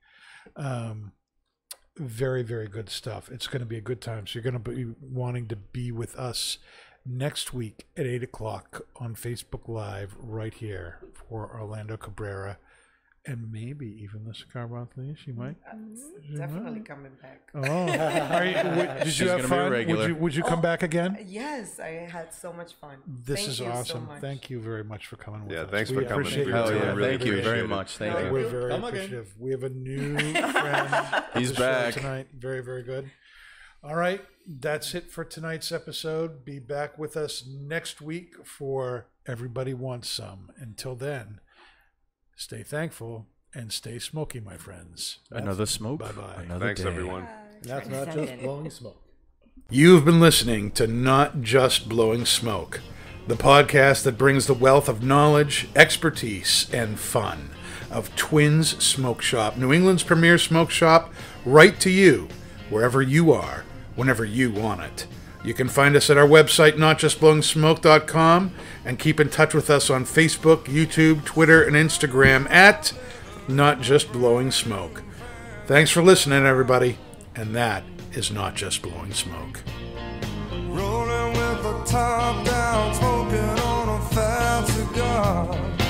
Speaker 3: Very, very good stuff. It's going to be a good time. So you're going to be wanting to be with us next week at 8 o'clock on Facebook Live right here for Orlando Cabrera. And maybe even the Cigar Monthly. She might.
Speaker 4: Definitely coming back.
Speaker 3: Oh, did you have fun? Would you come back again?
Speaker 4: Yes, I had so much fun.
Speaker 3: This
Speaker 4: Thank
Speaker 3: is
Speaker 4: you
Speaker 3: awesome.
Speaker 4: So much.
Speaker 3: Thank you very much for coming with us.
Speaker 5: Yeah, thanks
Speaker 3: We
Speaker 5: for coming.
Speaker 3: appreciate
Speaker 5: We
Speaker 3: your
Speaker 2: Hell
Speaker 5: really,
Speaker 3: time.
Speaker 2: yeah.
Speaker 5: really
Speaker 2: Thank you
Speaker 5: appreciate
Speaker 2: very
Speaker 5: it.
Speaker 2: much. Thank you.
Speaker 3: We're very
Speaker 7: Come again.
Speaker 3: appreciative. We have a new friend.
Speaker 2: He's
Speaker 3: on the show
Speaker 2: back.
Speaker 3: tonight. Very, very good. All right, that's it for tonight's episode. Be back with us next week for Everybody Wants Some. Until then, stay thankful and stay smoky, my friends.
Speaker 2: Another smoke.
Speaker 3: Bye-bye.
Speaker 2: Another
Speaker 5: Thanks,
Speaker 2: day.
Speaker 5: everyone.
Speaker 7: That's not just blowing smoke.
Speaker 3: You've been listening to Not Just Blowing Smoke, the podcast that brings the wealth of knowledge, expertise, and fun of Twins Smoke Shop, New England's premier smoke shop, right to you wherever you are, whenever you want it. You can find us at our website, notjustblowingsmoke.com, and keep in touch with us on Facebook, YouTube, Twitter, and Instagram at Not Just Blowing Smoke. Thanks for listening, everybody, and that is Not Just Blowing Smoke.
Speaker 1: Rolling with the top down, smoking on a fat cigar.